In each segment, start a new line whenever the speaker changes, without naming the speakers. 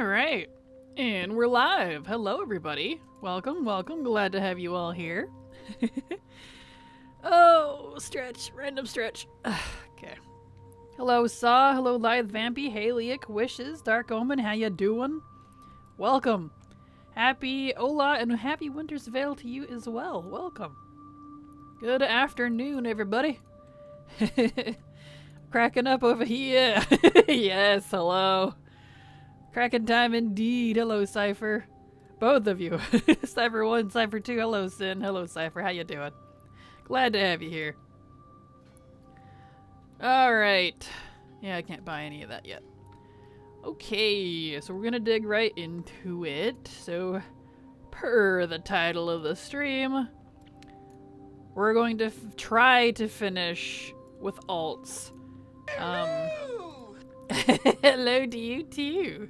Alright, and we're live. Hello everybody. Welcome, welcome. Glad to have you all here. Oh, stretch. Random stretch. Okay. Hello Saw, hello Lithe Vampy, hey Leak, Wishes, Dark Omen, how ya doing? Welcome. Happy Ola and happy Winter's Veil to you as well. Welcome. Good afternoon everybody. Cracking up over here. Yes, hello. Cracking time indeed. Hello, Cypher. Both of you. Cypher 1, Cypher 2. Hello, Sin. Hello, Cypher. How you doing? Glad to have you here. Alright. Yeah, I can't buy any of that yet. Okay, so we're gonna dig right into it. So, per the title of the stream, we're going to try to finish with alts. Hello to you too.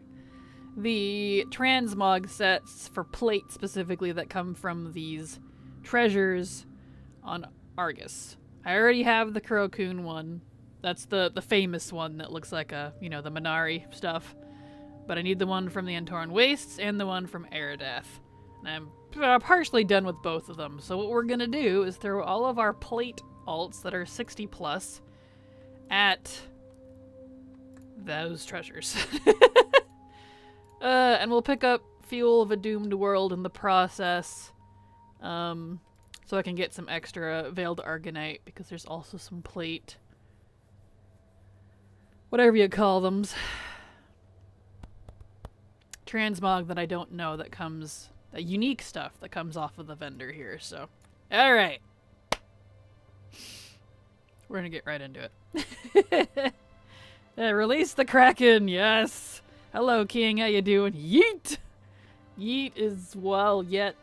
The transmog sets for plate specifically that come from these treasures on Argus. I already have the Kurokun one. That's the famous one that looks like a, you know, the Minari stuff. But I need the one from the Antoran Wastes and the one from Eridath. And I'm partially done with both of them. So what we're gonna do is throw all of our plate alts that are 60 plus at those treasures. And we'll pick up Fuel of a Doomed World in the process. So I can get some extra Veiled Argonite, because there's also some plate. Whatever you call them. Transmog that I don't know that comes... the unique stuff that comes off of the vendor here, so... Alright. We're gonna get right into it. Release the Kraken, yes! Hello, King, how you doing? Yeet! Yeet is, well, yet...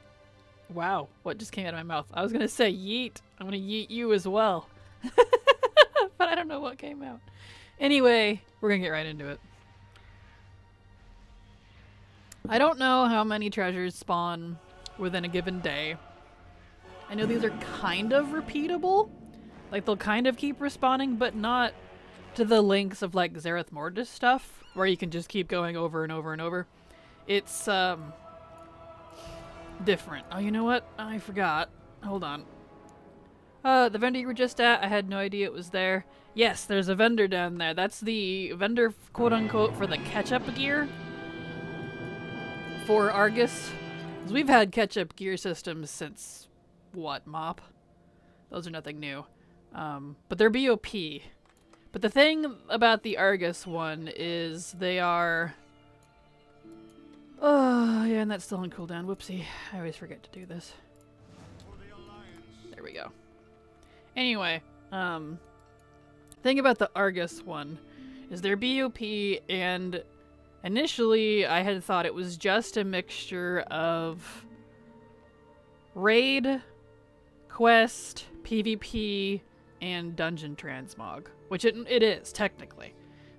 Wow, what just came out of my mouth? I was gonna say yeet. I'm gonna yeet you as well. But I don't know what came out. Anyway, we're gonna get right into it. I don't know how many treasures spawn within a given day. I know these are kind of repeatable. Like, they'll kind of keep respawning, but not to the lengths of, like, Zereth Mortis stuff, where you can just keep going over and over and over. It's, different. Oh, you know what? I forgot. Hold on. The vendor you were just at, I had no idea it was there. Yes, there's a vendor down there. That's the vendor, quote-unquote, for the catch-up gear for Argus. 'Cause we've had catch-up gear systems since, what, MOP? Those are nothing new. But they're BOP. But the thing about the Argus one is they are... Oh, yeah, and that's still on cooldown. Whoopsie. I always forget to do this. There we go. Anyway, thing about the Argus one is they're BOP, and initially I had thought it was just a mixture of raid, quest, PvP, and dungeon transmog. Which it is, technically.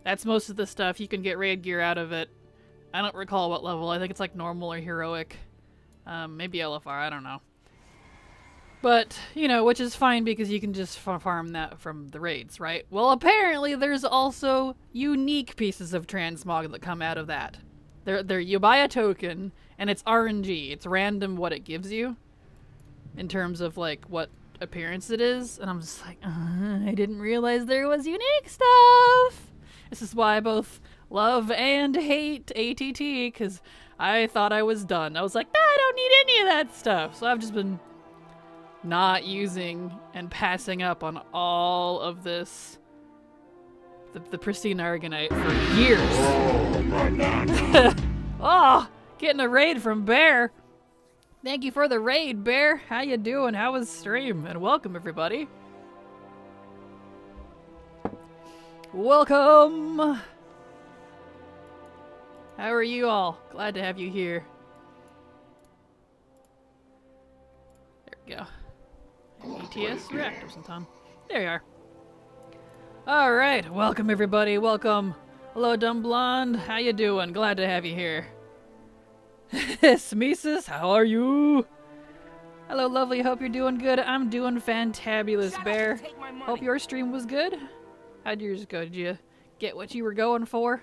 That's most of the stuff. You can get raid gear out of it. I don't recall what level. I think it's like normal or heroic. Maybe LFR, I don't know. But, you know, which is fine because you can just farm that from the raids, right? Well, apparently there's also unique pieces of transmog that come out of that. You buy a token, and it's RNG. It's random what it gives you. In terms of, like, what appearance it is, and I'm just like, I didn't realize there was unique stuff. This is why I both love and hate ATT, because I thought I was done. I was like, I don't need any of that stuff. So I've just been not using and passing up on all of this, the pristine Argonite for years. Oh, getting a raid from Bear. Thank you for the raid, Bear. How you doing? How was stream? And welcome, everybody. Welcome! How are you all? Glad to have you here. There we go. ETS reactor sometime. There you are. Alright, welcome everybody, welcome. Hello, Dumb Blonde. How you doing? Glad to have you here. Smeesus, how are you? Hello, lovely. Hope you're doing good. I'm doing fantabulous, Bear. Hope your stream was good. How'd yours go? Did you get what you were going for?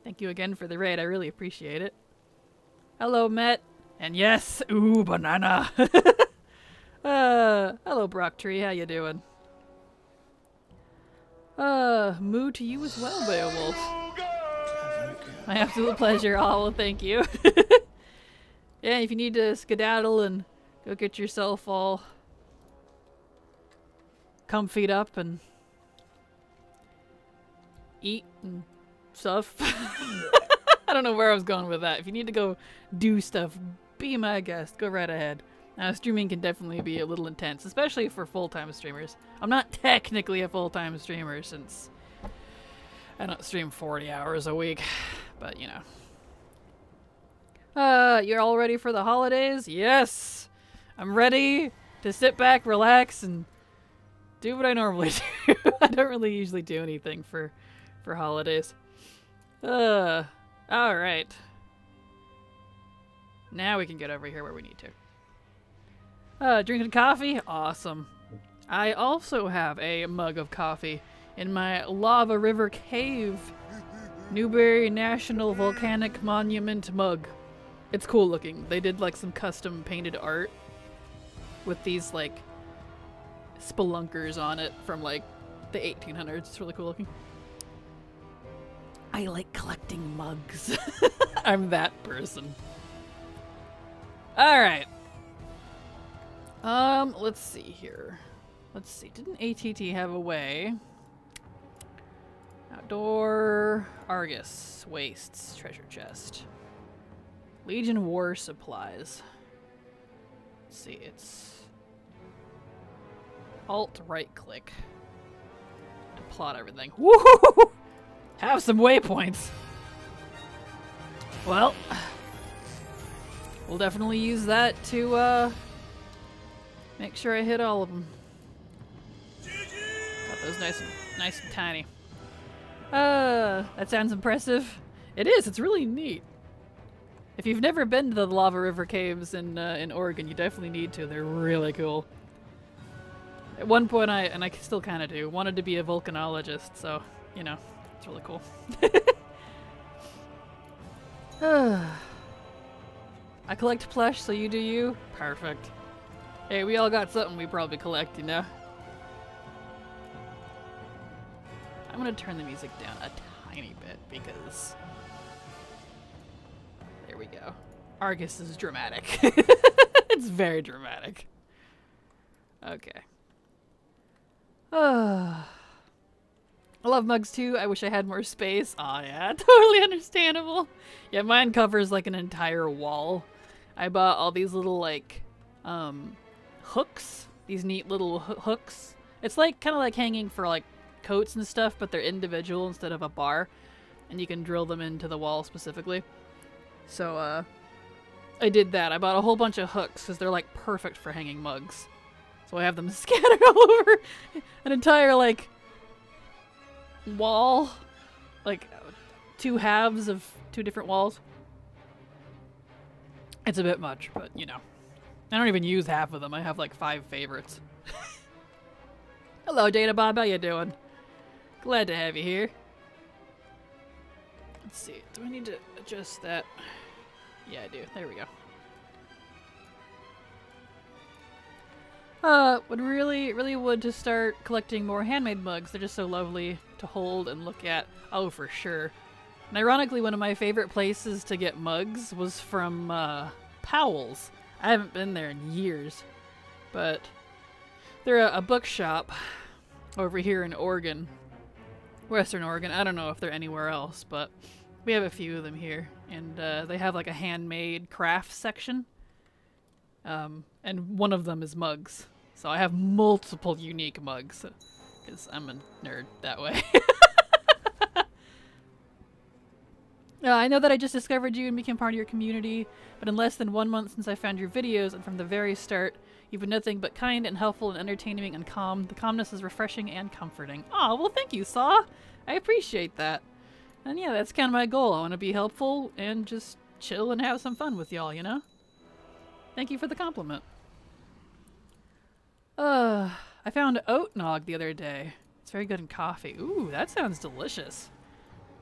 Thank you again for the raid. I really appreciate it. Hello, Met. And yes, ooh, banana. Hello, Brock Tree. How you doing? Moo to you as well, Beowulf. My absolute pleasure. Oh, well, thank you. Yeah, if you need to skedaddle and go get yourself all comfied up and eat and stuff. I don't know where I was going with that. If you need to go do stuff, be my guest. Go right ahead. Now, streaming can definitely be a little intense, especially for full-time streamers. I'm not technically a full-time streamer since I don't stream 40 hours a week, but you know. You're all ready for the holidays? Yes! I'm ready to sit back, relax, and do what I normally do. I don't really usually do anything for holidays. Alright. Now we can get over here where we need to. Drinking coffee? Awesome. I also have a mug of coffee in my Lava River Cave Newberry National Volcanic Monument mug. It's cool looking. They did like some custom painted art with these like spelunkers on it from like the 1800s. It's really cool looking. I like collecting mugs. I'm that person. Alright. Let's see here. Let's see. Didn't ATT have a way? Outdoor Argus Wastes treasure chest. Legion War supplies. Let's see, it's Alt right click to plot everything. Woohoo! Have some waypoints. Well, we'll definitely use that to make sure I hit all of them. Got those nice and tiny. That sounds impressive. It is. It's really neat. If you've never been to the Lava River Caves in Oregon, you definitely need to. They're really cool. At one point, I still kind of do, wanted to be a volcanologist, so, you know, it's really cool. I collect plush, so you do you? Perfect. Hey, we all got something we probably collect, you know? I'm gonna turn the music down a tiny bit, because... There we go. Argus is dramatic. It's very dramatic. Okay. I love mugs too. I wish I had more space. Aw, yeah, totally understandable. Yeah, mine covers like an entire wall. I bought all these little like hooks. These neat little hooks. It's like kind of like hanging for like coats and stuff, but they're individual instead of a bar, and you can drill them into the wall specifically. So I did that. I bought a whole bunch of hooks because they're like perfect for hanging mugs. So I have them scattered all over an entire like wall, like two halves of two different walls. It's a bit much, but you know, I don't even use half of them. I have like 5 favorites. Hello, Data Bob. How you doing? Glad to have you here. Let's see. Do I need to adjust that? Yeah, I do. There we go. Would really would to start collecting more handmade mugs. They're just so lovely to hold and look at. Oh, for sure. And ironically, one of my favorite places to get mugs was from, Powell's. I haven't been there in years, but they're a bookshop over here in Oregon. Western Oregon. I don't know if they're anywhere else, but we have a few of them here. And, they have like a handmade craft section. And one of them is mugs. So I have multiple unique mugs, because I'm a nerd that way. I know that I just discovered you and became part of your community, but in less than 1 month since I found your videos, and from the very start, you've been nothing but kind and helpful and entertaining and calm. The calmness is refreshing and comforting. Aw, well thank you, Saw! I appreciate that. And yeah, that's kind of my goal. I want to be helpful and just chill and have some fun with y'all, you know? Thank you for the compliment. I found oat nog the other day. It's very good in coffee. Ooh, that sounds delicious.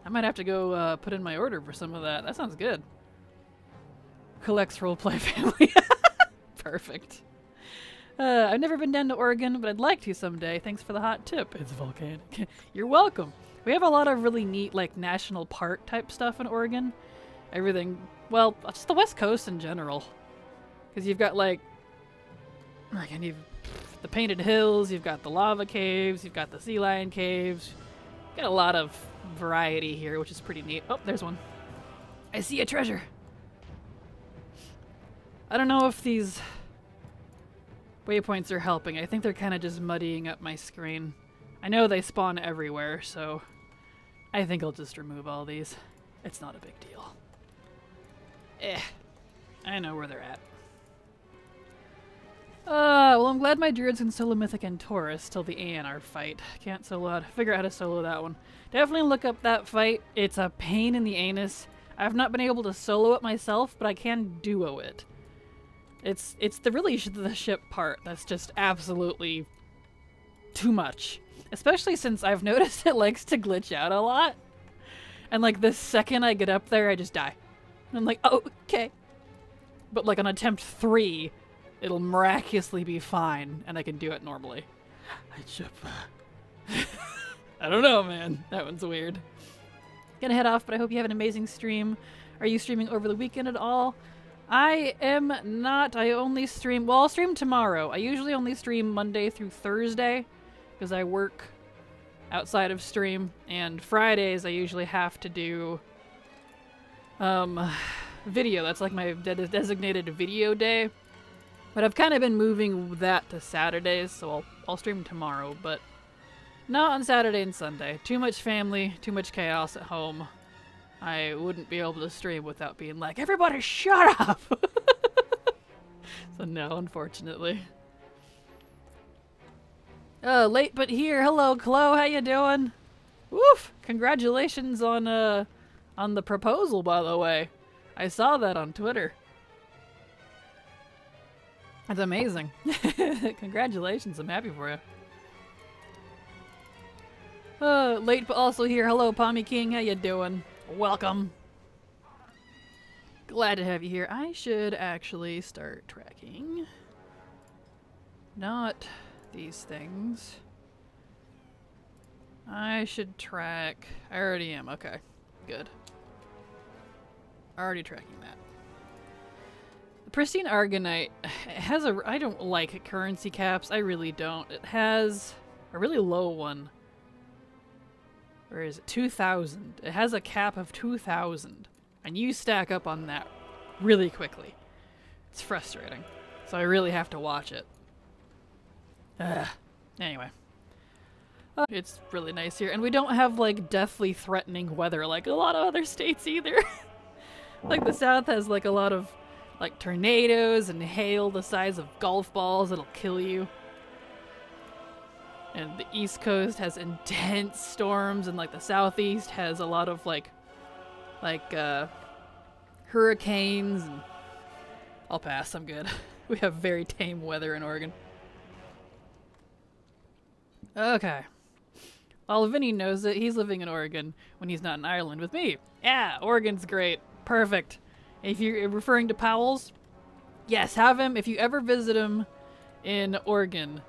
I might have to go put in my order for some of that. That sounds good. Collects roleplay family. Perfect. I've never been down to Oregon, but I'd like to someday. Thanks for the hot tip. It's volcanic. You're welcome. We have a lot of really neat, like, national park type stuff in Oregon. Everything, well, just the West Coast in general. Because you've got, like, and you've the Painted Hills, you've got the lava caves, you've got the sea lion caves. You've got a lot of variety here, which is pretty neat. Oh, there's one. I see a treasure. I don't know if these waypoints are helping. I think they're kind of just muddying up my screen. I know they spawn everywhere, so I think I'll just remove all these. It's not a big deal. I know where they're at. Well, I'm glad my druids can solo Mythic and Taurus till the ANR fight. Can't figure out how to solo that one. Definitely look up that fight. It's a pain in the anus. I've not been able to solo it myself, but I can duo it. It's the ship part that's just absolutely too much. Especially since I've noticed it likes to glitch out a lot. And like the second I get up there, I just die. And I'm like, oh, okay. But like on attempt 3, it'll miraculously be fine, and I can do it normally. I don't know, man. That one's weird. Gonna head off, but I hope you have an amazing stream. Are you streaming over the weekend at all? I am not. I only stream... Well, I'll stream tomorrow. I usually only stream Monday through Thursday, because I work outside of stream. And Fridays, I usually have to do video. That's like my designated video day. But I've kind of been moving that to Saturdays, so I'll stream tomorrow, but not on Saturday and Sunday. Too much family, too much chaos at home. I wouldn't be able to stream without being like, everybody shut up! So no, unfortunately. Late but here. Hello, Chloe. How you doing? Woof! Congratulations on the proposal, by the way. I saw that on Twitter. That's amazing. Congratulations. I'm happy for you. Late but also here. Hello, Pommy King. How you doing? Welcome. Glad to have you here. I should actually start tracking. Not these things. I should track... I already am. Okay. Good. Already tracking that. The Pristine Argonite has a... I don't like currency caps. I really don't. It has a really low one. Where is it? 2,000. It has a cap of 2,000. And you stack up on that really quickly. It's frustrating. So I really have to watch it. Anyway. It's really nice here. And we don't have, like, deathly threatening weather like a lot of other states either. Like, the South has, like, a lot of, like, tornadoes and hail the size of golf balls that'll kill you. And the East Coast has intense storms, and, like, the Southeast has a lot of, like hurricanes, and... I'll pass, I'm good. We have very tame weather in Oregon. Okay. Well, Vinny knows it. He's living in Oregon when he's not in Ireland with me. Yeah, Oregon's great. Perfect. If you're referring to Powell's, yes, have him. If you ever visit him in Oregon,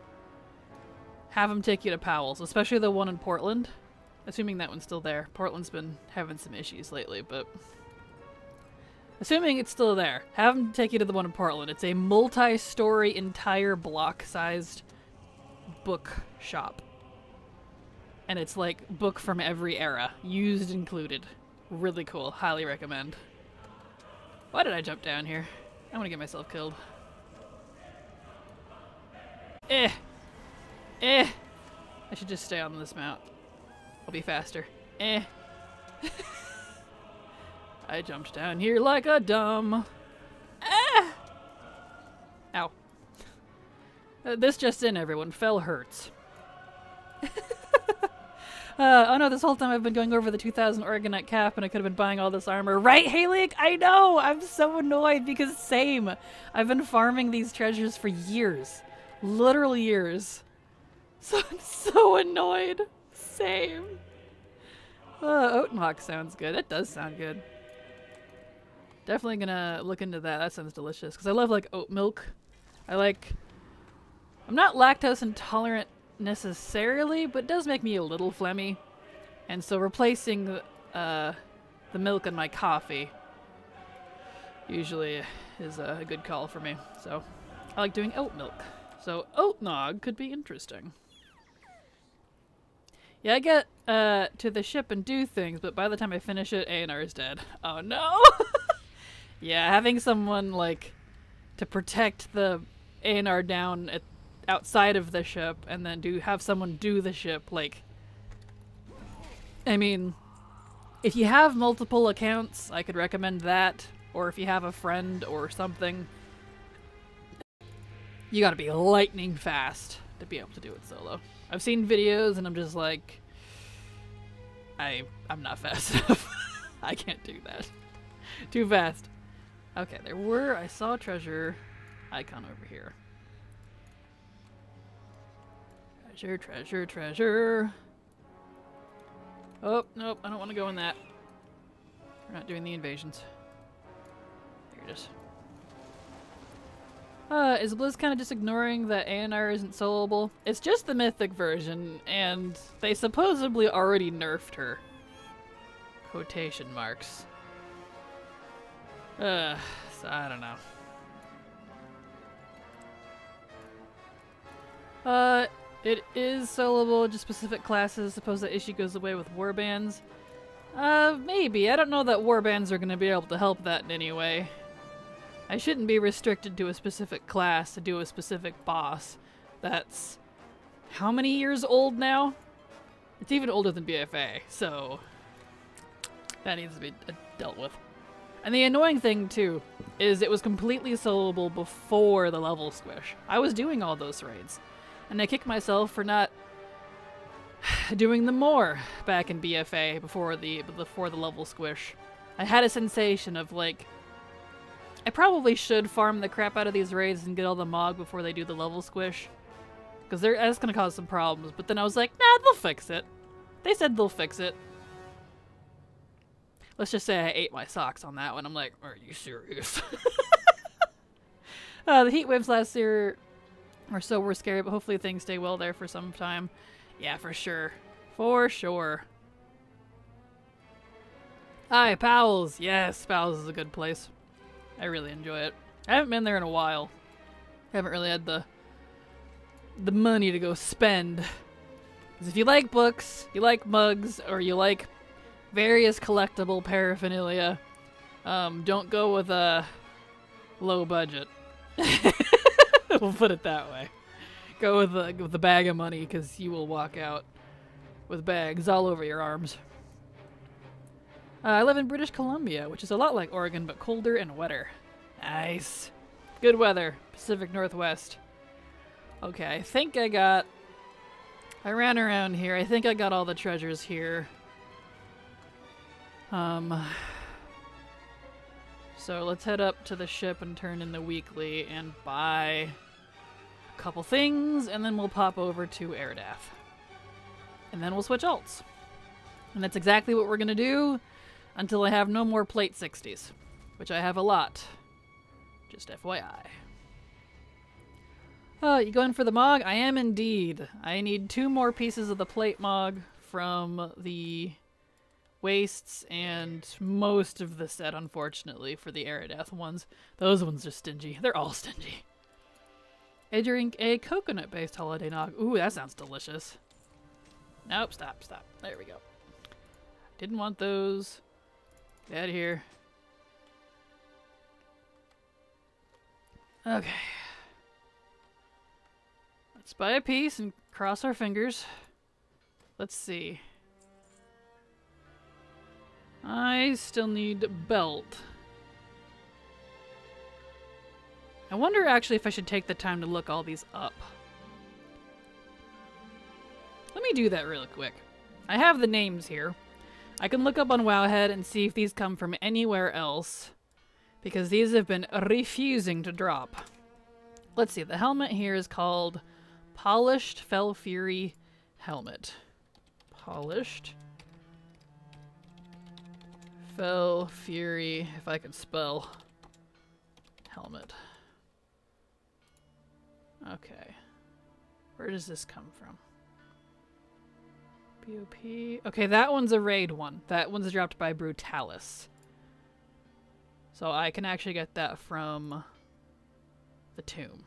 have him take you to Powell's, especially the one in Portland. Assuming that one's still there. Portland's been having some issues lately, but... Assuming it's still there, have him take you to the one in Portland. It's a multi-story, entire block-sized book shop. And it's like book from every era, used included. Really cool. Highly recommend. Why did I jump down here? I want to get myself killed. I should just stay on this mount. I'll be faster. I jumped down here like a dumb. Ow. This just in, everyone. Fell hurts. Oh no, this whole time I've been going over the 2,000 Orgonite cap and I could have been buying all this armor. Right, Haley? I know! I'm so annoyed because same. I've been farming these treasures for years. Literal years. So I'm so annoyed. Same. Oat milk sounds good. It does sound good. Definitely gonna look into that. That sounds delicious. Because I love, like, oat milk. I'm not lactose intolerant necessarily, but it does make me a little phlegmy. And so replacing the milk in my coffee usually is a good call for me. So I like doing oat milk. So oat nog could be interesting. Yeah, I get to the ship and do things, but by the time I finish it, A&R is dead. Oh no! Yeah, having someone, like, to protect the A&R down outside of the ship and then have someone do the ship, like... I mean, if you have multiple accounts, I could recommend that. Or if you have a friend or something. You gotta be lightning fast to be able to do it solo. I've seen videos and I'm just like... I'm not fast enough. I can't do that. Too fast. Okay, I saw a treasure icon over here. Treasure, treasure, treasure. Oh, nope, I don't want to go in that. We're not doing the invasions. There it is. Is Blizz kind of just ignoring that A&R isn't soloable? It's just the mythic version, and they supposedly already nerfed her. Quotation marks. So I don't know. It is soloable, just specific classes. Suppose that issue goes away with warbands. Maybe. I don't know that warbands are going to be able to help that in any way. I shouldn't be restricted to a specific class to do a specific boss. That's how many years old now? It's even older than BFA, so that needs to be dealt with. And the annoying thing, too, is it was completely soloable before the level squish. I was doing all those raids, and I kick myself for not doing them more back in BFA before the level squish. I had a sensation of, like, I probably should farm the crap out of these raids and get all the mog before they do the level squish. Because that's going to cause some problems. But then I was like, nah, they'll fix it. They said they'll fix it. Let's just say I ate my socks on that one. I'm like, are you serious? The heat waves last year or so were scary, but hopefully things stay well there for some time. Yeah, for sure. For sure. Hi, Powell's. Yes, Powell's is a good place. I really enjoy it. I haven't been there in a while. I haven't really had the money to go spend. Because if you like books, you like mugs, or you like various collectible paraphernalia, don't go with a low budget. We'll put it that way. Go with the bag of money, because you will walk out with bags all over your arms. I live in British Columbia, which is a lot like Oregon, but colder and wetter. Nice. Good weather. Pacific Northwest. Okay, I think I ran around here. I think I got all the treasures here. So let's head up to the ship and turn in the weekly and buy a couple things, and then we'll pop over to Erdath. And then we'll switch alts. And that's exactly what we're gonna do until I have no more plate 60s, which I have a lot. Just FYI. You going for the Mog? I am indeed. I need 2 more pieces of the plate Mog from the wastes and most of the set, unfortunately, for the Erdath ones. Those ones are stingy. They're all stingy. I drink a coconut-based holiday nog. Ooh, that sounds delicious. Nope, stop. There we go. Didn't want those. Get out of here. Okay. Let's buy a piece and cross our fingers. Let's see. I still need a belt. I wonder actually if I should take the time to look all these up. Let me do that really quick. I have the names here. I can look up on Wowhead and see if these come from anywhere else, because these have been refusing to drop. Let's see, the helmet here is called Polished Fell Fury Helmet. Polished Fell Fury, if I could spell. Helmet. Okay. Where does this come from? BOP. Okay, that one's a raid one. That one's dropped by Brutalis. So I can actually get that from the tomb.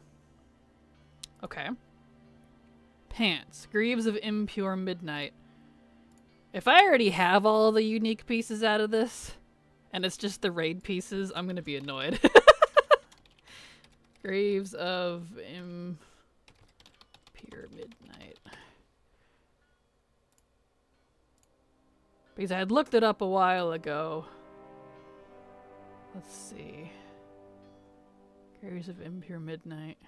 Okay. Pants. Greaves of Impure Midnight. If I already have all the unique pieces out of this, and it's just the raid pieces, I'm gonna be annoyed. Graves of Impure Midnight. Because I had looked it up a while ago. Let's see. Graves of Impure Midnight.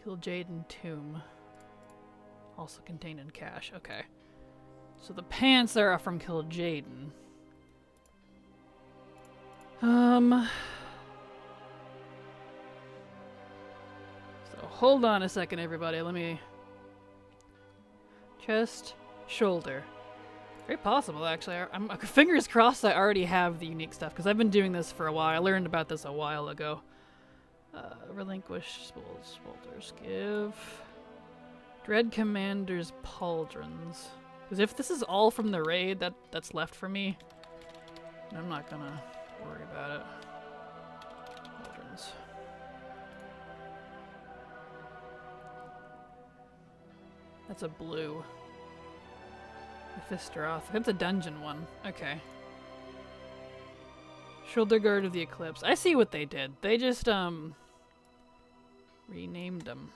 Kill Jaden Tomb. Also contained in cache. Okay. So the pants are from Kill Jaden. So hold on a second, everybody. Let me... Chest, shoulder. Very possible, actually. I'm fingers crossed I already have the unique stuff, because I've been doing this for a while. I learned about this a while ago. Relinquish Spolters. Give... Dread Commander's Pauldrons. Because if this is all from the raid that's left for me, I'm not gonna worry about it. Pauldrons. That's a blue. Mephistoth. That's a dungeon one. Okay. Shoulder Guard of the Eclipse. I see what they did. They just, renamed them.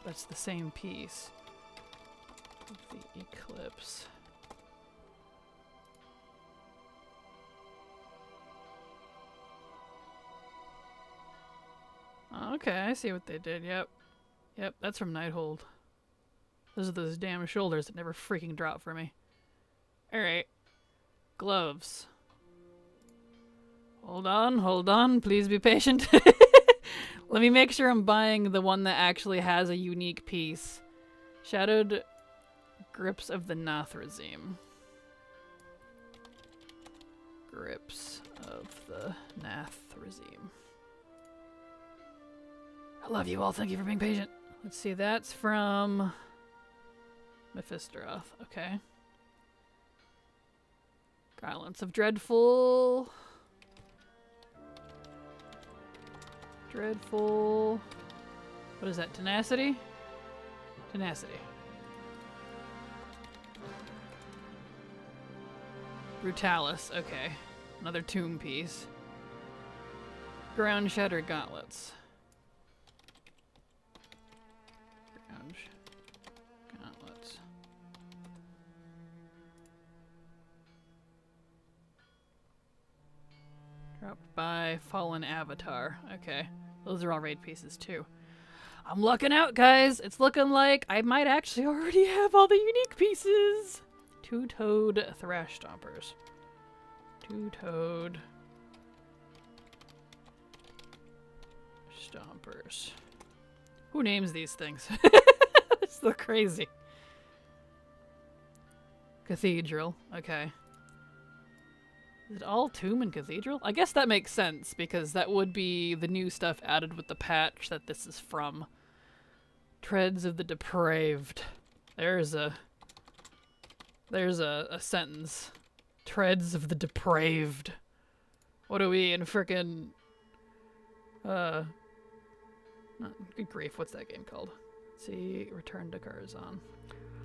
That's the same piece. Of the Eclipse. Okay, I see what they did. Yep. Yep, that's from Nighthold. Those are those damn shoulders that never freaking drop for me. Alright. Gloves. Hold on, please be patient. Let me make sure I'm buying the one that actually has a unique piece. Shadowed Grips of the Nathrazim. Grips of the Nathrazim. I love you all, thank you for being patient. Let's see, that's from... Mephistoth, okay. Gauntlets of Dreadful. Dreadful. What is that? Tenacity? Tenacity. Brutalis, okay. Another tomb piece. Ground Shatter Gauntlets. Ground Gauntlets. Dropped by Fallen Avatar. Okay. Those are all raid pieces too. I'm lucking out, guys! It's looking like I might actually already have all the unique pieces! Two-toed Thrash Stompers. Two-toed Stompers. Who names these things? It's so crazy. Cathedral. Okay. Is it all tomb and cathedral? I guess that makes sense, because that would be the new stuff added with the patch that this is from. Treads of the Depraved. There's a sentence. Treads of the Depraved. What are we in frickin'... good grief, what's that game called? Let's see, Return to Karazhan.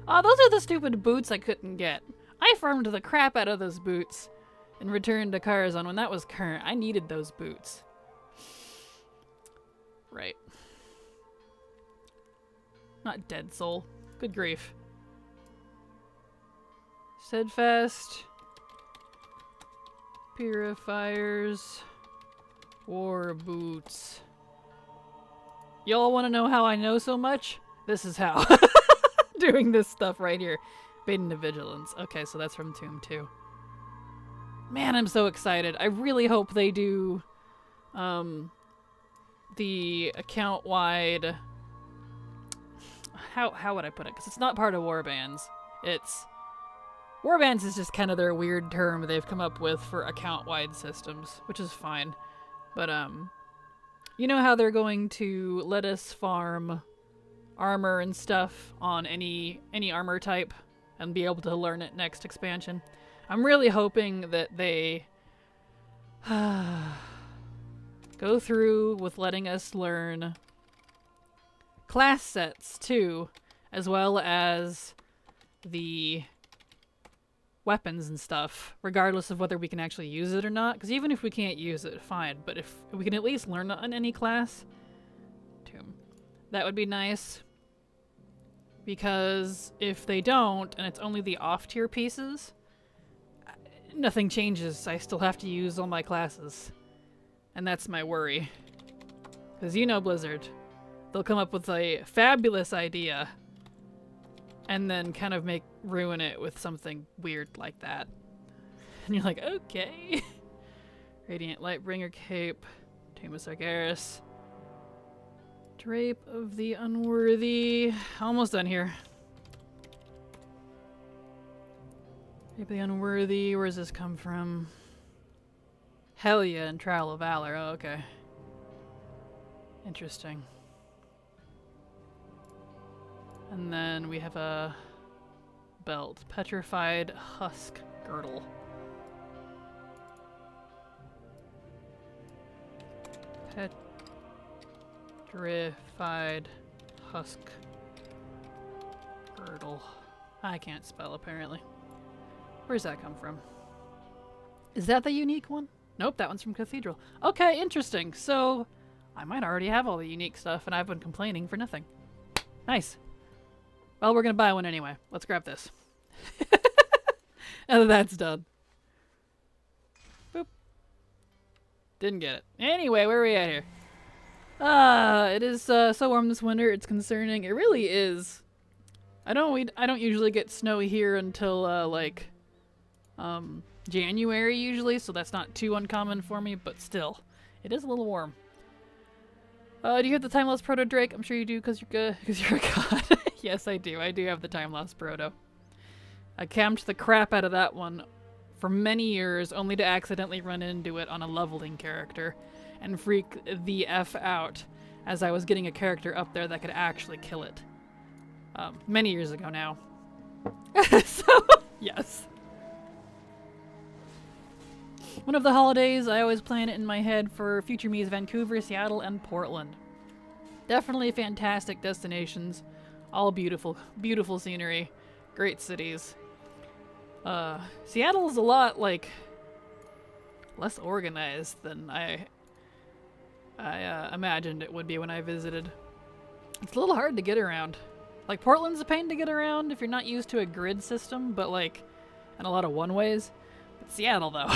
Oh, those are the stupid boots I couldn't get. I farmed the crap out of those boots. And Return to Karazhan when that was current. I needed those boots. Right. Not Dead Soul. Good grief. Steadfast. Purifiers. War boots. Y'all want to know how I know so much? This is how. Doing this stuff right here. Bane to Vigilance. Okay, so that's from Tomb 2. Man, I'm so excited. I really hope they do the account-wide... How would I put it? Because it's not part of warbands. It's Warbands is just kind of their weird term they've come up with for account-wide systems, which is fine. But, you know how they're going to let us farm armor and stuff on any armor type and be able to learn it next expansion? I'm really hoping that they go through with letting us learn class sets too, as well as the weapons and stuff, regardless of whether we can actually use it or not. Because even if we can't use it, fine. But if we can at least learn on any class, that would be nice. Because if they don't, and it's only the off-tier pieces, nothing changes. I still have to use all my classes. And that's my worry. Because you know Blizzard. They'll come up with a fabulous idea and then kind of ruin it with something weird like that. And you're like, okay. Radiant Lightbringer Cape. Tomb of Sargeras. Drape of the Unworthy. Almost done here. Drape of the Unworthy. Where does this come from? Hell yeah, and Trial of Valor. Oh, okay. Interesting. And then we have a belt. Petrified Husk Girdle. Petrified Husk Girdle. I can't spell, apparently. Where's that come from? Is that the unique one? Nope, that one's from Cathedral. Okay, interesting. So, I might already have all the unique stuff, and I've been complaining for nothing. Nice. Well, we're gonna buy one anyway. Let's grab this. And that's done. Boop. Didn't get it. Anyway, where are we at here? It is so warm this winter. It's concerning. It really is. I don't usually get snow here until like January usually, so that's not too uncommon for me. But still, it is a little warm. Do you have the Time Lost Proto Drake? I'm sure you do because you're good. Because you're a god. Yes, I do. I do have the Time Lost Proto. I camped the crap out of that one for many years, only to accidentally run into it on a leveling character and freak the F out as I was getting a character up there that could actually kill it. Many years ago now. So, yes. One of the holidays, I always plan it in my head for future me is Vancouver, Seattle, and Portland. Definitely fantastic destinations. All beautiful, beautiful scenery. Great cities. Seattle's a lot, like, less organized than I imagined it would be when I visited. It's a little hard to get around. Like, Portland's a pain to get around if you're not used to a grid system, but, like, and a lot of one-ways. But Seattle, though.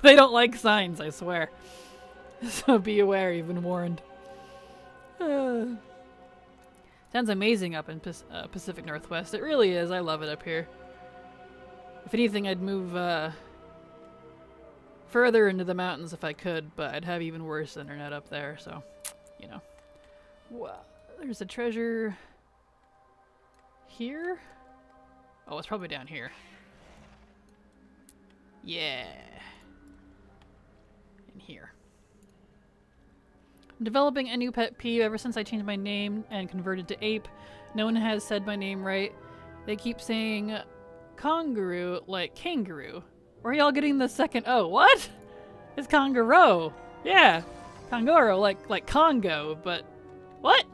They don't like signs, I swear. So be aware, you've been warned. Sounds amazing up in Pacific Northwest. It really is. I love it up here. If anything, I'd move further into the mountains if I could, but I'd have even worse internet up there, so, you know. Wow. There's a treasure here? Oh, it's probably down here. Yeah. In here. I'm developing a new pet peeve ever since I changed my name and converted to ape. No one has said my name right. They keep saying kangaroo like kangaroo. Where are y'all getting the second O? What? It's kangaroo. Yeah. Kangaroo like Congo, but what?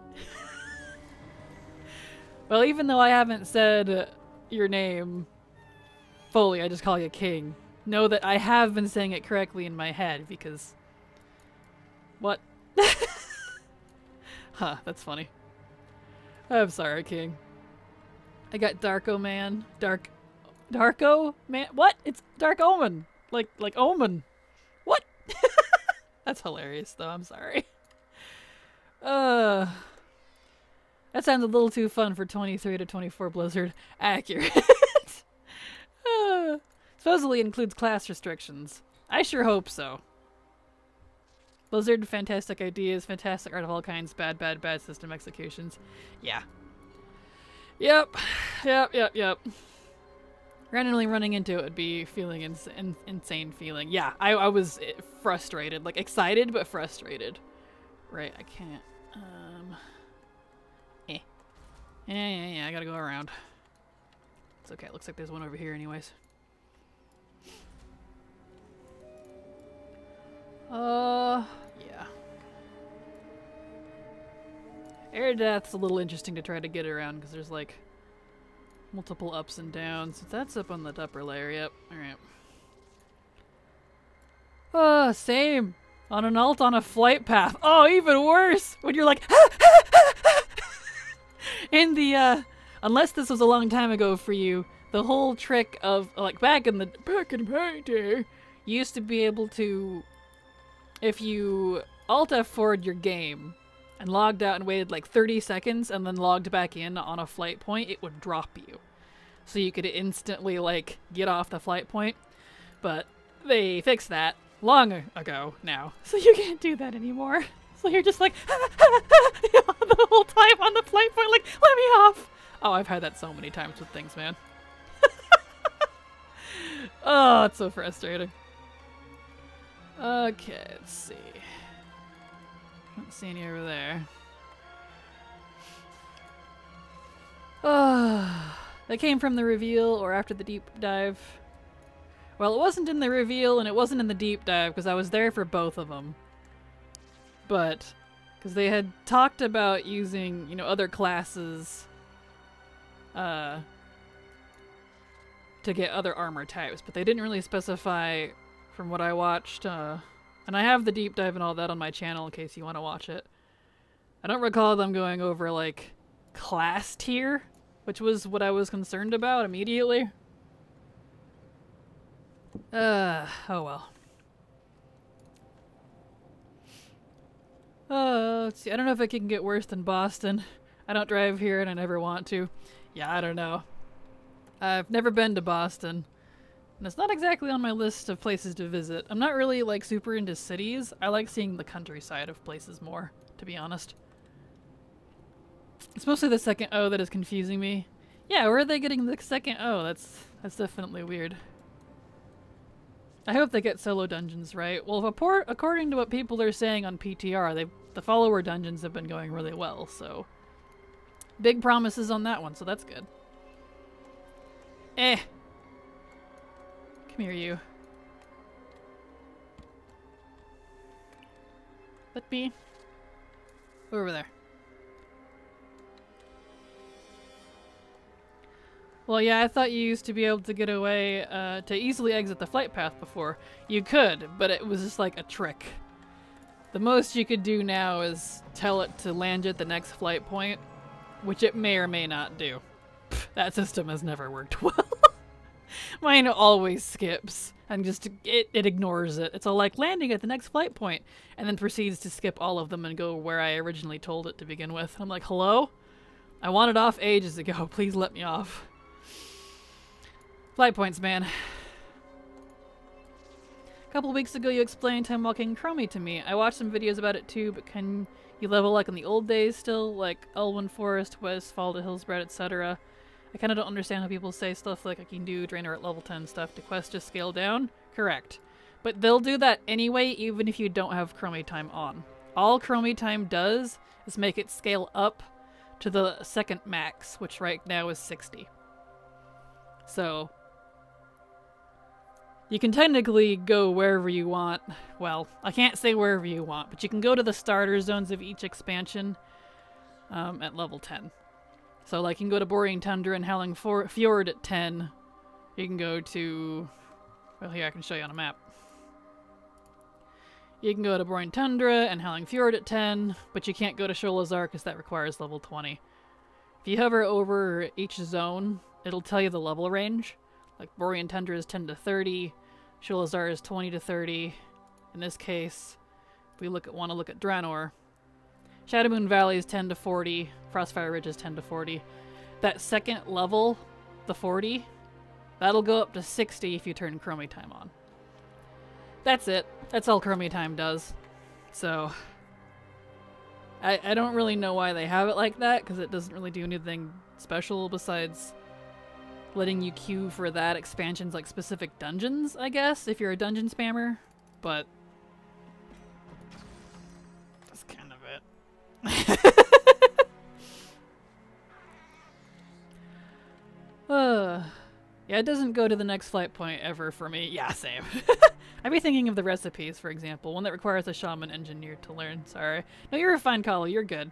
Well, even though I haven't said your name fully, I just call you King. Know that I have been saying it correctly in my head because... What? Huh, that's funny. I'm sorry, King. I got Darko Man. Darko Man? What? It's Dark Omen. Like Omen. What? That's hilarious, though. I'm sorry. That sounds a little too fun for 23 to 24 Blizzard. Accurate. Supposedly includes class restrictions. I sure hope so. Blizzard, fantastic ideas, fantastic art of all kinds, bad system executions. Yeah. Yep. Randomly running into it would be feeling insane feeling. Yeah, I was frustrated. Like, excited, but frustrated. Right, I can't. Yeah, I gotta go around. It's okay, it looks like there's one over here anyways. Yeah. Air Death's a little interesting to try to get around because there's like multiple ups and downs. That's up on the upper layer, yep. Alright. Same. On an alt on a flight path. Oh, even worse! When you're like in the unless this was a long time ago for you, the whole trick of like back in my day, you used to be able to, if you alt F4'd your game and logged out and waited like 30 seconds and then logged back in on a flight point, it would drop you. So you could instantly like get off the flight point. But they fixed that long ago now. So you can't do that anymore. So you're just like the whole time on the flight point, like, let me off. Oh, I've had that so many times with things, man. Oh, it's so frustrating. Okay, let's see. Don't see any over there. That came from the reveal or after the deep dive. Well, it wasn't in the reveal and it wasn't in the deep dive because I was there for both of them. But, because they had talked about using, you know, other classes to get other armor types, but they didn't really specify from what I watched. And I have the deep dive and all that on my channel in case you want to watch it. I don't recall them going over, like, class tier, which was what I was concerned about immediately. Oh well. Let's see. I don't know if it can get worse than Boston. I don't drive here and I never want to. Yeah, I don't know. I've never been to Boston. And it's not exactly on my list of places to visit. I'm not really, like, super into cities. I like seeing the countryside of places more, to be honest. It's mostly the second O that is confusing me. Yeah, where are they getting the second O? That's definitely weird. I hope they get solo dungeons right. Well, according to what people are saying on PTR, the follower dungeons have been going really well, so big promises on that one, so that's good. Come here, you. Let me over there. Well, yeah, I thought you used to be able to get away to easily exit the flight path before. You could, but it was just like a trick. The most you could do now is tell it to land at the next flight point, which it may or may not do. Pfft, that system has never worked well. Mine always skips and just it ignores it. It's all like landing at the next flight point and then proceeds to skip all of them and go where I originally told it to begin with. I'm like, hello? I wanted off ages ago. Please let me off. Flight points, man. A couple weeks ago you explained time walking Chromie to me. I watched some videos about it too, but can you level like in the old days still? Like Elwyn Forest, Westfall to Hillsbred, etc. I kinda don't understand how people say stuff like I can do Drainer at level 10 stuff to quest just scale down. Correct. But they'll do that anyway even if you don't have Chromie time on. All Chromie time does is make it scale up to the second max, which right now is 60. So you can technically go wherever you want. Well, I can't say wherever you want, but you can go to the starter zones of each expansion at level 10. So, like, you can go to Borean Tundra and Howling Fjord at 10. You can go to... Well, here, I can show you on a map. You can go to Borean Tundra and Howling Fjord at 10, but you can't go to Sholazar because that requires level 20. If you hover over each zone, it'll tell you the level range. Like, Borean Tundra is 10 to 30, Sholazar is 20 to 30. In this case, if we want to look at Draenor, Shadowmoon Valley is 10 to 40, Frostfire Ridge is 10 to 40. That second level, the 40, that'll go up to 60 if you turn Chromie time on. That's it. That's all Chromie time does. So, I don't really know why they have it like that, because it doesn't really do anything special besides letting you queue for that expansion's like specific dungeons, I guess, if you're a dungeon spammer, but that's kind of it. Yeah, it doesn't go to the next flight point ever for me. Yeah, same. I'd be thinking of the recipes, for example, one that requires a shaman engineer to learn. Sorry. No, you're a fine caller. You're good.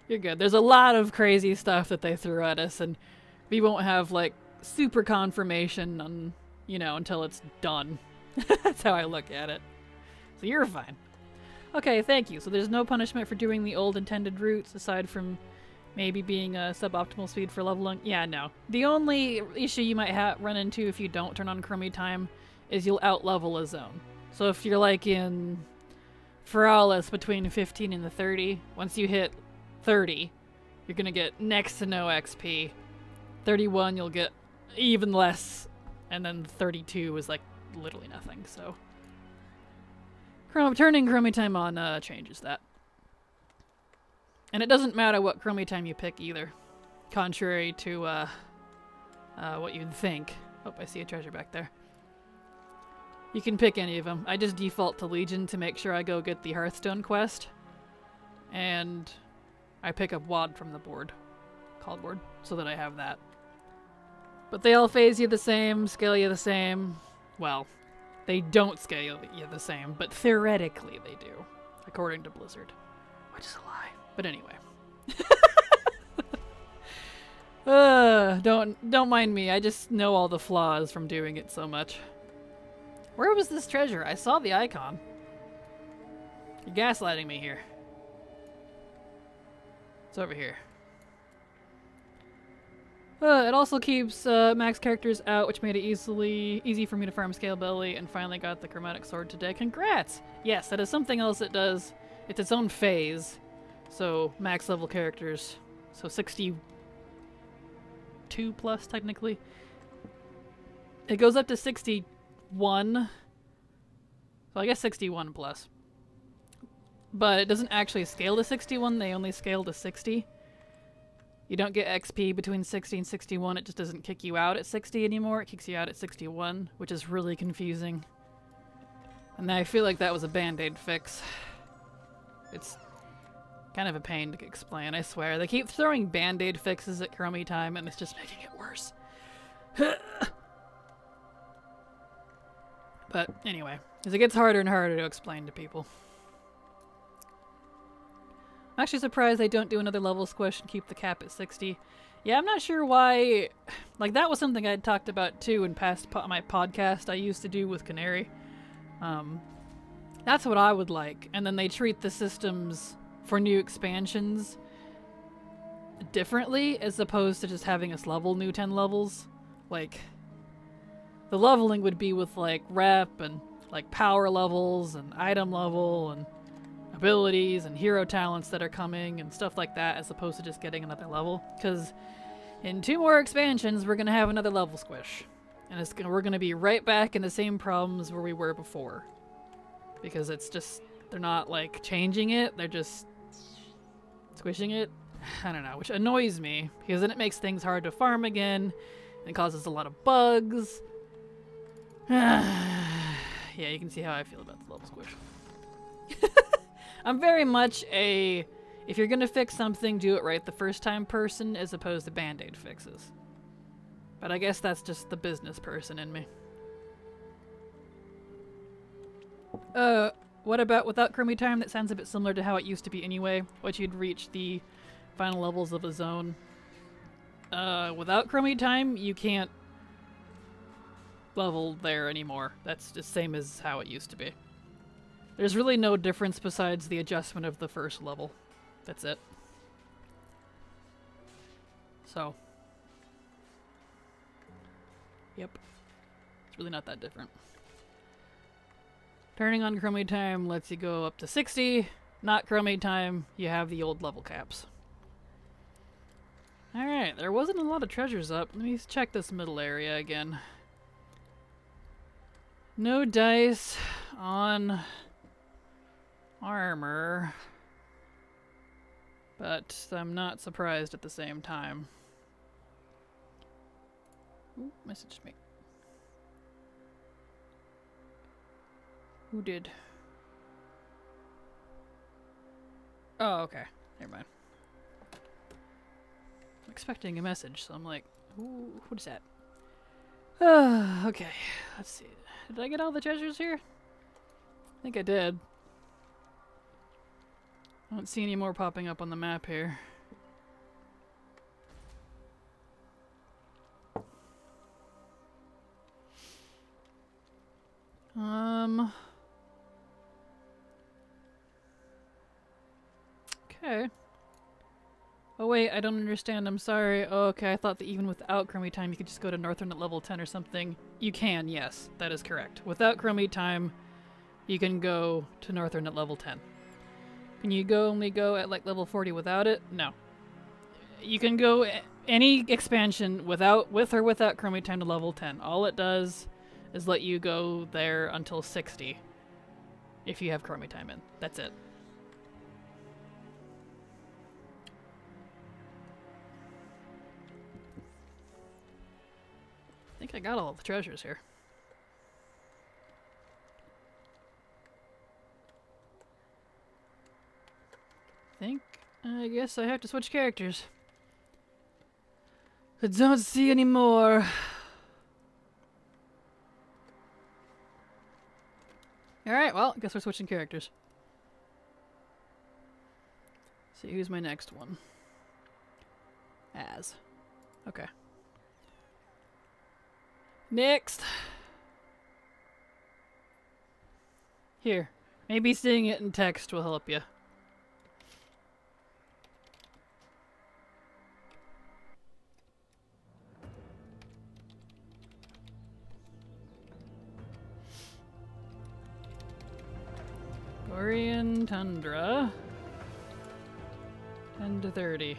You're good. There's a lot of crazy stuff that they threw at us, and we won't have, like, super confirmation on, you know, until it's done. That's how I look at it. So you're fine. Okay, thank you. So there's no punishment for doing the old intended routes, aside from maybe being a suboptimal speed for leveling? Yeah, no. The only issue you might run into if you don't turn on Chromie Time is you'll out-level a zone. So if you're like in Feralis between 15 and the 30, once you hit 30, you're gonna get next to no XP. 31, you'll get even less. And then 32 is like literally nothing, so. Turning Chromie Time on changes that. And it doesn't matter what Chromie Time you pick either. Contrary to what you'd think. Oh, I see a treasure back there. You can pick any of them. I just default to Legion to make sure I go get the Hearthstone quest. And I pick up VoD from the board. Call board. So that I have that. But they all phase you the same, scale you the same. Well, they don't scale you the same, but theoretically they do. According to Blizzard. Which is a lie. But anyway. Don't mind me. I just know all the flaws from doing it so much. Where was this treasure? I saw the icon. You're gaslighting me here. It's over here. It also keeps max characters out, which made it easy for me to farm scalability, and finally got the chromatic sword today. Congrats! Yes, that is something else it does. It's its own phase. So, max level characters. So 62 plus, technically. It goes up to 61. So I guess 61 plus. But it doesn't actually scale to 61, they only scale to 60. You don't get XP between 60 and 61, it just doesn't kick you out at 60 anymore, it kicks you out at 61, which is really confusing. And I feel like that was a band-aid fix. It's kind of a pain to explain, I swear. They keep throwing band-aid fixes at Chromie Time, and it's just making it worse. But anyway, as it gets harder and harder to explain to people. I'm actually surprised they don't do another level squish and keep the cap at 60. Yeah, I'm not sure why. Like, that was something I talked about too in past my podcast I used to do with Canary. That's what I would like. And then they treat the systems for new expansions differently, as opposed to just having us level new 10 levels. Like, the leveling would be with like rep and like power levels and item level and abilities and hero talents that are coming and stuff like that, as opposed to just getting another level. Because in 2 more expansions we're gonna have another level squish, and we're gonna be right back in the same problems where we were before, because it's just, they're not like changing it, they're just squishing it. I don't know, which annoys me, because then it makes things hard to farm again and causes a lot of bugs. Yeah, you can see how I feel about the level squish. I'm very much a, if you're gonna fix something, do it right the first time person, as opposed to band-aid fixes. But I guess that's just the business person in me. What about without Chromie Time? That sounds a bit similar to how it used to be anyway, once you'd reach the final levels of a zone. Without Chromie Time, you can't level there anymore. That's the same as how it used to be. There's really no difference besides the adjustment of the first level. That's it. So. Yep. It's really not that different. Turning on Chromie Time lets you go up to 60. Not Chromie Time, you have the old level caps. Alright, there wasn't a lot of treasures up. Let me check this middle area again. No dice on armor, but I'm not surprised at the same time. Ooh, messaged me. Who did? Oh, okay. Never mind. I'm expecting a message, so I'm like, what is that? Okay, let's see. Did I get all the treasures here? I think I did. I don't see any more popping up on the map here. Okay. Oh wait, I don't understand. I'm sorry. Oh, okay, I thought that even without Chromie Time you could just go to Northern at level 10 or something. You can, yes. That is correct. Without Chromie Time, you can go to Northern at level 10. Can you only go at like level 40 without it? No. You can go any expansion with or without Chromie Time to level 10. All it does is let you go there until 60 if you have Chromie Time in. That's it. I think I got all the treasures here. I guess I have to switch characters. I don't see any more. Alright, well, I guess we're switching characters. See, who's my next one? Okay. Next! Here. Maybe seeing it in text will help you. Borean Tundra. 10 to 30.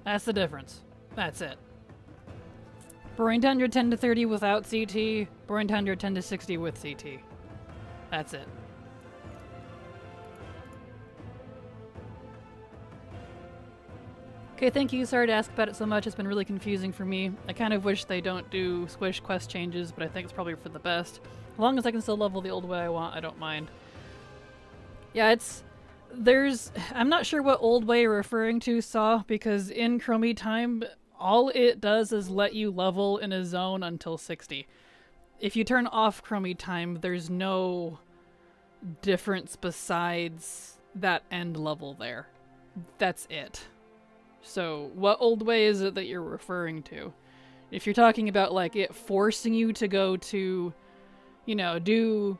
That's the difference. That's it. Borean Tundra 10 to 30 without CT. Borean Tundra 10 to 60 with CT. That's it. Okay, thank you. Sorry to ask about it so much. It's been really confusing for me. I kind of wish they don't do squish quest changes, but I think it's probably for the best. As long as I can still level the old way I want, I don't mind. Yeah, I'm not sure what old way you're referring to, Saw, because in Chromie Time, all it does is let you level in a zone until 60. If you turn off Chromie Time, there's no difference besides that end level there. That's it. So, what old way is it that you're referring to? If you're talking about, like, it forcing you to go to, you know, do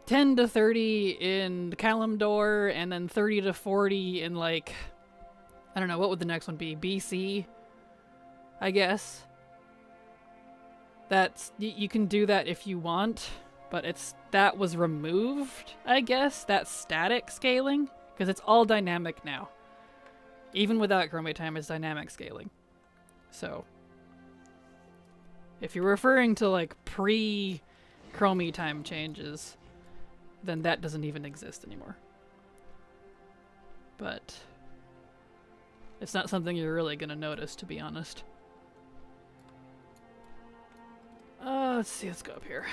10 to 30 in Kalimdor, and then 30 to 40 in, like, I don't know, what would the next one be? BC? I guess. You can do that if you want, but that was removed, I guess. That's static scaling, because it's all dynamic now. Even without Chromie Time, it's dynamic scaling. So, if you're referring to, like, pre-Chromie Time changes, then that doesn't even exist anymore. But it's not something you're really gonna notice, to be honest. Let's see, let's go up here.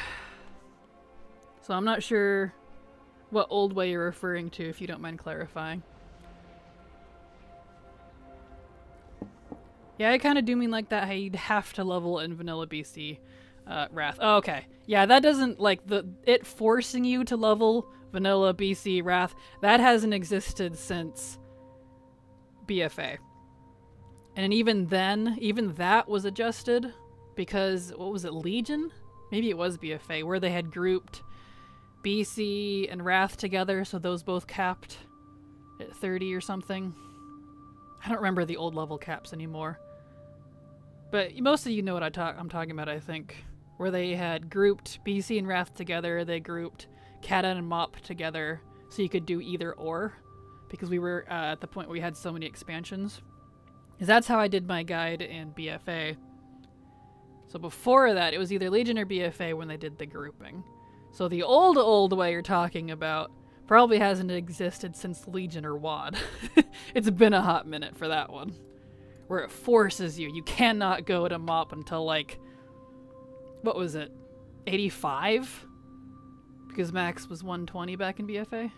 So I'm not sure what old way you're referring to, if you don't mind clarifying. Yeah, I kind of do mean like that, how you'd have to level in Vanilla BC Wrath. Oh, okay. Yeah, that doesn't, like, it forcing you to level Vanilla BC Wrath, that hasn't existed since BFA. And even then, even that was adjusted because, what was it, Legion? Maybe it was BFA, where they had grouped BC and Wrath together, so those both capped at 30 or something. I don't remember the old level caps anymore. But most of you know what I'm talking about, I think. Where they had grouped BC and Wrath together, they grouped Kata and Mop together, so you could do either or. Because we were at the point where we had so many expansions. Because that's how I did my guide in BFA. So before that, it was either Legion or BFA when they did the grouping. So the old way you're talking about probably hasn't existed since Legion or WoD. It's been a hot minute for that one. Where it forces you. You cannot go to MoP until like, what was it? 85? Because max was 120 back in BFA.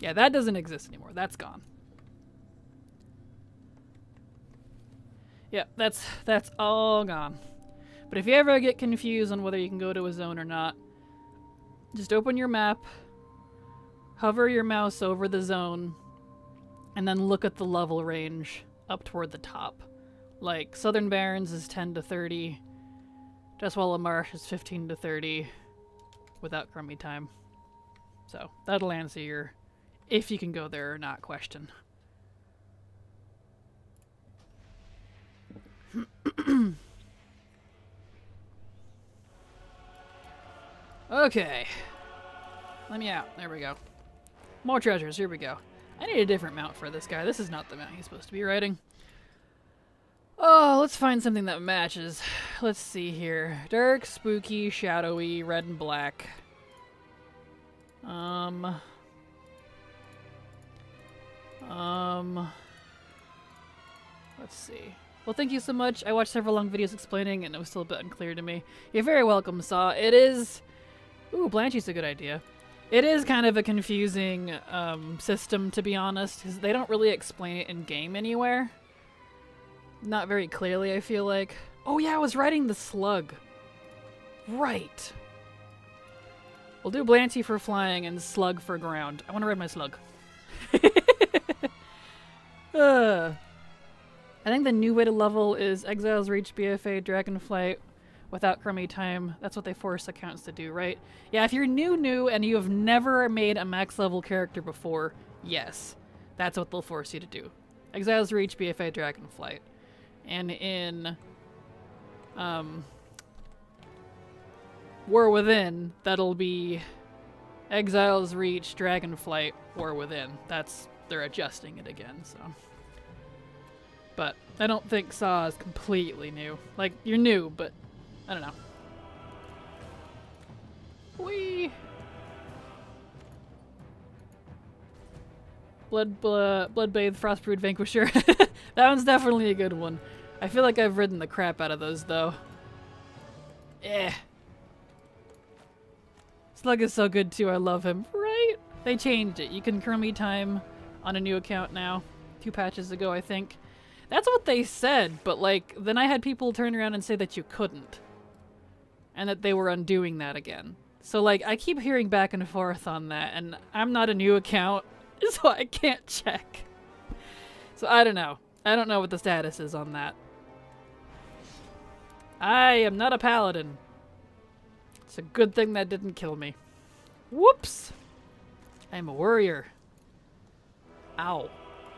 Yeah, that doesn't exist anymore. That's gone. Yeah, that's all gone. But if you ever get confused on whether you can go to a zone or not, just open your map, hover your mouse over the zone, and then look at the level range up toward the top. Like, Southern Barrens is 10 to 30, Deswalla Marsh is 15 to 30, without crummy time. So, that'll answer your if you can go there or not question. Okay. Let me out. There we go. More treasures. Here we go. I need a different mount for this guy. This is not the mount he's supposed to be riding. Oh, let's find something that matches. Let's see here. Dark, spooky, shadowy, red and black. Let's see. Well, thank you so much. I watched several long videos explaining, and it was still a bit unclear to me. You're very welcome, Saw. It is... Ooh, Blanchy's a good idea. It is kind of a confusing system, to be honest, because they don't really explain it in-game anywhere. Not very clearly, I feel like. Oh yeah, I was riding the slug. Right. We'll do Blanchy for flying and slug for ground. I want to ride my slug. I think the new way to level is Exiles Reach, BFA, Dragonflight without crummy time. That's what they force accounts to do, right? Yeah, if you're new and you have never made a max level character before, yes. That's what they'll force you to do. Exiles Reach, BFA, Dragonflight. And in War Within, that'll be Exiles Reach, Dragonflight, War Within. They're adjusting it again, so. But I don't think Saw is completely new. Like, you're new, but I don't know. Whee! Bloodbathe, Frostbrood, Vanquisher. That one's definitely a good one. I feel like I've ridden the crap out of those, though. Eh. Slug is so good, too. I love him. Right? They changed it. You can crummy time on a new account now. 2 patches ago, I think. That's what they said, but, like, then I had people turn around and say that you couldn't. And that they were undoing that again. So, like, I keep hearing back and forth on that, and I'm not a new account, so I can't check. So, I don't know. I don't know what the status is on that. I am not a paladin. It's a good thing that didn't kill me. Whoops! I'm a warrior. Ow.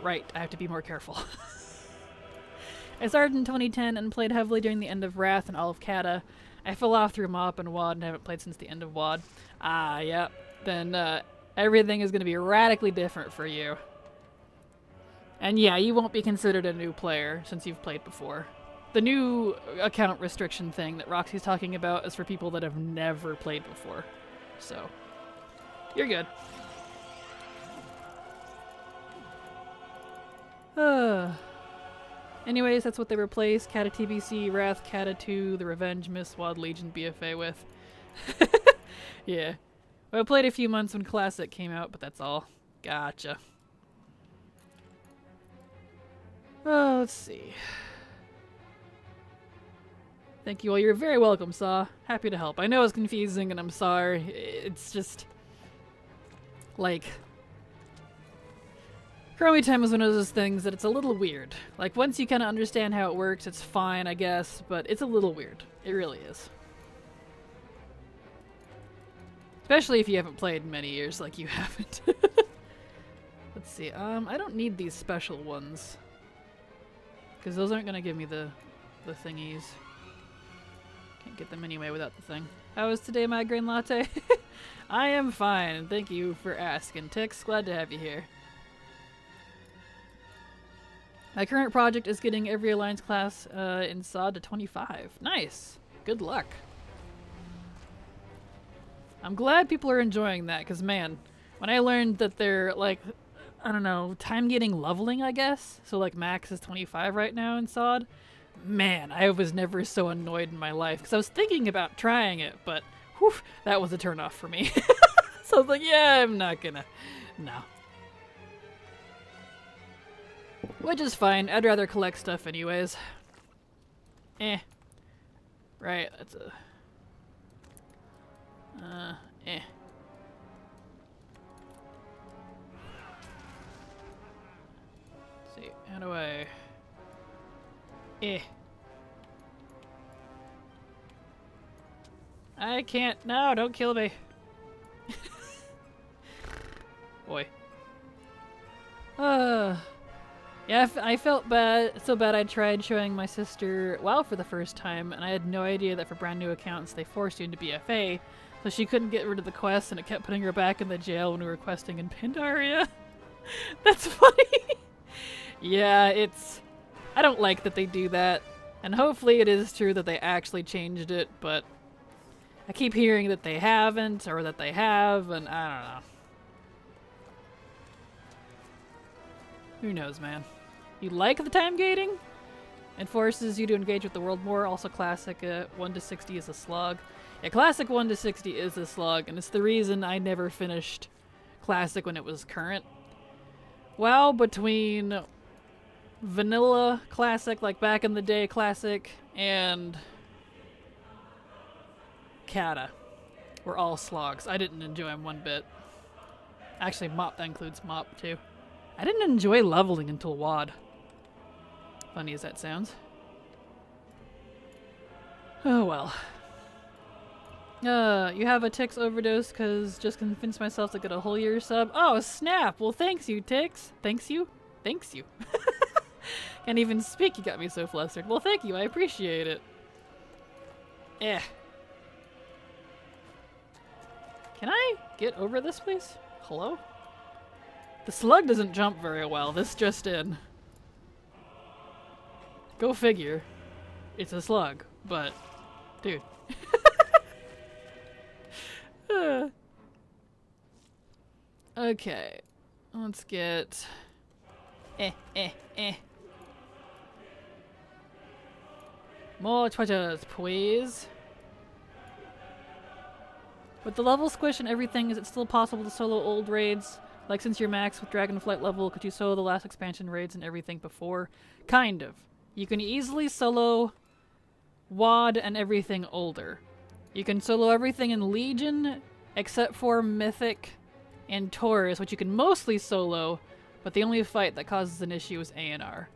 Right, I have to be more careful. I started in 2010 and played heavily during the end of Wrath and all of Kata. I fell off through MoP and WoD and haven't played since the end of WoD. Ah, yep. Then everything is going to be radically different for you. And yeah, you won't be considered a new player since you've played before. The new account restriction thing that Roxy's talking about is for people that have never played before. So, you're good. Anyways, that's what they replaced Kata TBC, Wrath, Kata 2, the Revenge, Miss, WoD, Legion, BFA with. Yeah. Well, I played a few months when Classic came out, but that's all. Gotcha. Oh, let's see. Thank you all. You're very welcome, Saw. Happy to help. I know it's confusing and I'm sorry. It's just... like... Crummy time is one of those things that it's a little weird. Like, once you kind of understand how it works, it's fine, I guess, but it's a little weird. It really is. Especially if you haven't played in many years like you haven't. Let's see, I don't need these special ones. Because those aren't going to give me the thingies. Can't get them anyway without the thing. How was today, Migraine Latte? I am fine, thank you for asking. Tix, glad to have you here. My current project is getting every Alliance class in SOD to 25. Nice! Good luck. I'm glad people are enjoying that, because man, when I learned that they're like, I don't know, time gating leveling, I guess, so like max is 25 right now in SOD, man, I was never so annoyed in my life, because I was thinking about trying it, but whew, that was a turnoff for me. So I was like, yeah, I'm not gonna, no. Which is fine, I'd rather collect stuff anyways. Right, that's a... Let's see, how do I... I can't... No, don't kill me. Boy. Yeah, I felt bad, so bad I tried showing my sister WoW for the first time, and I had no idea that for brand new accounts they forced you into BFA, so she couldn't get rid of the quest and it kept putting her back in the jail when we were questing in Pandaria. That's funny! Yeah, it's... I don't like that they do that, and hopefully it is true that they actually changed it, but I keep hearing that they haven't, or that they have, and I don't know. Who knows, man. You like the time gating? It forces you to engage with the world more. Also, classic 1 to 60 is a slog. Yeah, classic 1 to 60 is a slog, and it's the reason I never finished classic when it was current. Well, between vanilla classic, like back in the day classic, and Kata were all slogs. I didn't enjoy them one bit. Actually, Mop, that includes Mop too. I didn't enjoy leveling until WoD. Funny as that sounds. Oh well. You have a Tix overdose because just convinced myself to get a whole year sub. Oh, snap! Well, thanks you, Tix. Thanks you? Thanks you. Can't even speak, you got me so flustered. Well, thank you, I appreciate it. Can I get over this, please? Hello? The slug doesn't jump very well. This just in. Go figure. It's a slug, but... Dude. Okay. Let's get... More treasures, please. With the level squish and everything, is it still possible to solo old raids? Like, since you're max with Dragonflight level, could you solo the last expansion raids and everything before? Kind of. You can easily solo WoD and everything older. You can solo everything in Legion, except for Mythic and Taurus, which you can mostly solo, but the only fight that causes an issue is ANR.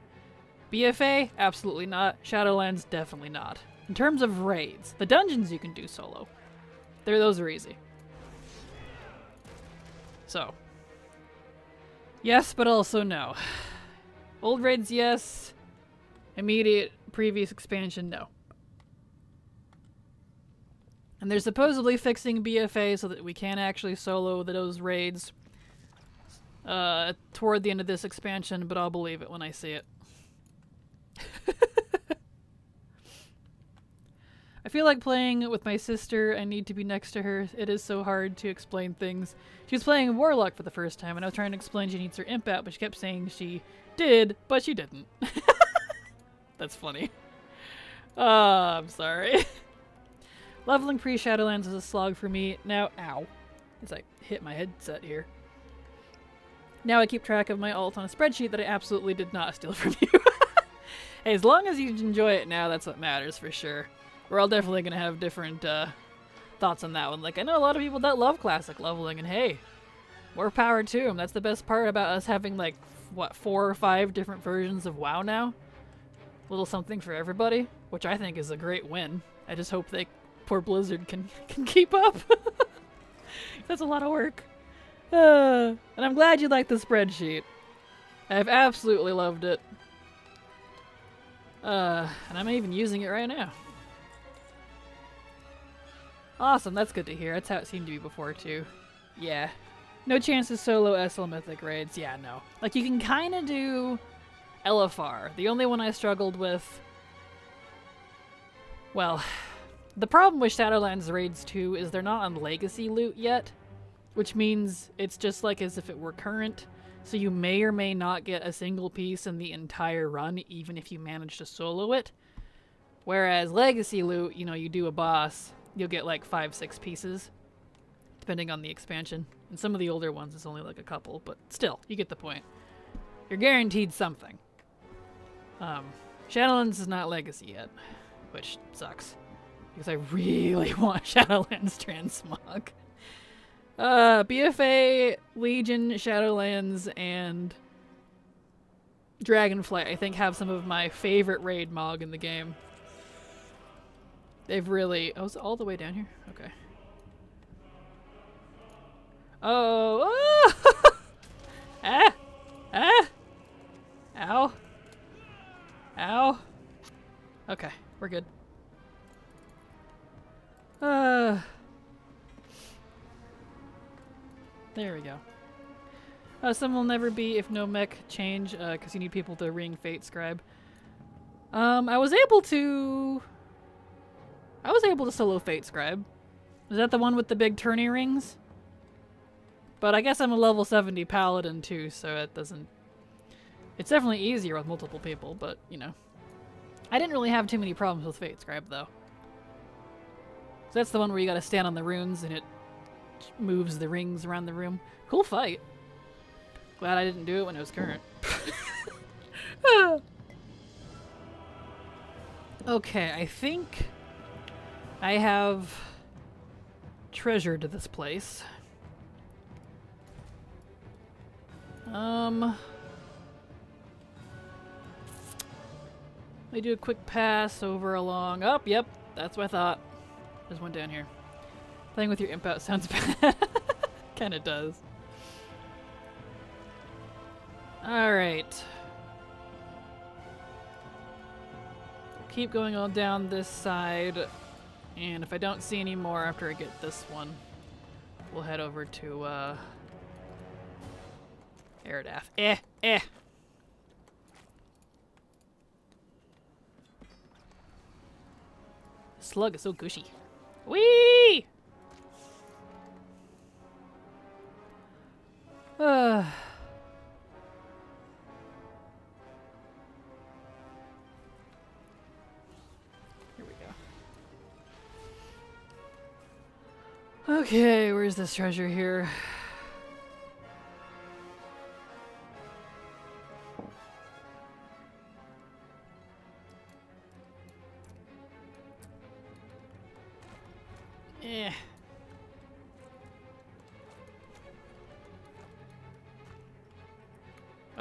BFA? Absolutely not. Shadowlands? Definitely not. In terms of raids, the dungeons you can do solo. Those are easy. So. Yes, but also no. Old raids, yes. Immediate previous expansion, no. And they're supposedly fixing BFA so that we can actually solo those raids toward the end of this expansion, but I'll believe it when I see it. I feel like playing with my sister. I need to be next to her. It is so hard to explain things. She was playing Warlock for the first time, and I was trying to explain she needs her imp out, but she kept saying she did, but she didn't. That's funny. I'm sorry. Leveling pre-Shadowlands is a slog for me. Now, ow. As I hit my headset here. Now I keep track of my ult on a spreadsheet that I absolutely did not steal from you. Hey, as long as you enjoy it now, that's what matters for sure. We're all definitely going to have different thoughts on that one. Like, I know a lot of people that love classic leveling, and hey, more power to them. That's the best part about us having, like, what, 4 or 5 different versions of WoW now? A little something for everybody, which I think is a great win. I just hope poor Blizzard can keep up. That's a lot of work. And I'm glad you like the spreadsheet. I've absolutely loved it. And I'm even using it right now. Awesome, that's good to hear. That's how it seemed to be before, too. Yeah. No chance to solo SL Mythic raids. Yeah, no. Like, you can kind of do LFR. The only one I struggled with... Well, The problem with Shadowlands raids too is they're not on legacy loot yet, which means it's just like as if it were current. So you may or may not get a single piece in the entire run, even if you manage to solo it. Whereas legacy loot, you know, you do a boss, you'll get like 5-6 pieces, depending on the expansion. And some of the older ones is only like a couple, but still, you get the point. You're guaranteed something. Shadowlands is not legacy yet, which sucks. Because I really want Shadowlands Transmog. BFA, Legion, Shadowlands, and Dragonflight, I think, have some of my favorite raid mog in the game. They've really... Oh, is it all the way down here? Okay. Oh! Oh! Ah! Ah! Ow. Ow. Okay, we're good. There we go. Some will never be if no mech change, because you need people to ring Fate Scribe. I was able to solo Fate Scribe. Is that the one with the big tourney rings? But I guess I'm a level 70 paladin too, so it doesn't... It's definitely easier with multiple people, but, you know. I didn't really have too many problems with Fate Scribe, though. So that's the one where you gotta stand on the runes and it moves the rings around the room. Cool fight. Glad I didn't do it when it was current. Okay, I think I have treasured this place. Let me do a quick pass over along. Oh, yep, that's what I thought. There's one down here. Playing with your imp out sounds bad. Kinda does. Alright. Keep going on down this side. And if I don't see any more after I get this one, we'll head over to, Eridath. Slug is so gushy. Whee! Here we go. Okay, where's this treasure here?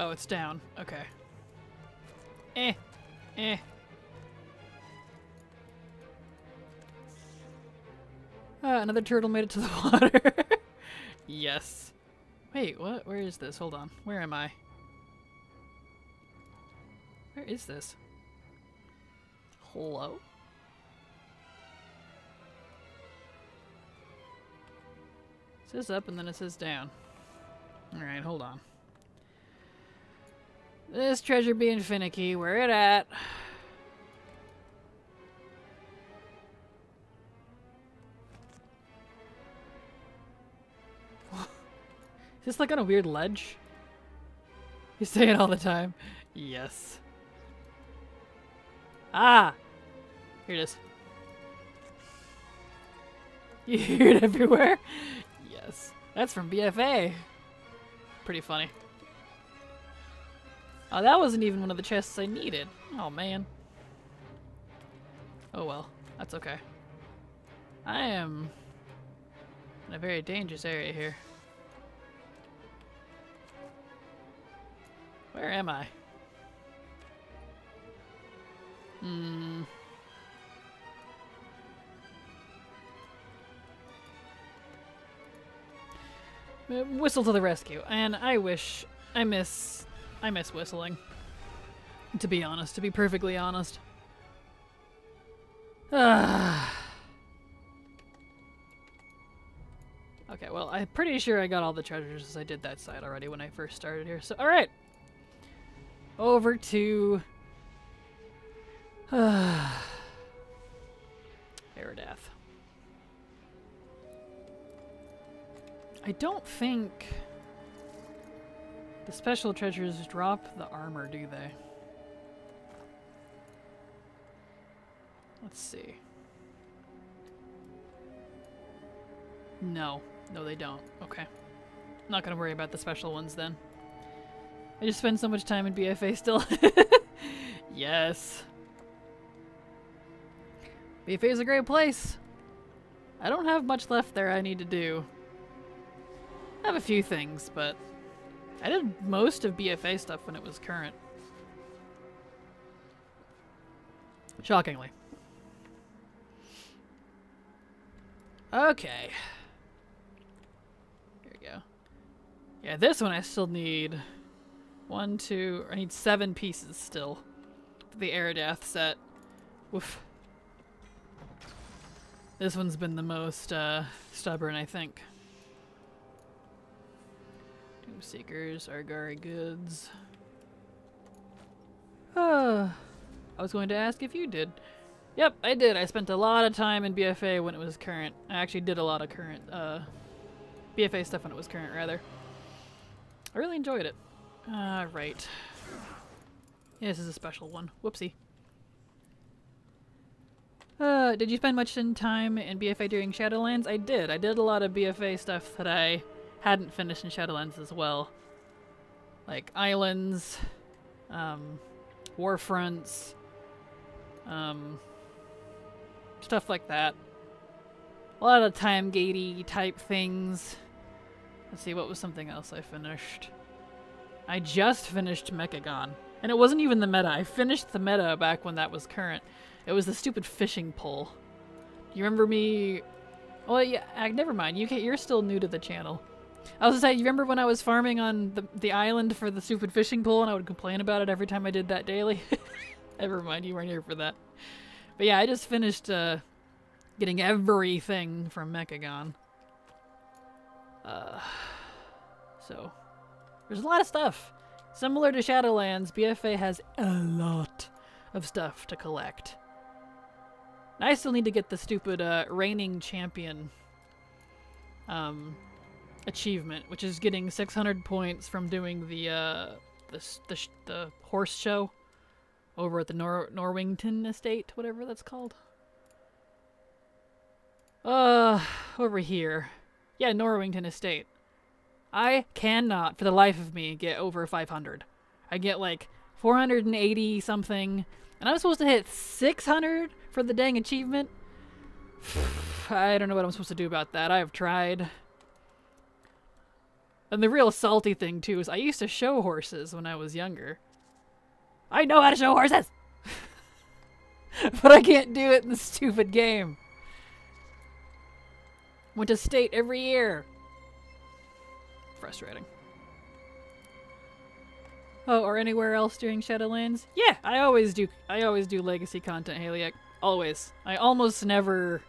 Oh, it's down. Okay. Another turtle made it to the water. Yes. Wait, what? Where is this? Hold on. Where am I? Where is this? Hello? It says up and then it says down. Alright, hold on. This treasure being finicky, where it at? Is this like on a weird ledge? You say it all the time. Yes. Ah! Here it is. You hear it everywhere? Yes. That's from BFA. Pretty funny. Oh, that wasn't even one of the chests I needed. Oh, man. Oh, well. That's okay. I am in a very dangerous area here. Where am I? Whistle to the rescue. And I miss whistling. To be honest, to be perfectly honest. Okay, well, I'm pretty sure I got all the treasures as I did that side already when I first started here. So, alright. Over to... Aridath. I don't think the special treasures drop the armor, do they? Let's see. No. No, they don't. Okay. Not gonna worry about the special ones then. I just spend so much time in BFA still. Yes. BFA is a great place. I don't have much left there I need to do. I have a few things, but I did most of BFA stuff when it was current. Shockingly. Okay. Here we go. Yeah, this one I still need I need 7 pieces still for the Aridath set. Woof. This one's been the most stubborn, I think. Tomb Seekers, Argari goods. I was going to ask if you did. Yep, I did. I spent a lot of time in BFA when it was current. I actually did a lot of current BFA stuff when it was current, rather. I really enjoyed it. Right. Yeah, this is a special one. Whoopsie. Did you spend much time in BFA during Shadowlands? I did. I did a lot of BFA stuff that I hadn't finished in Shadowlands as well. Like islands, warfronts, stuff like that. A lot of time-gatey type things. Let's see, what was something else I finished? I just finished Mechagon. And it wasn't even the meta. I finished the meta back when that was current. It was the stupid fishing pole. You remember me... Well, yeah, never mind. You're still new to the channel. I was gonna say, you remember when I was farming on the island for the stupid fishing pole and I would complain about it every time I did that daily? Never mind, you weren't here for that. But yeah, I just finished getting everything from Mechagon. So, there's a lot of stuff. Similar to Shadowlands, BFA has a lot of stuff to collect. I still need to get the stupid reigning champion achievement, which is getting 600 points from doing the horse show over at the Norwington Estate, whatever that's called. Over here. Yeah, Norwington Estate. I cannot, for the life of me, get over 500. I get like 480 something, and I'm supposed to hit 600 for the dang achievement? I don't know what I'm supposed to do about that. I have tried. And the real salty thing, too, is I used to show horses when I was younger. I know how to show horses! But I can't do it in the stupid game. Went to state every year. Frustrating. Oh, or anywhere else during Shadowlands? Yeah, I always do legacy content, Haliak. Always. I almost never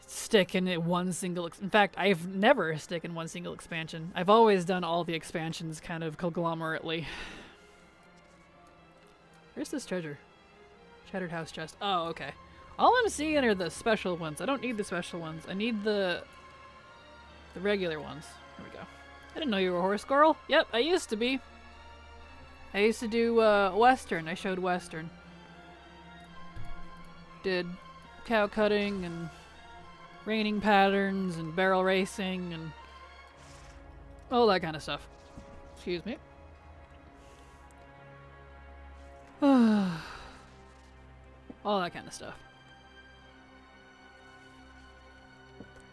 stick in one single... In fact, I've never stick in one single expansion. I've always done all the expansions kind of conglomerately. Where's this treasure? Shattered house chest. Oh, okay. All I'm seeing are the special ones. I don't need the special ones. I need the regular ones. Here we go. I didn't know you were a horse girl. Yep, I used to be. I used to do Western. I showed Western. Did cow cutting and reining patterns and barrel racing and all that kind of stuff. Excuse me. All that kind of stuff.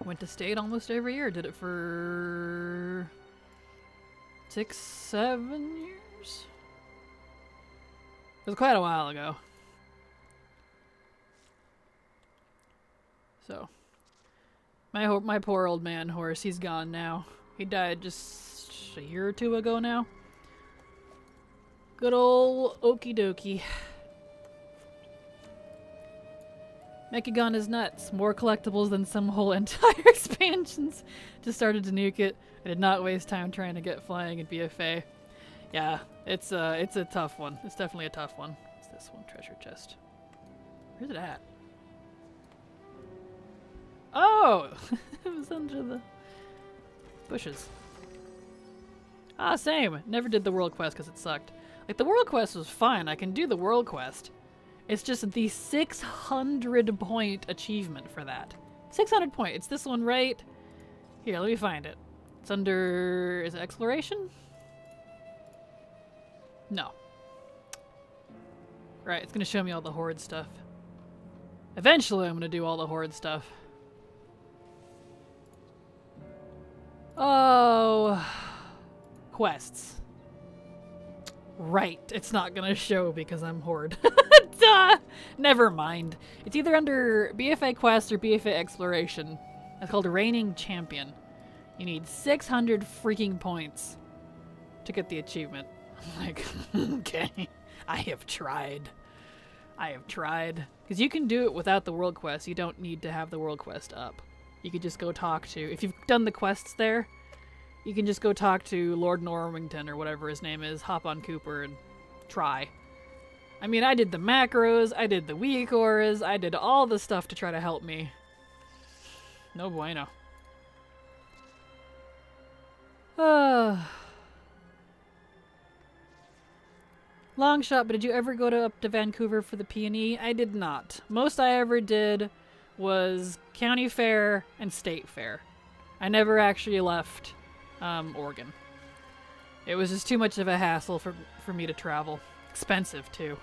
Went to state almost every year. Did it for 6, 7 years? It was quite a while ago. So, my poor old man horse, he's gone now. He died just a year or 2 ago now. Good old okie dokie. Mechagon is nuts. More collectibles than some whole entire expansions. Just started to nuke it. I did not waste time trying to get flying in BFA. Yeah, it's a tough one. It's definitely a tough one. What's this one? Treasure chest. Where's it at? Oh! It was under the bushes. Ah, same. Never did the world quest because it sucked. Like, the world quest was fine. I can do the world quest. It's just the 600 point achievement for that. 600 point. It's this one right here. Let me find it. It's under... is it exploration? No. Right, it's gonna show me all the horde stuff. Eventually I'm gonna do all the horde stuff. Oh... quests. Right, it's not gonna show because I'm horde. Duh! Never mind. It's either under BFA quest or BFA exploration. It's called Reigning Champion. You need 600 freaking points to get the achievement. I'm like, okay, I have tried. I have tried. Because you can do it without the world quest. You don't need to have the world quest up. You could just go talk to... if you've done the quests there, you can just go talk to Lord Normington or whatever his name is, hop on Cooper and try. I mean, I did the macros, I did the weak auras, I did all the stuff to try to help me. No bueno. Long shot, but did you ever go up to Vancouver for the P&E? I did not. Most I ever did was county fair and state fair. I never actually left Oregon. It was just too much of a hassle for me to travel. Expensive, too.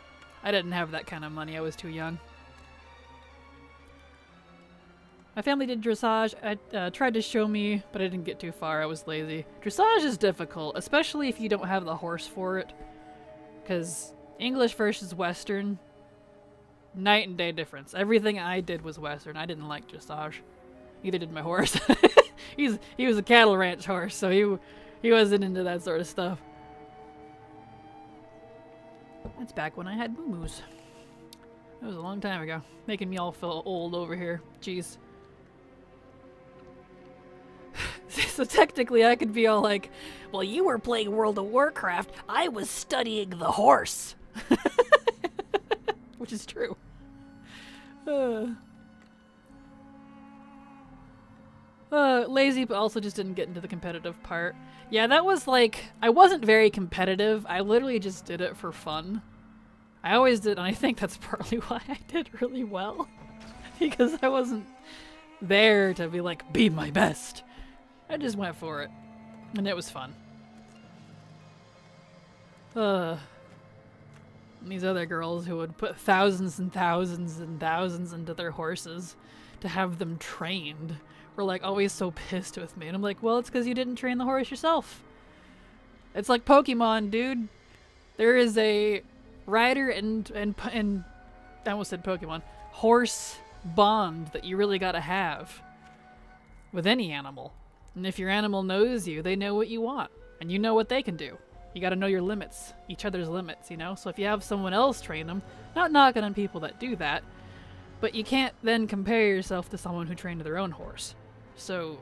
I didn't have that kind of money. I was too young. My family did dressage. I tried to show me, but I didn't get too far. I was lazy. Dressage is difficult, especially if you don't have the horse for it. Because English versus Western, night and day difference. Everything I did was Western. I didn't like dressage. Neither did my horse. He was a cattle ranch horse, so he wasn't into that sort of stuff. That's back when I had moo-moos. That was a long time ago. Making me all feel old over here. Jeez. So technically I could be all like, well, you were playing World of Warcraft. I was studying the horse. Which is true. Lazy, but also just didn't get into the competitive part. Yeah, that was like, I wasn't very competitive. I literally just did it for fun. I always did, and I think that's partly why I did really well. Because I wasn't there to be like, be my best. I just went for it. And it was fun. And these other girls who would put thousands and thousands and thousands into their horses to have them trained were like always so pissed with me. And I'm like, well, it's because you didn't train the horse yourself. It's like Pokemon, dude. There is a rider and I almost said Pokemon, horse bond that you really gotta have with any animal. And if your animal knows you, they know what you want. And you know what they can do. You gotta know your limits. Each other's limits, you know? So if you have someone else train them, not knocking on people that do that, but you can't then compare yourself to someone who trained their own horse. So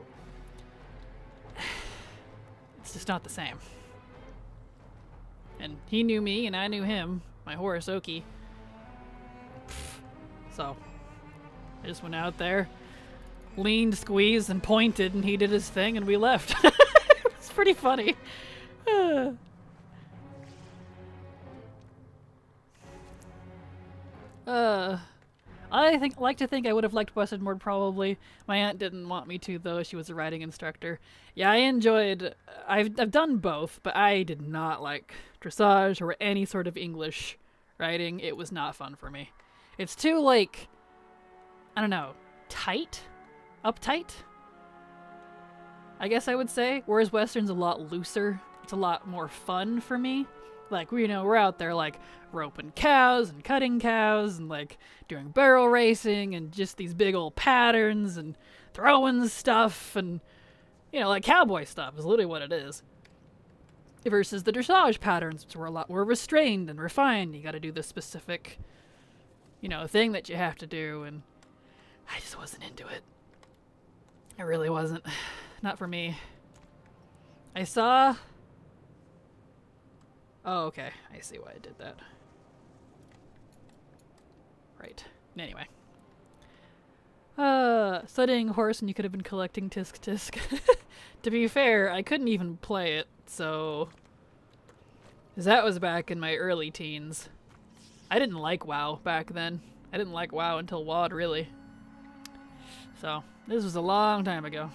it's just not the same. And he knew me and I knew him, my horse, Oki. So I just went out there, leaned, squeezed, and pointed, and he did his thing, and we left. It was pretty funny. I like to think I would have liked Western more probably. My aunt didn't want me to, though. She was a riding instructor. Yeah, I enjoyed... I've done both, but I did not like dressage or any sort of English riding. It was not fun for me. It's too, like... I don't know. Tight? Uptight? I guess I would say. Whereas Western's a lot looser. It's a lot more fun for me. Like, you know, we're out there, like, roping cows and cutting cows and, like, doing barrel racing and just these big old patterns and throwing stuff and, you know, like, cowboy stuff is literally what it is. Versus the dressage patterns, which were a lot more restrained and refined. You gotta do the specific, you know, thing that you have to do, and I just wasn't into it. I really wasn't. Not for me. I saw... Oh, okay. I see why I did that. Right. Anyway. studying horse and you could have been collecting tisk tisk. To be fair, I couldn't even play it, so... 'Cause that was back in my early teens. I didn't like WoW back then. I didn't like WoW until WoD, really. So, this was a long time ago.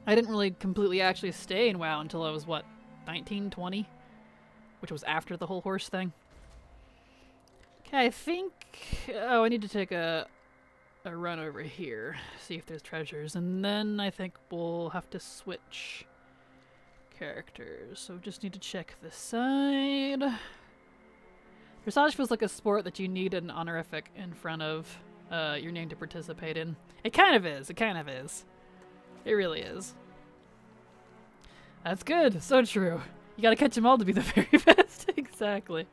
I didn't really completely actually stay in WoW until I was, what, 19, 20? Which was after the whole horse thing. Okay, I think... Oh, I need to take a run over here, see if there's treasures, and then I think we'll have to switch characters. So just need to check this side. Dressage feels like a sport that you need an honorific in front of your name to participate in. It kind of is. It kind of is. It really is. That's good. So true. You gotta catch them all to be the very best. Exactly.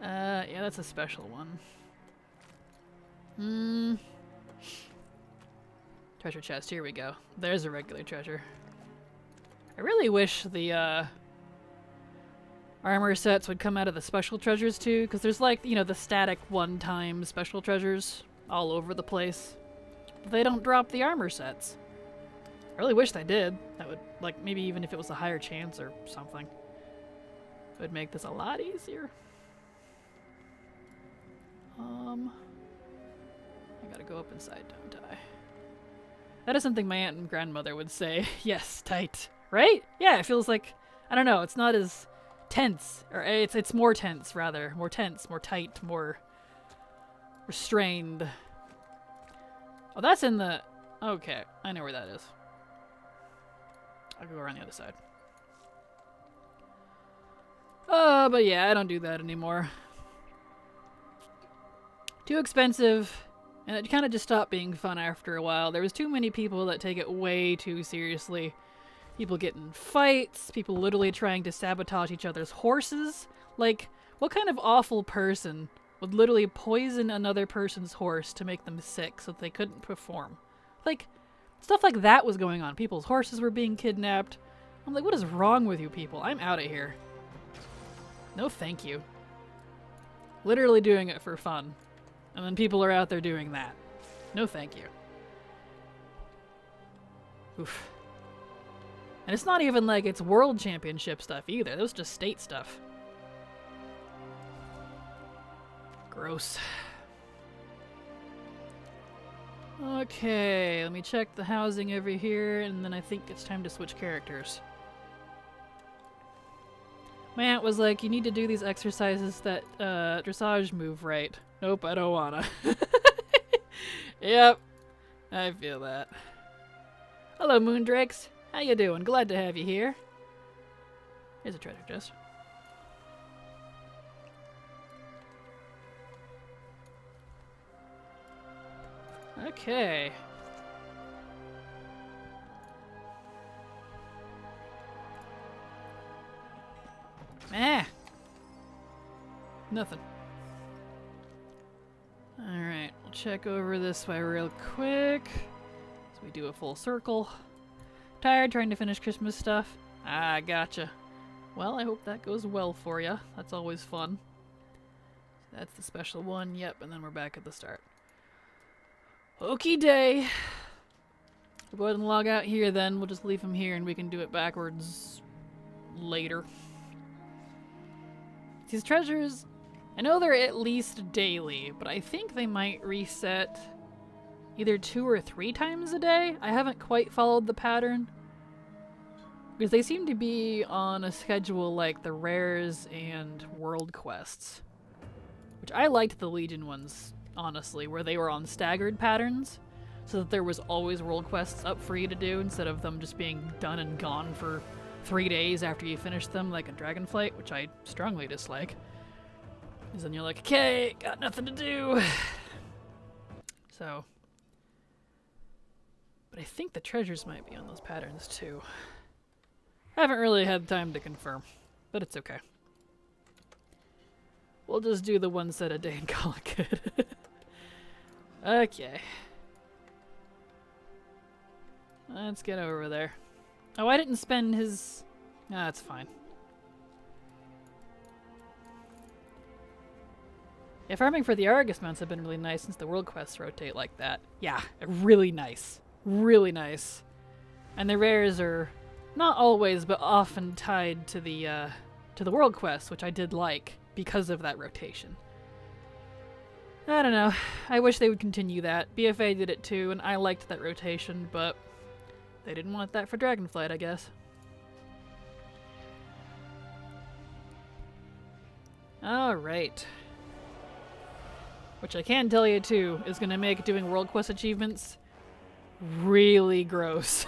Yeah, that's a special one. Treasure chest. Here we go. There's a regular treasure. I really wish the armor sets would come out of the special treasures too, because there's like, you know, the static one-time special treasures all over the place. But they don't drop the armor sets. I really wish they did. That would, like, maybe even if it was a higher chance or something, it would make this a lot easier. I gotta go up inside, don't I? That is something my aunt and grandmother would say. Yes, tight. Right? Yeah, it feels like, I don't know, it's not as tense, or it's more tense rather, more tense, more tight, more restrained. Oh, that's in the, okay, I know where that is. I'll go around the other side. Oh, but yeah, I don't do that anymore. Too expensive, and it kind of just stopped being fun after a while. There was too many people that take it way too seriously. People get in fights, people literally trying to sabotage each other's horses. Like, what kind of awful person would literally poison another person's horse to make them sick so that they couldn't perform? Like, stuff like that was going on. People's horses were being kidnapped. I'm like, what is wrong with you people? I'm out of here. No thank you. Literally doing it for fun. And then people are out there doing that. No thank you. Oof. And it's not even like it's world championship stuff either. That was just state stuff. Gross. Okay, let me check the housing over here, and then I think it's time to switch characters. My aunt was like, you need to do these exercises that dressage move right. Nope, I don't wanna. Yep, I feel that. Hello, Moondrakes. How you doing? Glad to have you here. Here's a treasure chest. Okay. Eh. Nothing. Alright, we'll check over this way real quick. So we do a full circle. Tired trying to finish Christmas stuff? Ah, gotcha. Well, I hope that goes well for you. That's always fun. That's the special one. Yep, and then we're back at the start. Okie day. We'll go ahead and log out here then. We'll just leave him here and we can do it backwards later. These treasures, I know they're at least daily, but I think they might reset either 2 or 3 times a day. I haven't quite followed the pattern, because they seem to be on a schedule like the rares and world quests, which I liked the Legion ones, honestly, where they were on staggered patterns, so that there was always world quests up for you to do instead of them just being done and gone for 3 days after you finish them, like a Dragonflight, which I strongly dislike. Because then you're like, okay, got nothing to do. So, but I think the treasures might be on those patterns too. I haven't really had time to confirm, but it's okay. We'll just do the one set a day and call it good. Okay. Let's get over there. Oh, I didn't spend his... Ah, that's fine. Yeah, farming for the Argus mounts have been really nice since the world quests rotate like that. Yeah, really nice. Really nice. And the rares are not always, but often tied to the world quests, which I did like because of that rotation. I don't know. I wish they would continue that. BFA did it too, and I liked that rotation, but they didn't want that for Dragonflight, I guess. Alright. Which I can tell you too, is going to make doing world quest achievements really gross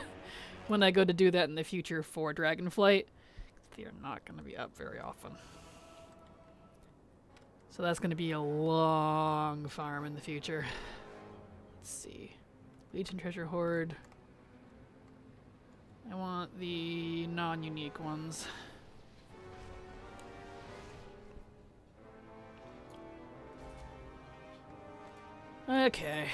when I go to do that in the future for Dragonflight. They are not going to be up very often. So that's going to be a long farm in the future. Let's see. Legion Treasure Hoard. I want the non-unique ones. Okay.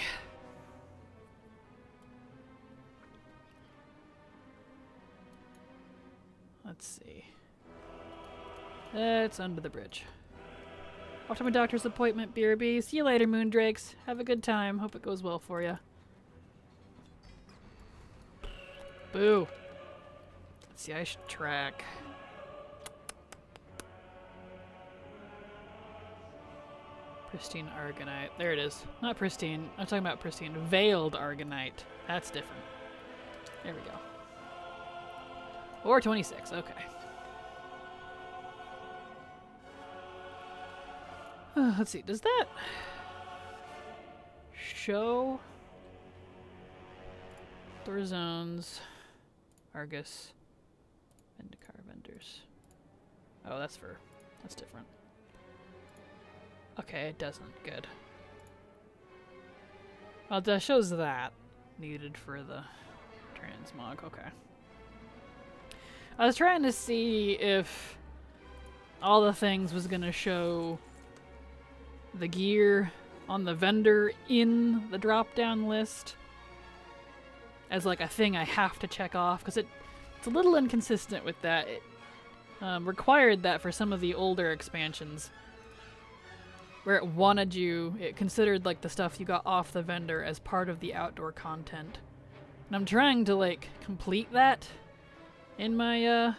Let's see. It's under the bridge. Off to my doctor's appointment, BRB. See you later, Moondrakes. Have a good time. Hope it goes well for you. Boo. Let's see, I should track. Pristine Argonite. There it is. Not pristine. I'm talking about pristine. Veiled Argonite. That's different. There we go. Or 26. Okay. Let's see. Does that show door zones, Argus, Vendicar vendors? Oh, that's different. Okay, it doesn't. Good. Well, that shows that needed for the transmog. Okay. I was trying to see if all the things was gonna show the gear on the vendor in the drop-down list as like a thing I have to check off, because it's a little inconsistent with that. It required that for some of the older expansions, where it considered like the stuff you got off the vendor as part of the outdoor content. And I'm trying to like complete that in my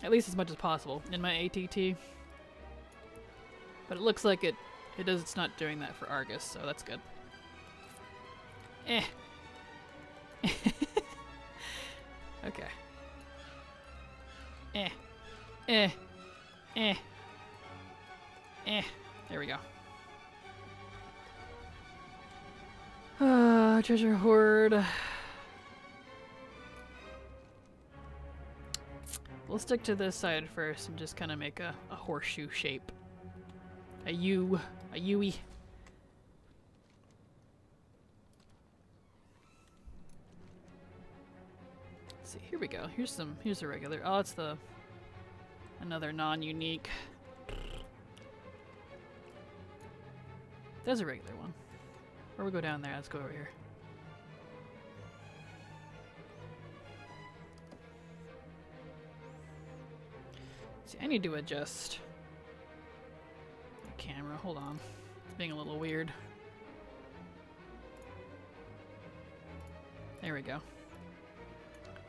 at least as much as possible in my ATT. But it looks like it's not doing that for Argus, so that's good. Okay. There we go. Treasure hoard. We'll stick to this side first and just kind of make a horseshoe shape. A U. A U-y. Let's see, here we go. Here's a regular. Oh, it's another non-unique. There's a regular one. Or we go down there. Let's go over here. See, I need to adjust the camera. Hold on. It's being a little weird. There we go.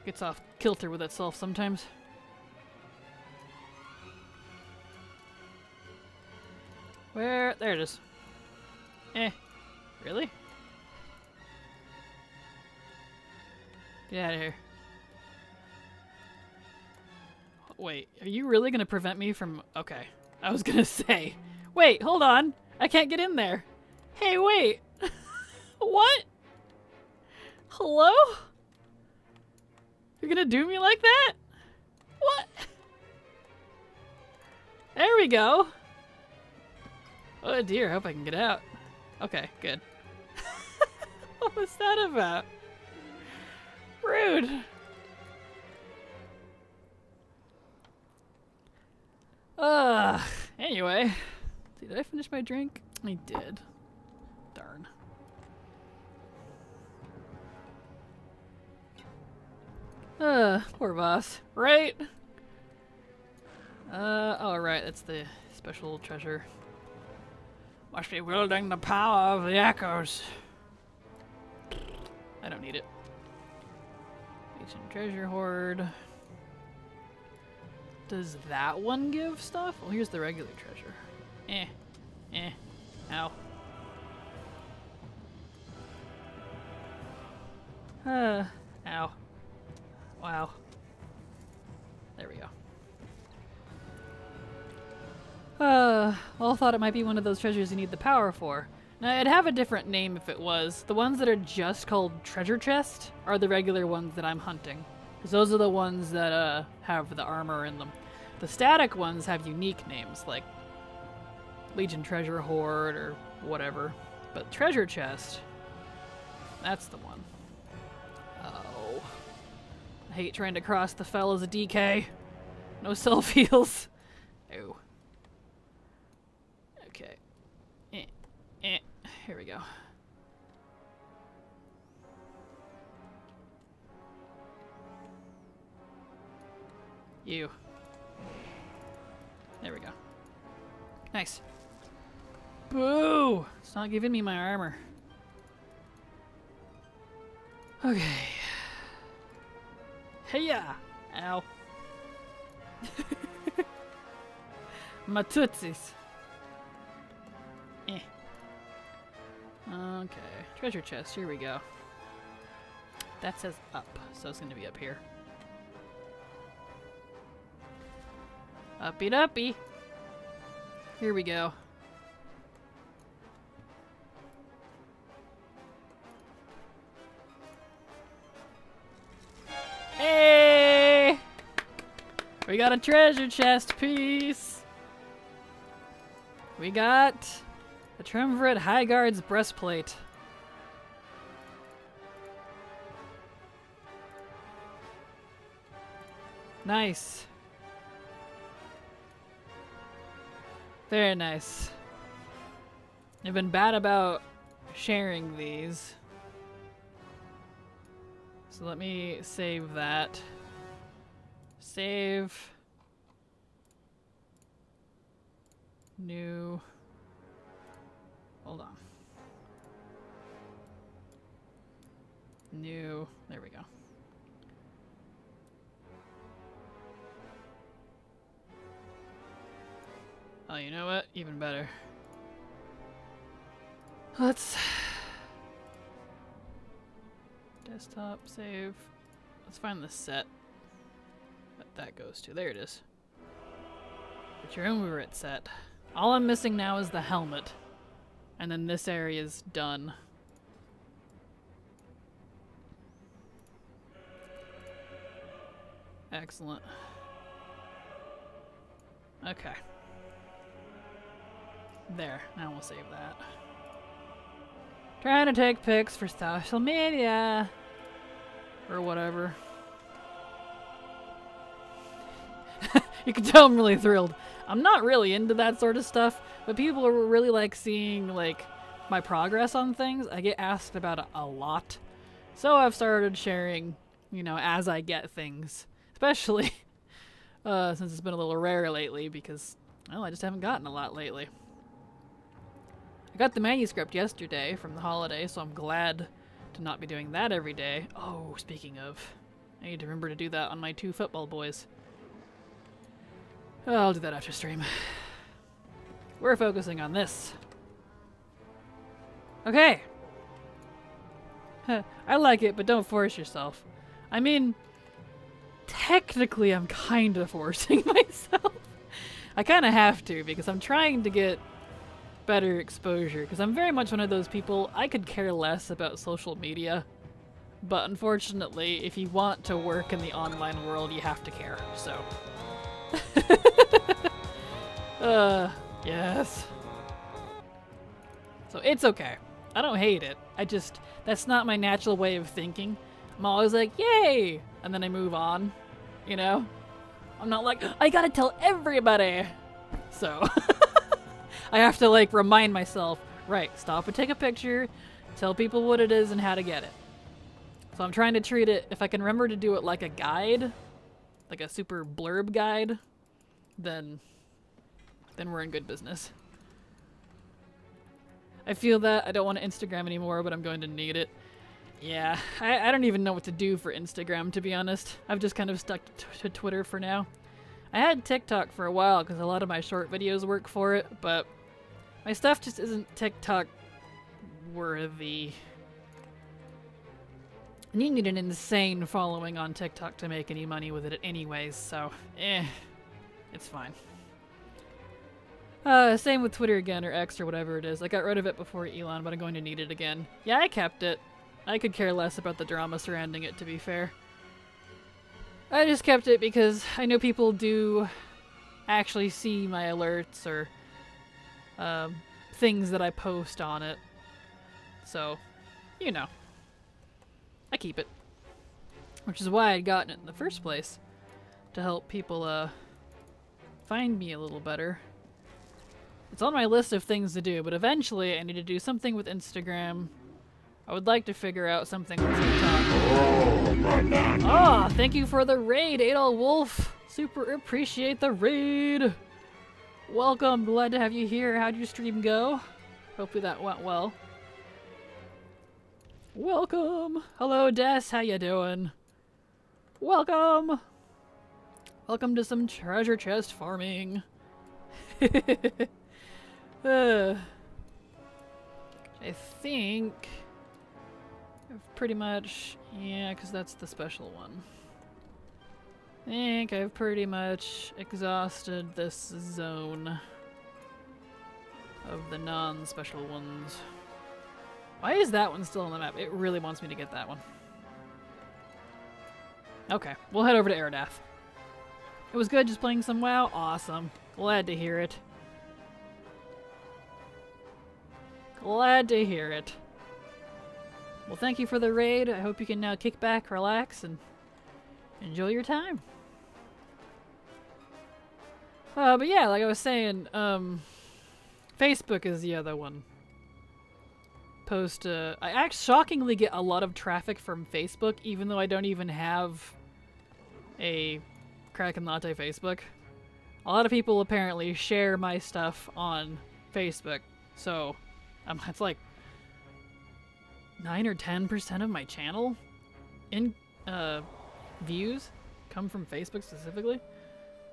Gets off kilter with itself sometimes. Where? There it is. Really? Get out of here. Wait, are you really gonna prevent me from... Okay, I was gonna say. Wait, hold on. I can't get in there. Hey, wait. What? Hello? You're gonna do me like that? What? There we go. Oh dear, I hope I can get out. Okay, good. What was that about? Rude. Anyway. Did I finish my drink? I did. Darn. Poor boss. Right? Oh, right, that's the Special treasure. Must be wielding the power of the echoes. I don't need it. Ancient treasure hoard. Does that one give stuff? Well, here's the regular treasure. Ow. Ow. Wow. There we go. Well, I thought it might be one of those treasures you need the power for. Now, it'd have a different name if it was. The ones that are just called treasure chest are the regular ones that I'm hunting. Because those are the ones that, have the armor in them. The static ones have unique names, like Legion Treasure Hoard or whatever. But treasure chest, that's the one. Oh. I hate trying to cross the fell as a DK. No self-heals. Oh. Okay. Here we go. You. There we go. Nice. Boo! It's not giving me my armor. Okay. Hey-ya! Ow. My tootsies. Okay. Treasure chest. Here we go. That says up, so it's going to be up here. Uppy-duppy. Here we go. Hey! We got a treasure chest piece. We got a Triumvirate High Guard's breastplate. Nice. Very nice. I've been bad about sharing these. So let me save that. Save. New. Hold on. New. There we go. Oh, you know what? Even better. Let's... Desktop, save. Let's find the set that goes to. There it is. The Triumvirate set. All I'm missing now is the helmet. And then this area is done. Excellent. Okay. There. Now we'll save that. Trying to take pics for social media. Or whatever. You can tell I'm really thrilled. I'm not really into that sort of stuff, but people are really like seeing like my progress on things. I get asked about it a lot. So I've started sharing, you know, as I get things. Especially since it's been a little rare lately because, well, I just haven't gotten a lot lately. I got the manuscript yesterday from the holiday, so I'm glad to not be doing that every day. Oh, speaking of, I need to remember to do that on my 2 football boys. Oh, I'll do that after stream. We're focusing on this. Okay. I like it, but don't force yourself. I mean, technically I'm kind of forcing myself. I kind of have to because I'm trying to get better exposure because I'm very much one of those people, I could care less about social media, but unfortunately if you want to work in the online world you have to care, so yes, so it's okay. I don't hate it, I just, that's not my natural way of thinking. I'm always like, yay, and then I move on, you know. I'm not like, I gotta tell everybody, so I have to like remind myself, right, stop and take a picture, tell people what it is and how to get it. So I'm trying to treat it, if I can remember to do it like a guide, like a super blurb guide, then then we're in good business. I feel that. I don't want to Instagram anymore, but I'm going to need it. Yeah, I don't even know what to do for Instagram, to be honest. I've just kind of stuck to Twitter for now. I had TikTok for a while because a lot of my short videos work for it, but my stuff just isn't TikTok worthy. And you need an insane following on TikTok to make any money with it anyways, so it's fine. Same with Twitter again, or X, or whatever it is. I got rid of it before Elon, but I'm going to need it again. Yeah, I kept it. I could care less about the drama surrounding it, to be fair. I just kept it because I know people do actually see my alerts or things that I post on it. So, you know. I keep it. Which is why I'd gotten it in the first place. To help people find me a little better. It's on my list of things to do, but eventually I need to do something with Instagram. I would like to figure out something with TikTok. Oh, thank you for the raid, Adol Wolf. Super appreciate the raid. Welcome, glad to have you here. How'd your stream go? Hopefully that went well. Welcome. Hello, Des. How you doing? Welcome. Welcome to some treasure chest farming. I think I've pretty much, yeah, because that's the special one. I think I've pretty much exhausted this zone of the non-special ones. Why is that one still on the map? It really wants me to get that one. Okay, we'll head over to Erdath. It was good just playing some WoW. Awesome. Glad to hear it. Glad to hear it. Well, thank you for the raid. I hope you can now kick back, relax, and enjoy your time. But yeah, like I was saying, Facebook is the other one. I actually shockingly get a lot of traffic from Facebook, even though I don't even have a Kraken Latte Facebook. A lot of people apparently share my stuff on Facebook, so it's like 9 or 10% of my channel in views come from Facebook specifically.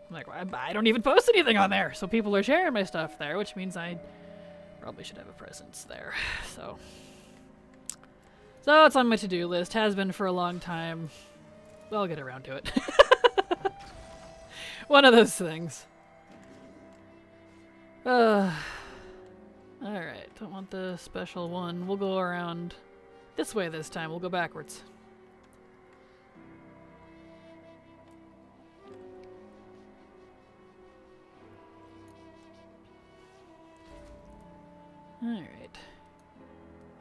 I'm like, I don't even post anything on there, so people are sharing my stuff there, which means I probably should have a presence there. So it's on my to-do list. Has been for a long time. I'll get around to it. One of those things. Alright, don't want the special one. We'll go around this way this time. We'll go backwards. Alright.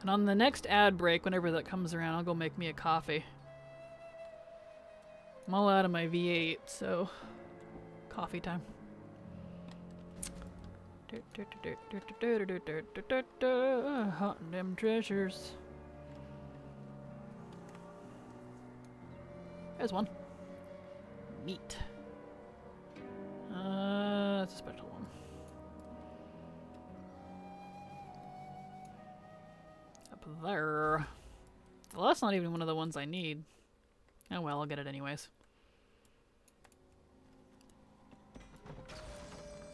And on the next ad break, whenever that comes around, I'll go make me a coffee. I'm all out of my V8, so coffee time. Hunting them treasures. There's one. Neat. That's a special one. Up there. Well, that's not even one of the ones I need. Oh well, I'll get it anyways.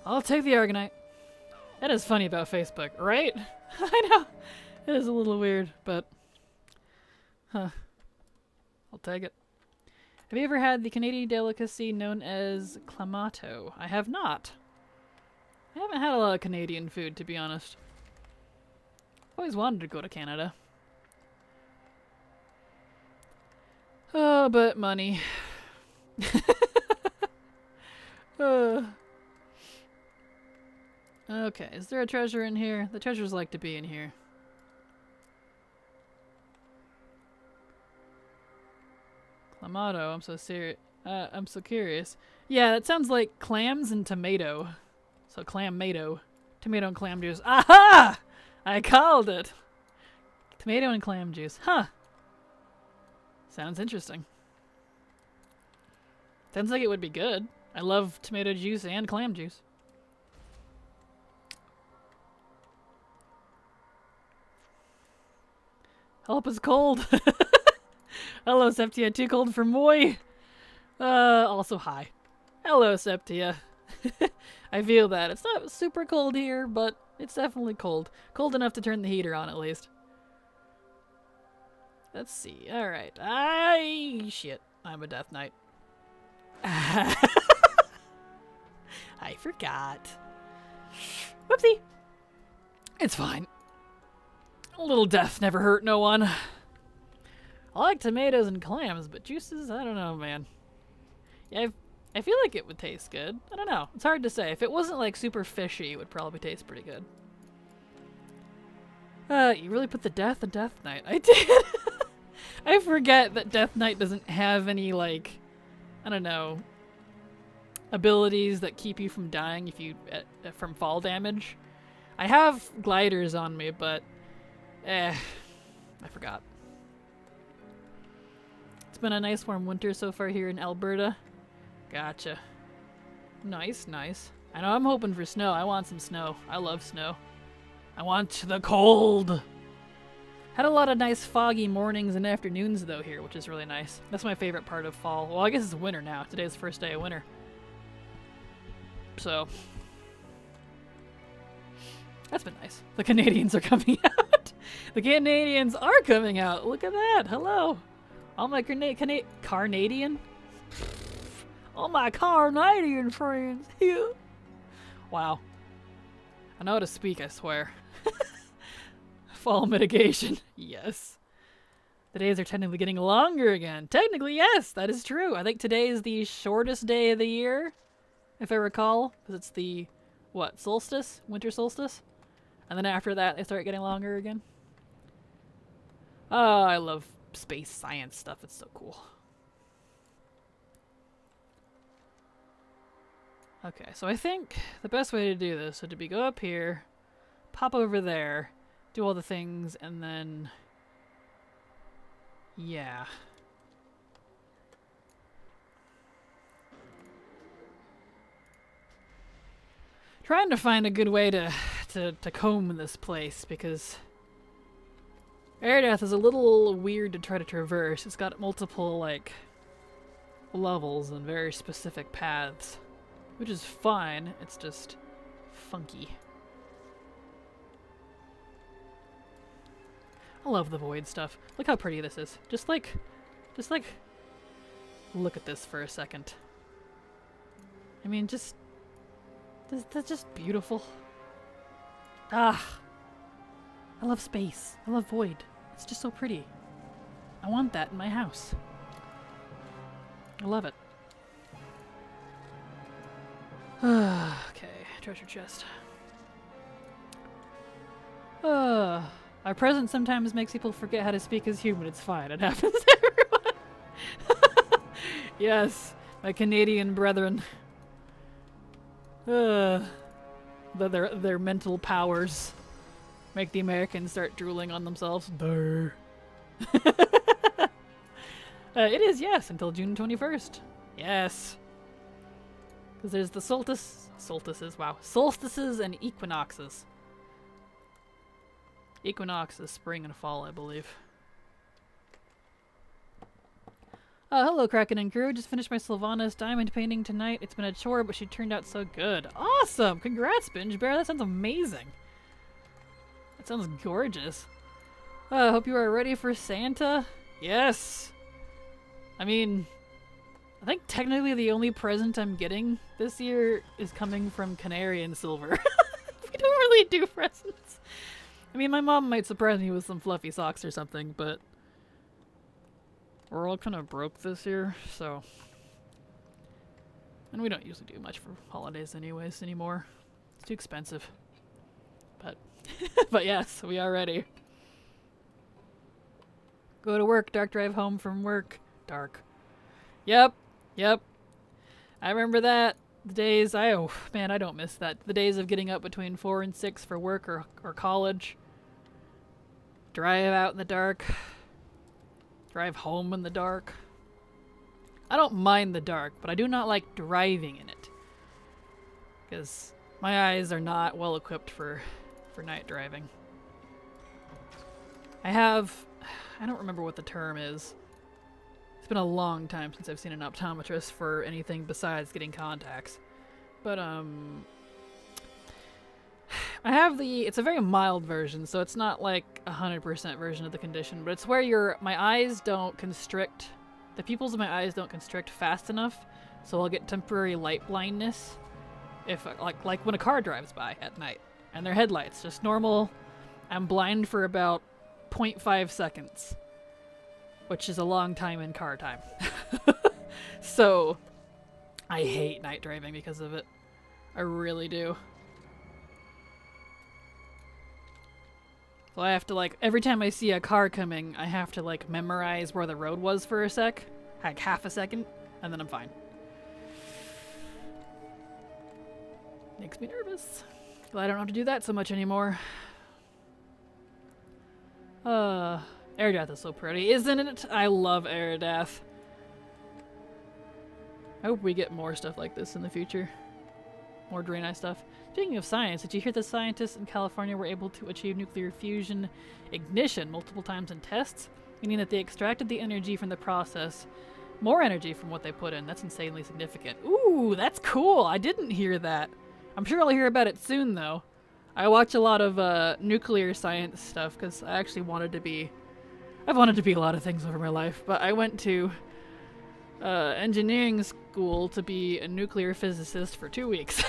I'll take the Argonite. That is funny about Facebook, right? I know. It is a little weird, but I'll take it. Have you ever had the Canadian delicacy known as clamato? I have not. I haven't had a lot of Canadian food, to be honest. Always wanted to go to Canada. Oh, but money. Okay, is there a treasure in here? The treasures like to be in here. Clamato, I'm so serious. I'm so curious. Yeah, that sounds like clams and tomato. So clam-mato. Tomato and clam juice. Aha! I called it! Tomato and clam juice. Huh. Sounds interesting. Sounds like it would be good. I love tomato juice and clam juice. Help is cold. Hello, Septia. Too cold for Moy. Also hi. Hello, Septia. I feel that. It's not super cold here, but it's definitely cold. Cold enough to turn the heater on, at least. Let's see. Alright. Shit. I'm a Death Knight. I forgot. Whoopsie. It's fine. A little death never hurt no one. I like tomatoes and clams, but juices, I don't know, man. Yeah, I feel like it would taste good. I don't know. It's hard to say. If it wasn't like super fishy, it would probably taste pretty good. You really put the death in Death Knight. I did. I forget that Death Knight doesn't have any, like, I don't know, abilities that keep you from dying if you from fall damage. I have gliders on me, but I forgot. It's been a nice warm winter so far here in Alberta. Gotcha. Nice, nice. I know I'm hoping for snow. I want some snow. I love snow. I want the cold. Had a lot of nice foggy mornings and afternoons though here, which is really nice. That's my favorite part of fall. Well, I guess it's winter now. Today's the first day of winter. So that's been nice. The Canadians are coming out. The Canadians are coming out. Look at that. Hello. All my Carnadian? All my Carnadian friends. Wow. I know how to speak, I swear. Fall mitigation. Yes. The days are technically getting longer again. Technically, yes, that is true. I think today is the shortest day of the year, if I recall, because it's the, what, solstice? Winter solstice? And then after that, they start getting longer again. Oh, I love space science stuff. It's so cool. Okay, so I think the best way to do this would be go up here, pop over there, do all the things, and then... yeah. Trying to find a good way to comb this place, because Airdeath is a little weird to try to traverse. It's got multiple, like, levels and very specific paths, which is fine. It's just funky. I love the void stuff. Look how pretty this is. Just like, look at this for a second. I mean, that's just beautiful. Ah, I love space. I love void. It's just so pretty. I want that in my house. I love it. Okay, treasure chest. Our present sometimes makes people forget how to speak as human. It's fine. It happens to everyone. Yes, my Canadian brethren. Their mental powers make the Americans start drooling on themselves. Brr. It is, yes, until June 21st. Yes. Because there's the solstices and equinoxes. Equinox is spring and fall, I believe. Hello, Kraken and crew. Just finished my Sylvanas diamond painting tonight. It's been a chore, but she turned out so good. Awesome! Congrats, Binge Bear. That sounds amazing. That sounds gorgeous. Hope you are ready for Santa. Yes! I mean, I think technically the only present I'm getting this year is coming from Canary and Silver. We don't really do presents. I mean, my mom might surprise me with some fluffy socks or something, but we're all kind of broke this year, so... And we don't usually do much for holidays anyways anymore. It's too expensive. But, but yes, we are ready. Go to work, dark drive home from work. Dark. Yep, yep. I remember that. The days, oh man, I don't miss that. The days of getting up between 4 and 6 for work or college. Drive out in the dark. Drive home in the dark. I don't mind the dark, but I do not like driving in it. Because my eyes are not well equipped for night driving. I have I don't remember what the term is. It's been a long time since I've seen an optometrist for anything besides getting contacts. But, I have it's a very mild version, so it's not like 100% version of the condition, but it's where my eyes don't constrict, the pupils of my eyes don't constrict fast enough, so I'll get temporary light blindness if, like when a car drives by at night, and their headlights, just normal, I'm blind for about 0.5 seconds, which is a long time in car time. So, I hate night driving because of it. I really do. So I have to, like, every time I see a car coming, I have to, like, memorize where the road was for a sec. Like, half a second, and then I'm fine. Makes me nervous. Glad I don't have to do that so much anymore. Aerodath is so pretty, isn't it? I love Aerodath. I hope we get more stuff like this in the future. More Draenei stuff. Speaking of science, did you hear the scientists in California were able to achieve nuclear fusion ignition multiple times in tests? Meaning that they extracted the energy from the process, more energy from what they put in. That's insanely significant. Ooh, that's cool! I didn't hear that. I'm sure I'll hear about it soon, though. I watch a lot of nuclear science stuff, because I actually wanted to be... I've wanted to be a lot of things over my life, but I went to engineering school to be a nuclear physicist for 2 weeks.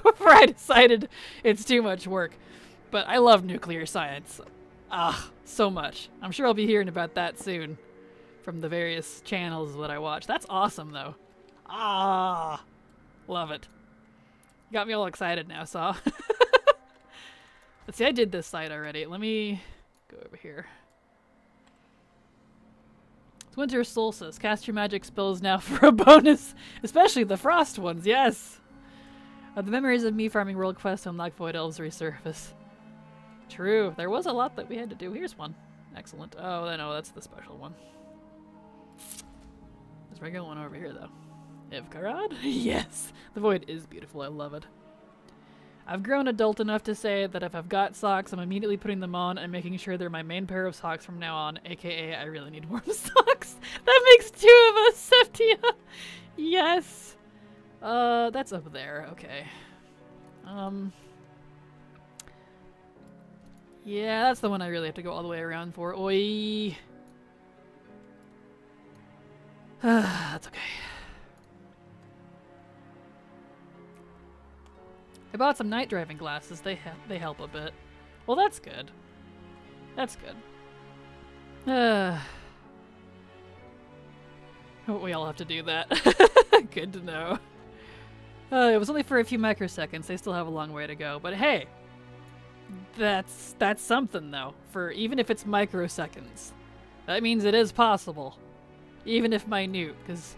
Before I decided it's too much work. But I love nuclear science. Ah, so much. I'm sure I'll be hearing about that soon from the various channels that I watch. That's awesome, though. Ah, love it. Got me all excited now, Saw. Let's see, I did this side already. Let me go over here. It's winter solstice. Cast your magic spells now for a bonus. Especially the frost ones, yes! The memories of me farming world quests to unlock void elves resurface. True. There was a lot that we had to do. Here's one. Excellent. Oh, no, that's the special one. There's a regular one over here, though. Evkarad? Yes! The void is beautiful. I love it. I've grown adult enough to say that if I've got socks, I'm immediately putting them on and making sure they're my main pair of socks from now on, aka I really need warm socks. That makes two of us, Septia! Yes! That's up there. Okay. Yeah, that's the one I really have to go all the way around for. Oi! That's okay. I bought some night driving glasses. They help a bit. Well, that's good. That's good. We all have to do that. Good to know. It was only for a few microseconds. They still have a long way to go. But hey, that's something though. For even if it's microseconds, that means it is possible, even if minute. Because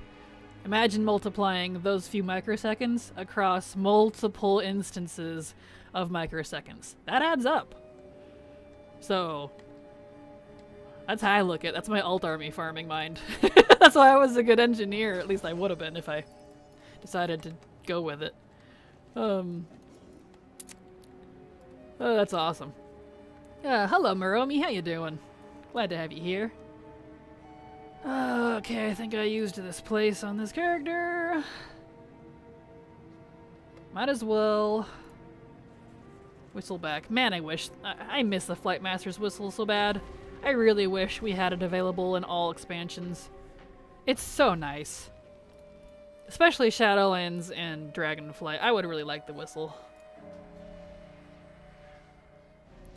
imagine multiplying those few microseconds across multiple instances of microseconds. That adds up. So that's how I look at it. That's my alt army farming mind. That's why I was a good engineer. At least I would have been if I decided to go with it. Oh, that's awesome. Hello, Muromi. How you doing? Glad to have you here. Okay, I think I used this place on this character. Might as well whistle back. Man, I wish. I miss the Flight Master's whistle so bad. I really wish we had it available in all expansions. It's so nice. Especially Shadowlands and Dragonflight. I would really like the whistle.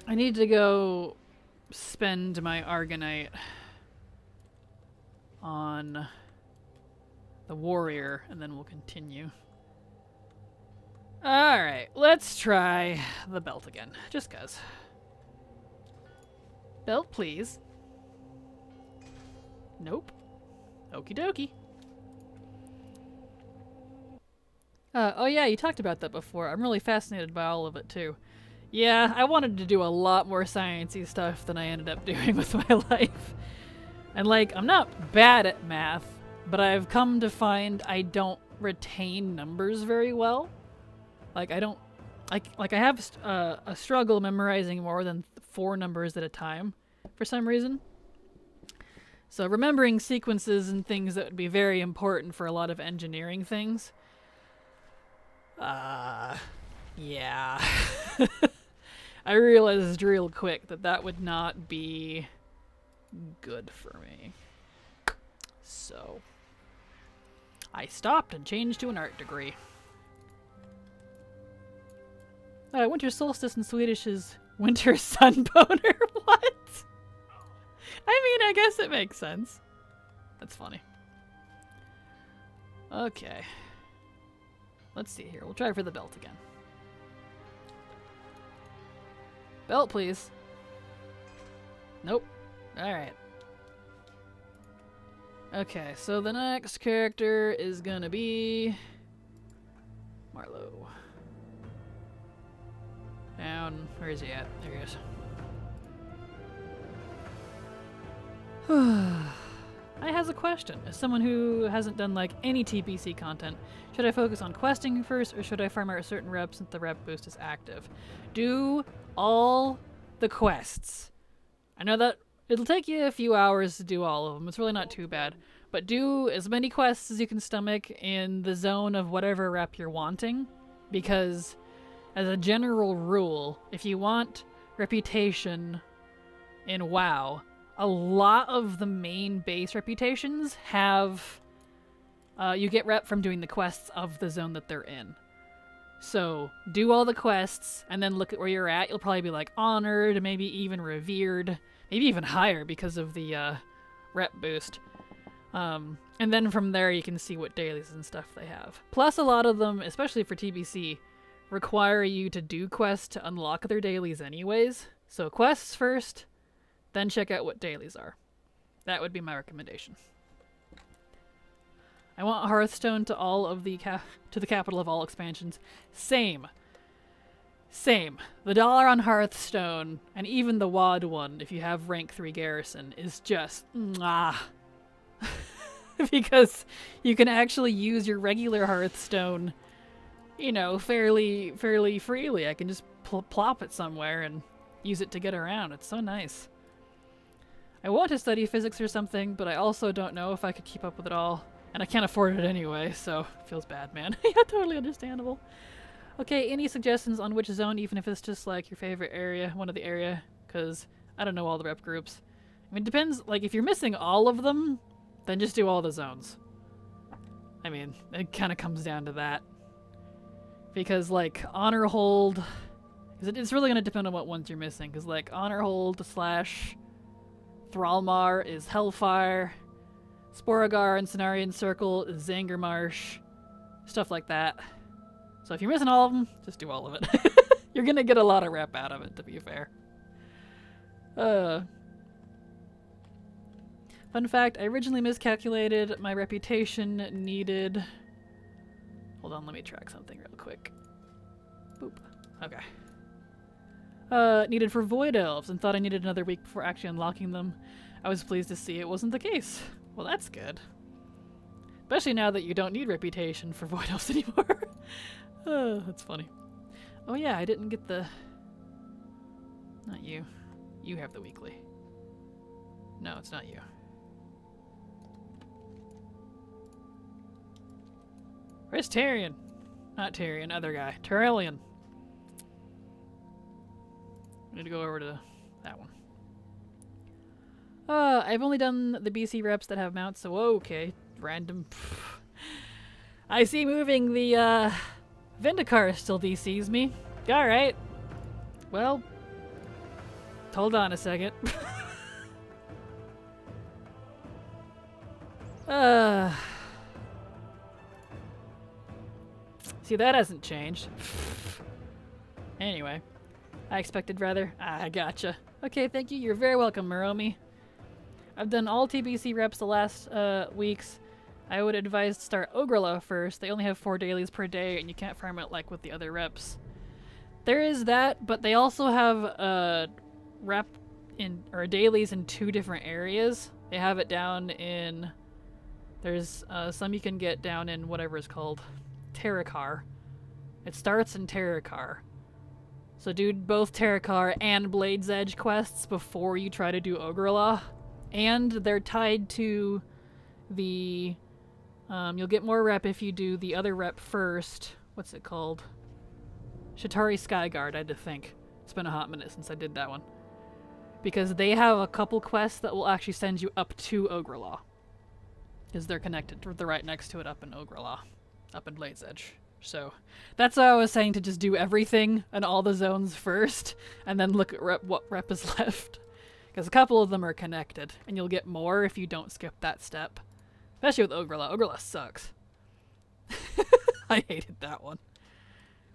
I need to go spend my Argonite on the warrior, and then we'll continue. Alright, let's try the belt again. Just 'cause. Belt, please. Nope. Okie dokie. Oh yeah, you talked about that before. I'm really fascinated by all of it too. Yeah, I wanted to do a lot more sciencey stuff than I ended up doing with my life. And like, I'm not bad at math, but I've come to find I don't retain numbers very well. Like I don't, I have a struggle memorizing more than 4 numbers at a time for some reason. So remembering sequences and things that would be very important for a lot of engineering things. Yeah. I realized real quick that that would not be good for me. So I stopped and changed to an art degree. Winter solstice in Swedish is winter sunboner. What? I mean, I guess it makes sense. That's funny. Okay. Let's see here. We'll try for the belt again. Belt, please. Nope. Alright. Okay, so the next character is gonna be Marlowe. Down. Where is he at? There he is. I has a question. As someone who hasn't done like any TBC content, should I focus on questing first or should I farm out a certain rep since the rep boost is active? Do all the quests. I know that it'll take you a few hours to do all of them. It's really not too bad. But do as many quests as you can stomach in the zone of whatever rep you're wanting. Because as a general rule, if you want reputation in WoW, a lot of the main base reputations have... you get rep from doing the quests of the zone that they're in. So, do all the quests, and then look at where you're at. You'll probably be like honored, maybe even revered, maybe even higher because of the rep boost. And then from there you can see what dailies and stuff they have. Plus a lot of them, especially for TBC, require you to do quests to unlock their dailies anyways. So quests first, then check out what dailies are. That would be my recommendation. I want Hearthstone to all of the to the capital of all expansions. Same. Same. The dollar on Hearthstone, and even the WoD one, if you have rank 3 garrison, is just mwah. Because you can actually use your regular Hearthstone, you know, fairly freely. I can just plop it somewhere and use it to get around. It's so nice. I want to study physics or something, but I also don't know if I could keep up with it all. And I can't afford it anyway, so it feels bad, man. Yeah, totally understandable. Okay, any suggestions on which zone, even if it's just like your favorite area, one of the area? Because I don't know all the rep groups. I mean, it depends. Like, if you're missing all of them, then just do all the zones. I mean, it kind of comes down to that. Because, like, Honor Hold... It's really going to depend on what ones you're missing. Because, like, Honor Hold / Thrallmar is Hellfire. Sporagar and Cenarian Circle is Zangarmarsh. Stuff like that. So if you're missing all of them, just do all of it. You're going to get a lot of rep out of it, to be fair. Fun fact, I originally miscalculated my reputation needed... Hold on, let me track something real quick. Boop. Okay. Needed for Void Elves and thought I needed another week before actually unlocking them. I was pleased to see it wasn't the case. Well, that's good. Especially now that you don't need reputation for Void Elves anymore. That's funny. Oh yeah, I didn't get the... Not you. You have the weekly. No, it's not you. Where's Tyrion? Not Tyrion, other guy. Tyrellian. I need to go over to that one. I've only done the BC reps that have mounts, so okay. Random. I see moving the, Vindicar still DCs me. Alright. Well. Hold on a second. See, that hasn't changed. Anyway. I expected rather. I gotcha. Okay, thank you. You're very welcome, Muromi. I've done all TBC reps the last weeks. I would advise to start Ogrela first. They only have 4 dailies per day, and you can't farm it like with the other reps. There is that, but they also have rep in or dailies in 2 different areas. They have it down in... There's some you can get down in whatever it's called. Terracar. It starts in Terracar. So do both Terracar and Blade's Edge quests before you try to do Ogrela. And they're tied to the... you'll get more rep if you do the other rep first. What's it called? Shatari Skyguard, I had to think. It's been a hot minute since I did that one. Because they have a couple quests that will actually send you up to Ogrelaw. Because they're connected. They're right next to it up in Ogrelaw. Up in Blade's Edge. So, that's why I was saying to just do everything and all the zones first, and then look at what rep is left. Because a couple of them are connected, and you'll get more if you don't skip that step. Especially with Ogrelaw. Ogrelaw sucks. I hated that one.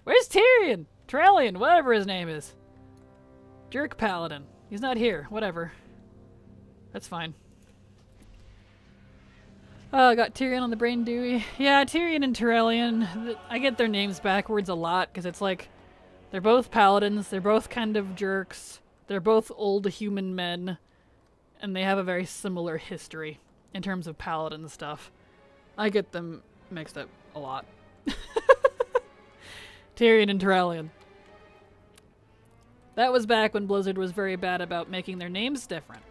Where's Tyrion? Trellian, whatever his name is. Jerk Paladin. He's not here. Whatever. That's fine. Oh, I got Tyrion on the brain Dewey. Yeah, Tyrion and Trellian. I get their names backwards a lot, because it's like, they're both paladins, they're both kind of jerks, they're both old human men, and they have a very similar history in terms of paladin stuff. I get them mixed up a lot. Tyrion and Trellian. That was back when Blizzard was very bad about making their names different.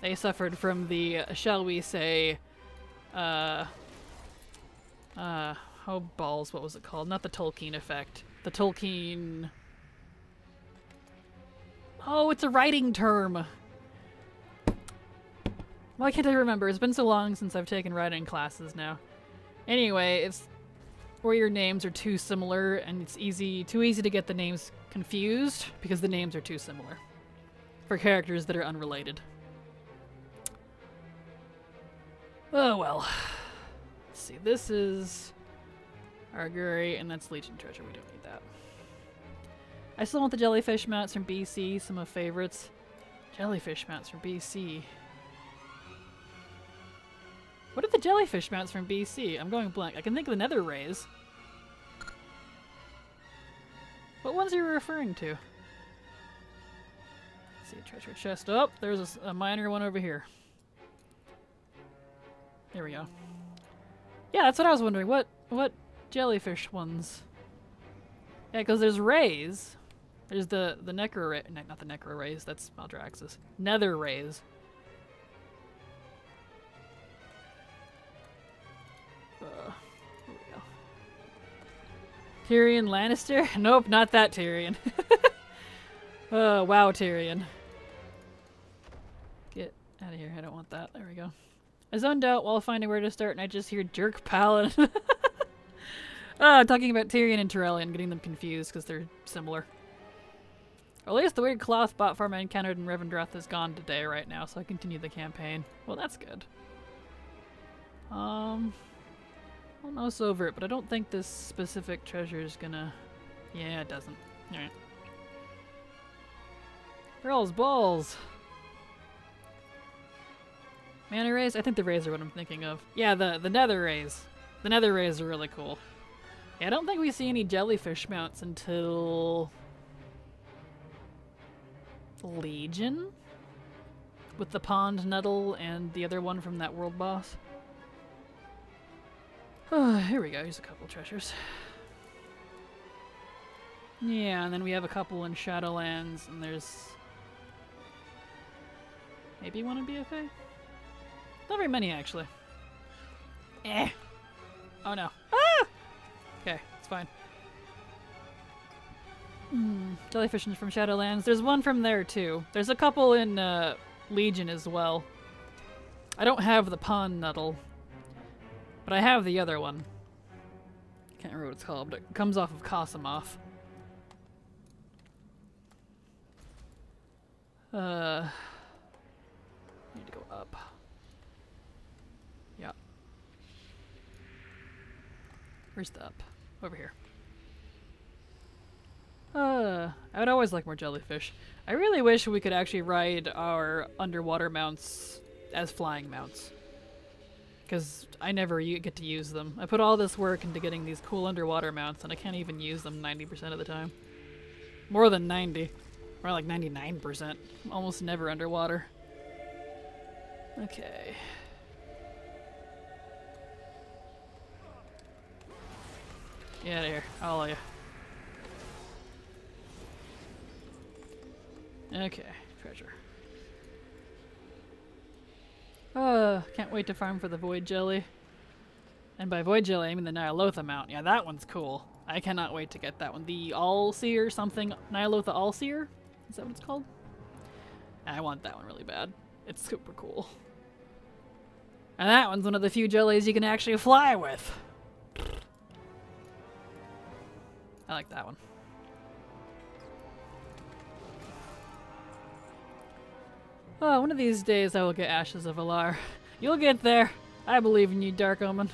They suffered from the, shall we say, oh balls, what was it called? Not the Tolkien effect. The Tolkien... Oh, it's a writing term! Why can't I remember? It's been so long since I've taken writing classes now. Anyway, it's where your names are too similar and it's too easy to get the names confused because the names are too similar for characters that are unrelated. Oh well. Let's see, this is Arguri and that's Legion Treasure. We don't need that. I still want the jellyfish mounts from BC, some of my favorites. Jellyfish mounts from BC. What are the jellyfish mounts from BC? I'm going blank. I can think of the nether rays. What ones are you referring to? Let's see, treasure chest. Oh, there's a minor one over here. There we go. Yeah, that's what I was wondering. What jellyfish ones? Yeah, because there's rays. There's the necro ray. Not the necro rays. That's Maldraxxus. Nether rays. Here we go. Tyrion Lannister? Nope, not that Tyrion. Wow, Tyrion. Get out of here. I don't want that. There we go. I zoned out while finding where to start, and I just hear Jerk Paladin. Talking about Tyrion and Trellian, getting them confused because they're similar. Or at least the weird cloth bot farm I encountered in Revendreth is gone today right now, so I continue the campaign. Well, that's good. I'll mouse over it, but I don't think this specific treasure is gonna... Yeah, it doesn't. Alright. Girls, balls! Mana rays? I think the rays are what I'm thinking of. Yeah, the nether rays. The nether rays are really cool. Yeah, I don't think we see any jellyfish mounts until... Legion? With the pond nettle and the other one from that world boss. Here we go, here's a couple treasures. Yeah, and then we have a couple in Shadowlands, and there's... Maybe one in BFA? Not very many, actually. Eh! Oh no. Ah! Okay, it's fine. Jellyfish from Shadowlands. There's one from there, too. There's a couple in Legion as well. I don't have the pond nettle. But I have the other one. Can't remember what it's called, but it comes off of Cosimoth. Need to go up. Yeah. Where's the up? Over here. I would always like more jellyfish. I really wish we could actually ride our underwater mounts as flying mounts. Because I never get to use them. I put all this work into getting these cool underwater mounts, and I can't even use them 90% of the time. More than 90. Or like 99%. I'm almost never underwater. Okay. Get out of here, all of you. Okay, treasure. Can't wait to farm for the Void Jelly. And by Void Jelly, I mean the Nyalotha mount. Yeah, that one's cool. I cannot wait to get that one. The All-Seer something. Nyalotha All-Seer? Is that what it's called? I want that one really bad. It's super cool. And that one's one of the few jellies you can actually fly with. I like that one. Oh, one of these days I will get Ashes of Alar. You'll get there. I believe in you, Dark Omen.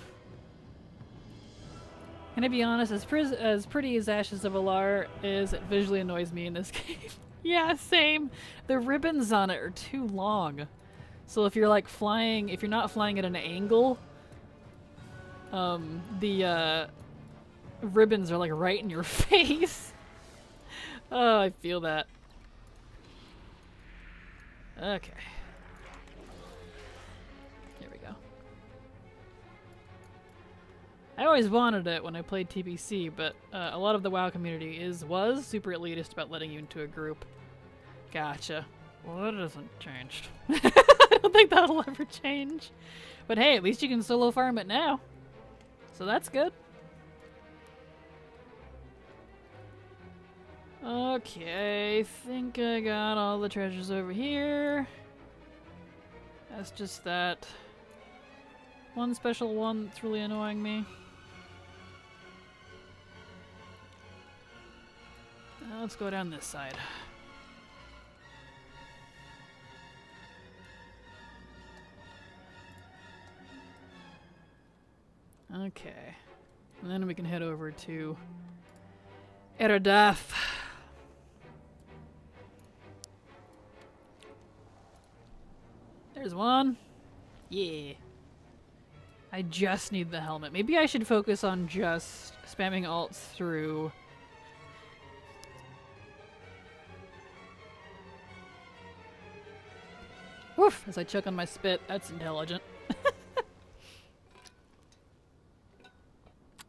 Can I be honest? As pretty as Ashes of Alar is, it visually annoys me in this game. Yeah, same. The ribbons on it are too long. So if you're like flying, if you're not flying at an angle, the ribbons are like right in your face. Oh, I feel that. Okay. Here we go. I always wanted it when I played TBC, but a lot of the WoW community was super elitist about letting you into a group. Gotcha. Well, that hasn't changed. I don't think that'll ever change. But hey, at least you can solo farm it now. So that's good. Okay, I think I got all the treasures over here. That's just that one special one that's really annoying me. Let's go down this side. Okay. And then we can head over to Eredaf. There's one. Yeah. I just need the helmet. Maybe I should focus on just spamming alts through. Woof! As I choke on my spit. That's intelligent.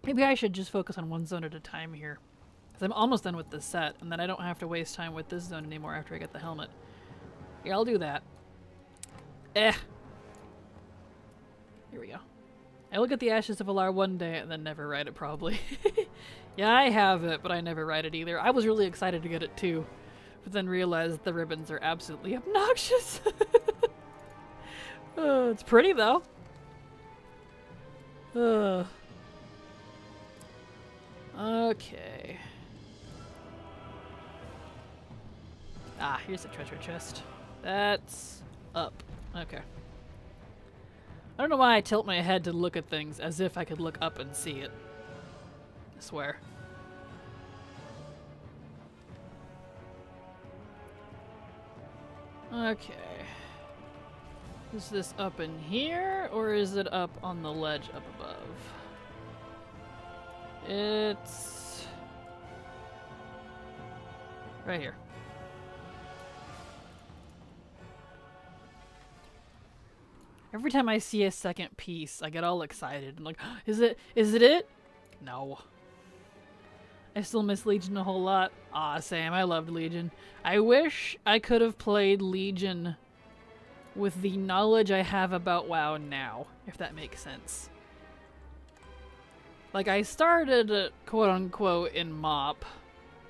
Maybe I should just focus on one zone at a time here. Because I'm almost done with this set, and then I don't have to waste time with this zone anymore after I get the helmet. Yeah, I'll do that. Here we go. I will get the Ashes of Alar one day and then never ride it, probably. Yeah, I have it, but I never ride it either. I was really excited to get it too, but then realized the ribbons are absolutely obnoxious. It's pretty though. Okay. Ah, here's the treasure chest. That's up. Okay. I don't know why I tilt my head to look at things as if I could look up and see it. I swear. Okay. Is this up in here, or is it up on the ledge up above? It's right here. Every time I see a second piece, I get all excited. I'm like, is it it? No. I still miss Legion a whole lot. Aw, Sam, I loved Legion. I wish I could have played Legion with the knowledge I have about WoW now, if that makes sense. Like, I started, quote-unquote, in MOP,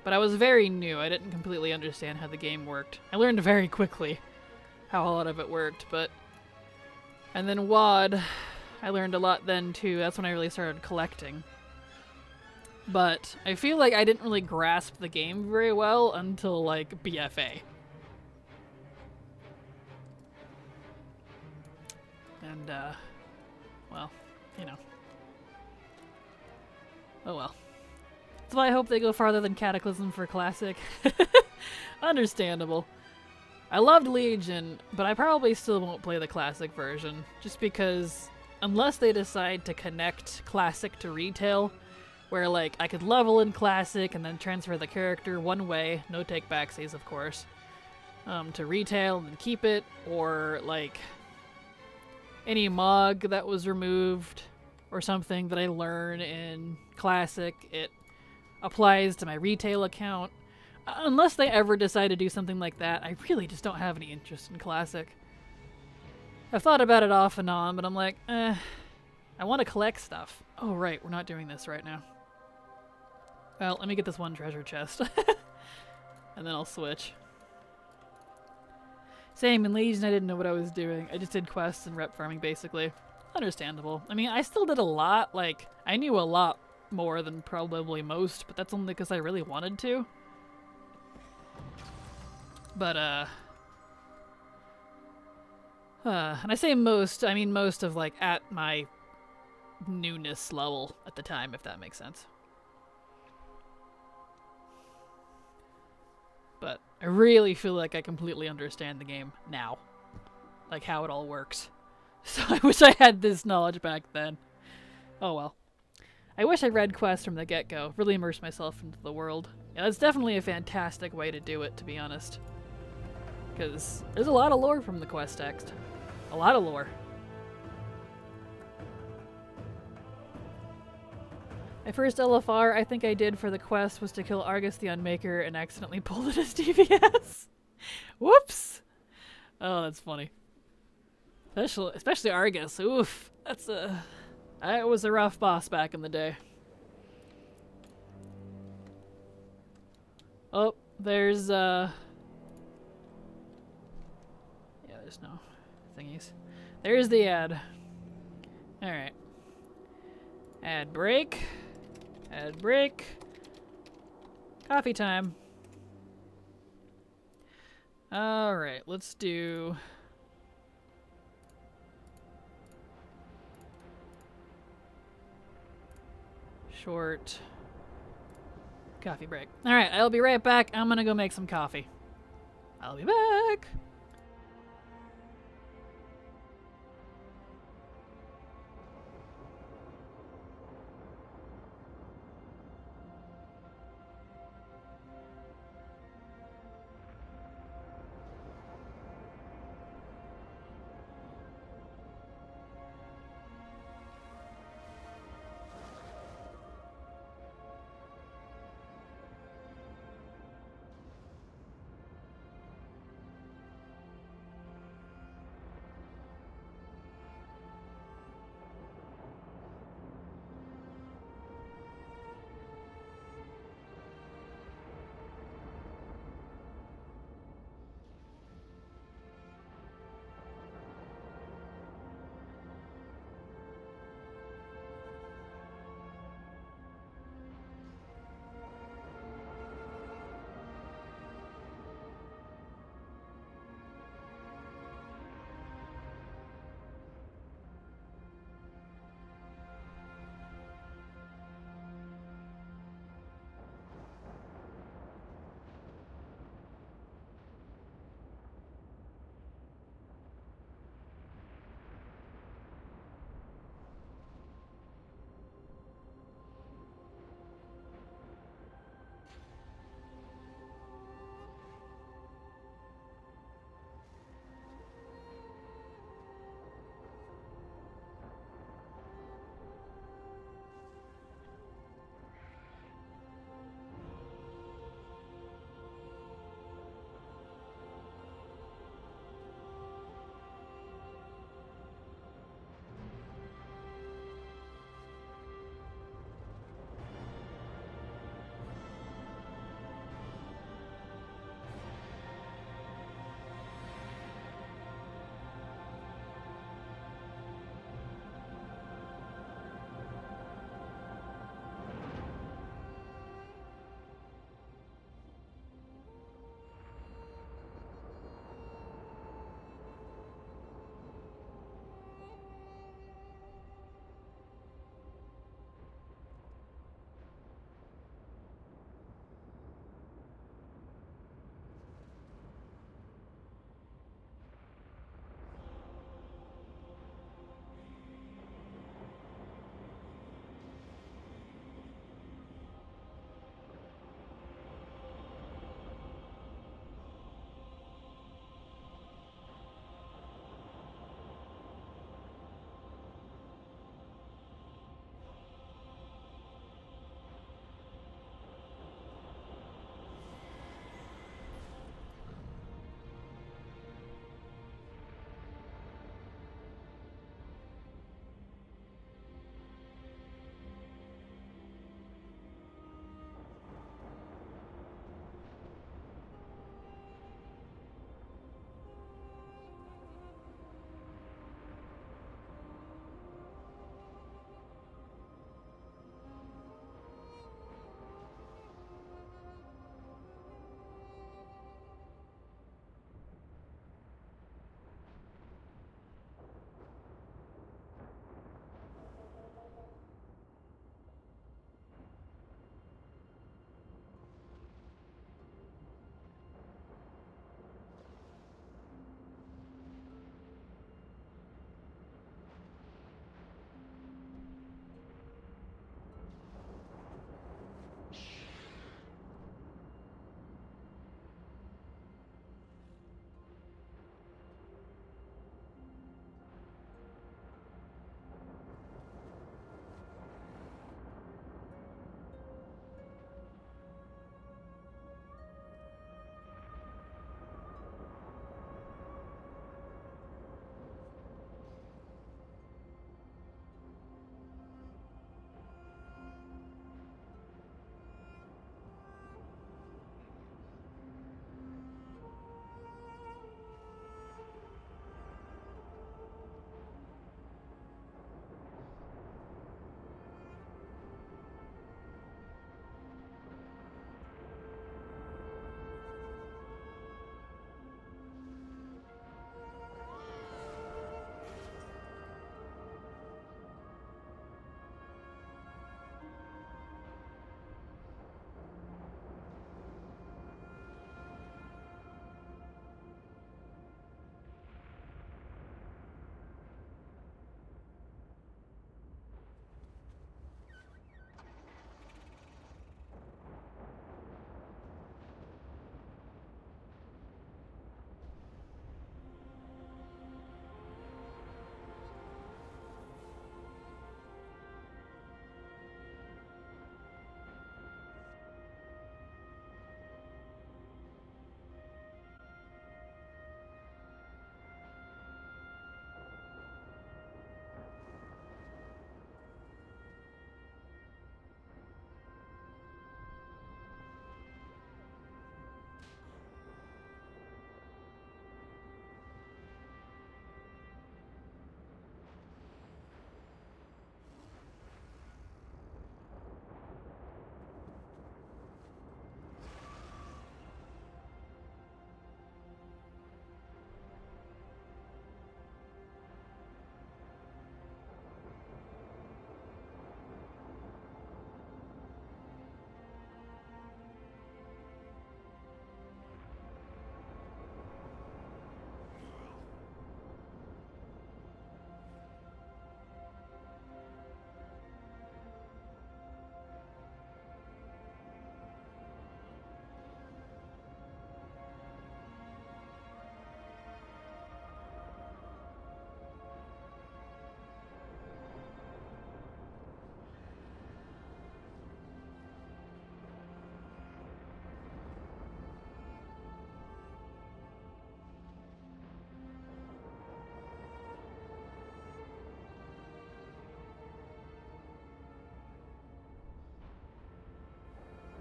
but I was very new. I didn't completely understand how the game worked. I learned very quickly how a lot of it worked, but... And then WoD, I learned a lot then, too. That's when I really started collecting. But I feel like I didn't really grasp the game very well until, like, BFA. And, well, you know. Oh well. That's why I hope they go farther than Cataclysm for Classic. Understandable. I loved Legion, but I probably still won't play the Classic version, just because unless they decide to connect Classic to retail, where like I could level in Classic and then transfer the character one way, no take backsies of course, to retail and keep it, or like any MOG that was removed or something that I learn in Classic, it applies to my retail account. Unless they ever decide to do something like that, I really just don't have any interest in Classic. I've thought about it off and on, but I'm like, I want to collect stuff. Oh, right, we're not doing this right now. Well, let me get this one treasure chest. And then I'll switch. Same, in Legion I didn't know what I was doing. I just did quests and rep farming, basically. Understandable. I mean, I still did a lot. Like, I knew a lot more than probably most, but that's only because I really wanted to. But, and I say most, I mean most of, like, at my newness level at the time, if that makes sense. But I really feel like I completely understand the game now. Like, how it all works. So I wish I had this knowledge back then. Oh well. I wish I read quests from the get-go. Really immerse myself into the world. Yeah, that's definitely a fantastic way to do it, to be honest. Because there's a lot of lore from the quest text. A lot of lore. My first LFR I think I did for the quest was to kill Argus the Unmaker and accidentally pulled it as DPS. Whoops! Oh, that's funny. Especially Argus. Oof. That was a rough boss back in the day. Oh, there's yeah, there's no thingies. There's the ad. Alright. Ad break. Ad break. Coffee time. Alright, let's do... short coffee break. Alright, I'll be right back. I'm gonna go make some coffee. I'll be back!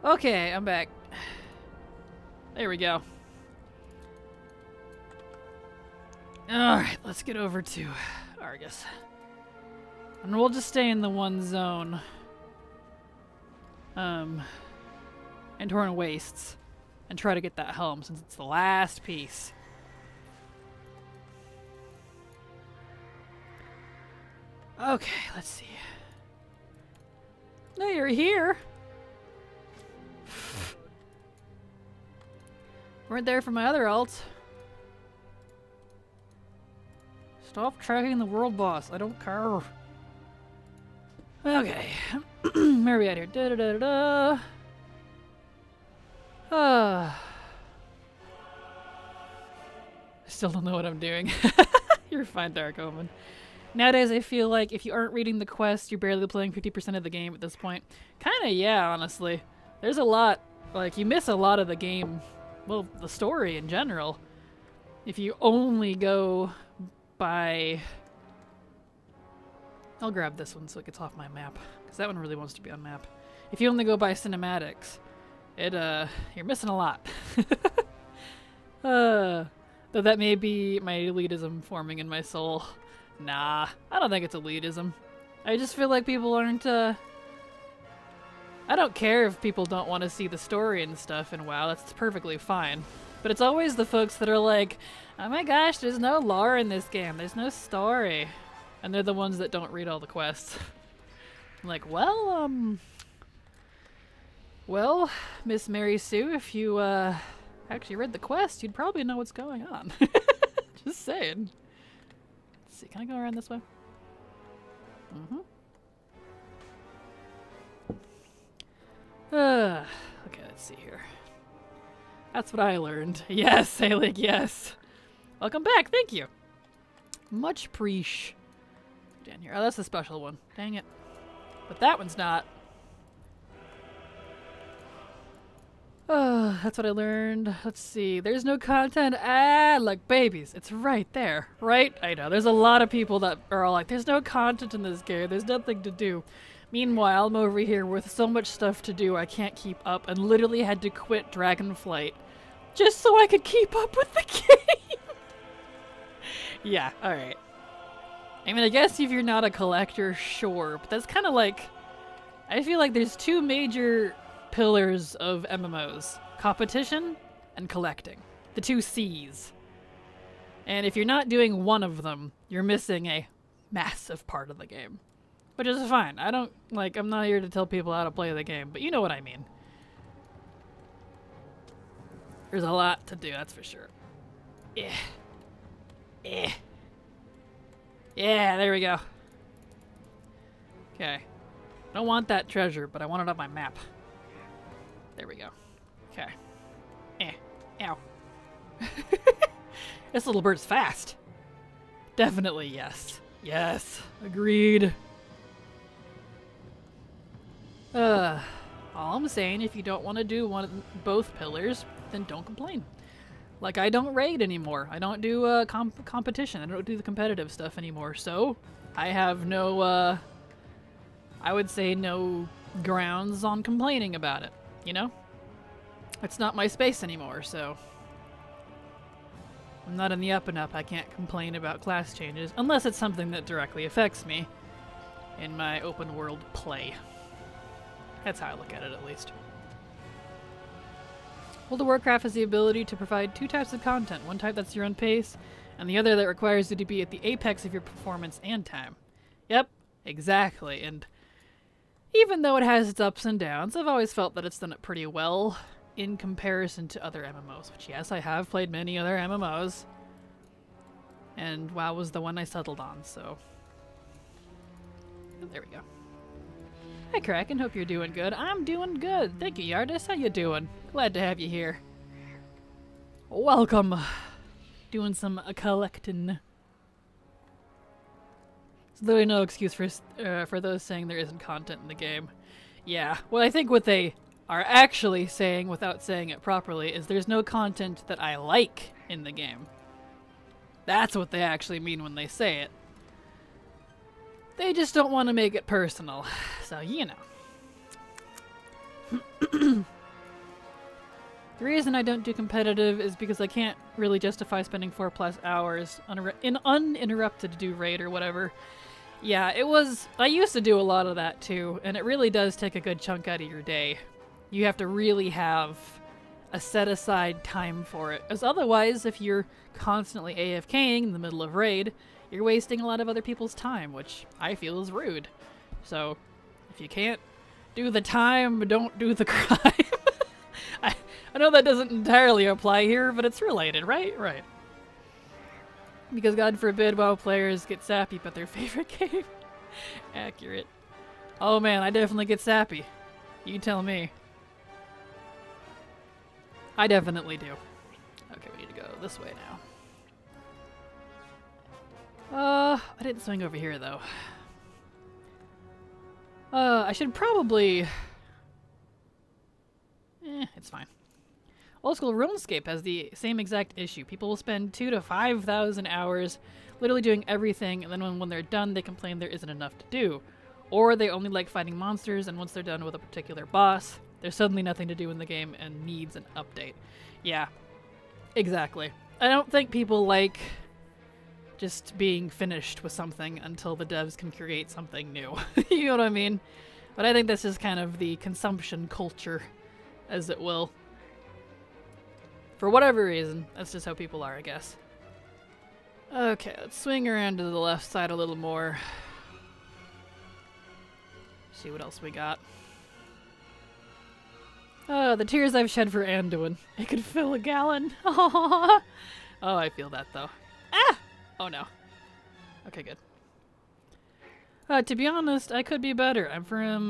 Okay, I'm back. There we go. Alright, let's get over to Argus. And we'll just stay in the one zone. And Torn Wastes. And try to get that helm since it's the last piece. Okay, let's see. No, you're here. Weren't there for my other alts. Stop tracking the world boss. I don't care. Okay. Where are we at here? Da da da da da. I still don't know what I'm doing. You're fine, Dark Omen. Nowadays, I feel like if you aren't reading the quest, you're barely playing 50% of the game at this point. Kinda, yeah, honestly. There's a lot. Like, you miss a lot of the game. Well, the story in general. If you only go by... I'll grab this one so it gets off my map. Because that one really wants to be on map. If you only go by cinematics, you're missing a lot. Though that may be my elitism forming in my soul. Nah, I don't think it's elitism. I just feel like people aren't, I don't care if people don't want to see the story and stuff in WoW, that's perfectly fine. But it's always the folks that are like, oh my gosh, there's no lore in this game, there's no story. And they're the ones that don't read all the quests. I'm like, well, Miss Mary Sue, if you, actually read the quest, you'd probably know what's going on. Just saying. Let's see, can I go around this way? Mm-hmm. Okay, let's see here. That's what I learned. Yes, Alig, yes. Welcome back, thank you. Much preach. Down here. Oh, that's the special one. Dang it. But that one's not. Oh, that's what I learned. Let's see. There's no content. Ah, like babies. It's right there. Right? I know. There's a lot of people that are all like, there's no content in this game. There's nothing to do. Meanwhile, I'm over here with so much stuff to do I can't keep up and literally had to quit Dragonflight just so I could keep up with the game. Yeah, alright. I mean, I guess if you're not a collector, sure. But that's kind of like... I feel like there's two major pillars of MMOs. Competition and collecting. The two C's. And if you're not doing one of them, you're missing a massive part of the game. Which is fine. I don't... Like, I'm not here to tell people how to play the game, but you know what I mean. There's a lot to do, that's for sure. Yeah. Yeah. Yeah, there we go. Okay. I don't want that treasure, but I want it on my map. There we go. Okay. Ow. This little bird's fast. Definitely yes. Yes. Agreed. All I'm saying, if you don't want to do both pillars, then don't complain. Like, I don't raid anymore. I don't do competition. I don't do the competitive stuff anymore. So, I have no, I would say no grounds on complaining about it. You know? It's not my space anymore, so... I'm not in the up and up. I can't complain about class changes, unless it's something that directly affects me in my open world play. That's how I look at it, at least. World of Warcraft has the ability to provide two types of content. One type that's your own pace, and the other that requires you to be at the apex of your performance and time. Yep, exactly. And even though it has its ups and downs, I've always felt that it's done it pretty well in comparison to other MMOs. Which, yes, I have played many other MMOs. And WoW was the one I settled on, so... Oh, there we go. Hi, Kraken. Hope you're doing good. I'm doing good. Thank you, Yardis. How you doing? Glad to have you here. Welcome. Doing some collecting. There's literally no excuse for those saying there isn't content in the game. Yeah. Well, I think what they are actually saying, without saying it properly, is there's no content that I like in the game. That's what they actually mean when they say it. They just don't want to make it personal. So, you know. The reason I don't do competitive is because I can't really justify spending 4+ hours uninterrupted to do raid or whatever. Yeah, I used to do a lot of that too, and it really does take a good chunk out of your day. You have to really have a set-aside time for it, as otherwise, if you're constantly AFKing in the middle of raid, you're wasting a lot of other people's time, which I feel is rude. So, if you can't do the time, don't do the crime. I know that doesn't entirely apply here, but it's related, right? Right. Because God forbid WoW players get sappy about their favorite game. Accurate. Oh man, I definitely get sappy. You tell me. I definitely do. Okay, we need to go this way now. I didn't swing over here though. I should probably... it's fine. Old school RuneScape has the same exact issue. People will spend 2,000 to 5,000 hours literally doing everything, and then when they're done, they complain there isn't enough to do. Or they only like fighting monsters, and once they're done with a particular boss, there's suddenly nothing to do in the game and needs an update. Yeah, exactly. I don't think people like just being finished with something until the devs can create something new. You know what I mean? But I think this is kind of the consumption culture, as it will. For whatever reason, that's just how people are, I guess. Okay, let's swing around to the left side a little more. See what else we got. Oh, the tears I've shed for Anduin. It could fill a gallon. Oh, I feel that though. Ah! Oh no. Okay, good. To be honest, I could be better. I'm from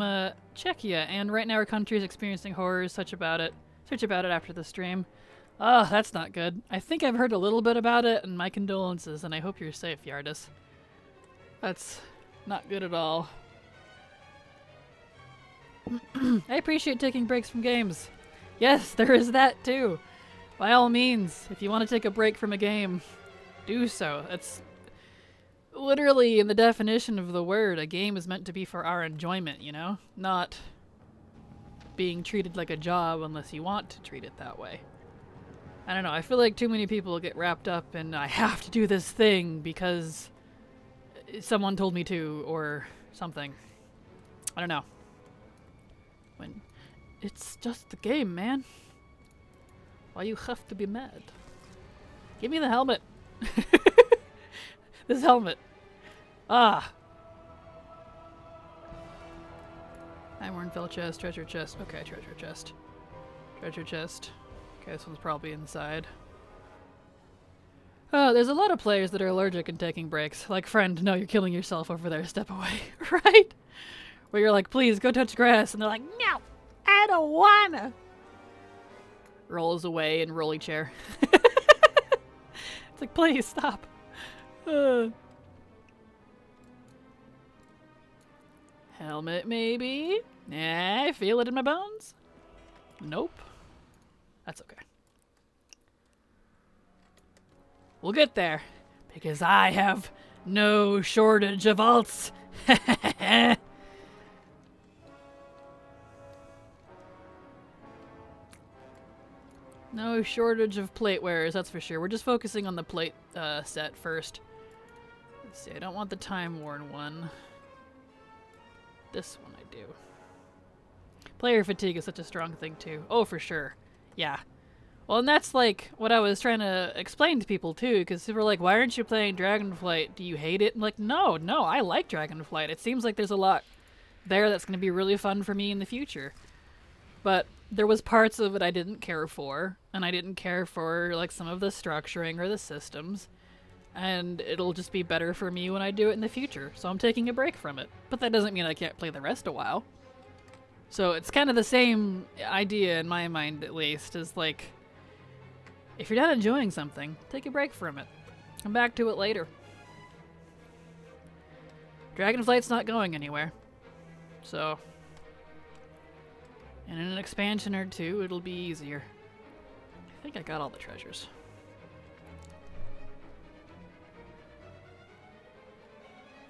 Czechia, and right now our country is experiencing horrors. Search about it after the stream. Oh, that's not good. I think I've heard a little bit about it, and my condolences, and I hope you're safe, Yardis. That's not good at all. I appreciate taking breaks from games. Yes, there is that too. By all means, if you want to take a break from a game, do so. It's literally in the definition of the word, a game is meant to be for our enjoyment, you know? Not being treated like a job unless you want to treat it that way. I don't know, I feel like too many people get wrapped up in I have to do this thing because someone told me to or something. I don't know. When it's just the game, man. Why you have to be mad? Give me the helmet. This helmet. Ah. Ironfell chest, treasure chest. Okay, treasure chest. Treasure chest. Okay, this one's probably inside. Oh, there's a lot of players that are allergic and taking breaks. Like, friend, no, you're killing yourself over there. Step away. Right? Where you're like, please, go touch grass. And they're like, no, I don't wanna. Rolls away in rolly chair. It's like, please, stop. Helmet, maybe? Nah, I feel it in my bones. Nope. That's okay. We'll get there, because I have no shortage of alts. No shortage of plate wearers, that's for sure. We're just focusing on the plate set first. Let's see, I don't want the time-worn one. This one I do. Player fatigue is such a strong thing too. Oh, for sure. Yeah. Well, and that's like what I was trying to explain to people too, because people were like, why aren't you playing Dragonflight? Do you hate it? I'm like, no, I like Dragonflight. It seems like there's a lot there that's going to be really fun for me in the future. But there was parts of it I didn't care for, and I didn't care for like some of the structuring or the systems. And it'll just be better for me when I do it in the future, so I'm taking a break from it. But that doesn't mean I can't play the rest a while. So it's kind of the same idea in my mind, at least, is like, if you're not enjoying something, take a break from it. Come back to it later. Dragonflight's not going anywhere. So, and in an expansion or two, it'll be easier. I think I got all the treasures.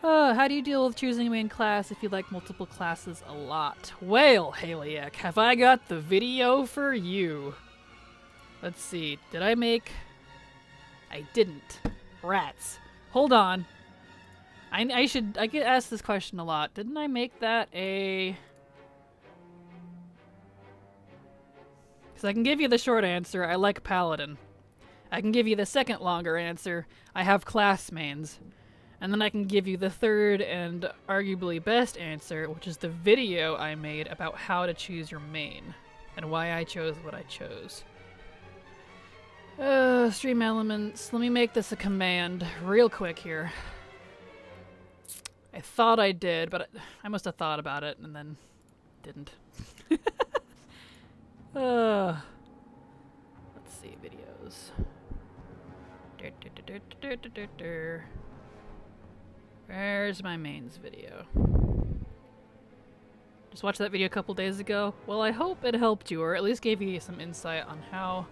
How do you deal with choosing a main class if you like multiple classes a lot? Well, Haliak, have I got the video for you. Let's see. Did I make... I didn't. Rats. Hold on. I get asked this question a lot. Didn't I make that a... Because I can give you the short answer. I like Paladin. I can give you the second longer answer. I have class mains. And then I can give you the third and arguably best answer, which is the video I made about how to choose your main and why I chose what I chose. Stream elements. Let me make this a command real quick here. I thought I did, but I must have thought about it and then didn't. Let's see, videos. Where's my mains video? Just watched that video a couple days ago. Well, I hope it helped you, or at least gave you some insight on how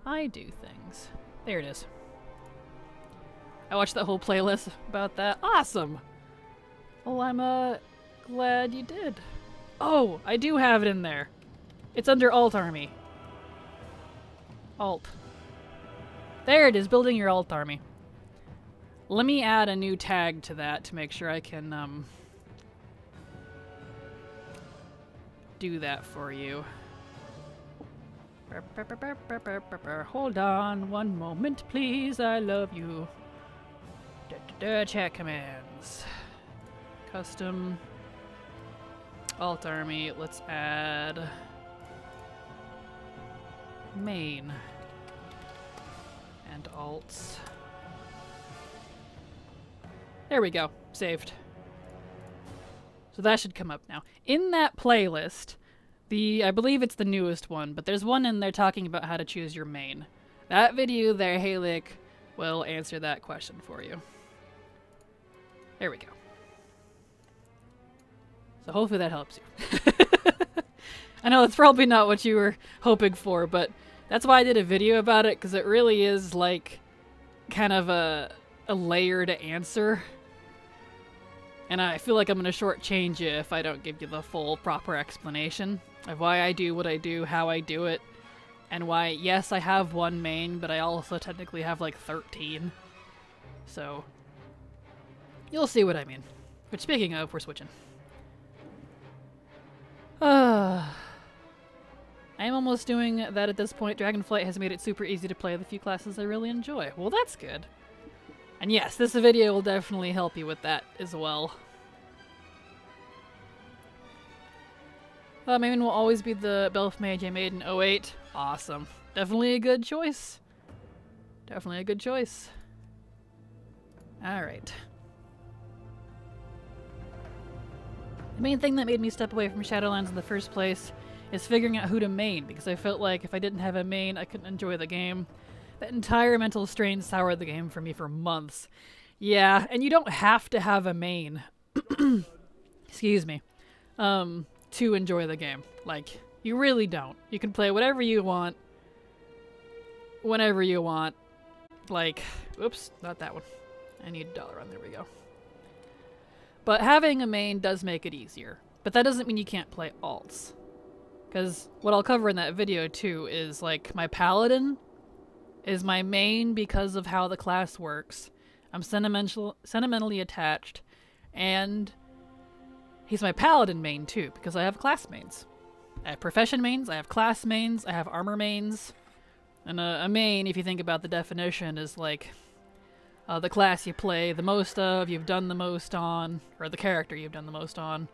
I do things. There it is. I watched that whole playlist about that. Awesome! Well, I'm glad you did. Oh, I do have it in there. It's under Alt Army. Alt. There it is, building your Alt Army. Let me add a new tag to that to make sure I can do that for you. Hold on one moment, please. I love you. Chat commands. Custom. Alt Army. Let's add main and alts. There we go. Saved. So that should come up now. In that playlist, I believe it's the newest one, but there's one in there talking about how to choose your main. That video there, Halick, will answer that question for you. There we go. So hopefully that helps you. I know it's probably not what you were hoping for, but that's why I did a video about it, because it really is like kind of a layered answer. And I feel like I'm going to shortchange you if I don't give you the full proper explanation of why I do what I do, how I do it, and why, yes, I have one main, but I also technically have like 13. So, you'll see what I mean. Which, speaking of, we're switching. I am almost doing that at this point. Dragonflight has made it super easy to play the few classes I really enjoy. Well, that's good. And yes, this video will definitely help you with that as well. Main will always be the Belf Mage I made in 08. Awesome. Definitely a good choice. Definitely a good choice. Alright. The main thing that made me step away from Shadowlands in the first place is figuring out who to main, because I felt like if I didn't have a main, I couldn't enjoy the game. That entire mental strain soured the game for me for months. Yeah, and you don't have to have a main. Excuse me. To enjoy the game. Like, you really don't. You can play whatever you want. Whenever you want. Like, oops, not that one. I need $1 on, there we go. But having a main does make it easier. But that doesn't mean you can't play alts. Because what I'll cover in that video too is, like, my Paladin is my main because of how the class works. I'm sentimentally attached, and he's my Paladin main too because I have class mains. I have profession mains, I have class mains, I have armor mains, and a main, if you think about the definition, is like the class you play the most of, you've done the most on, or the character you've done the most on,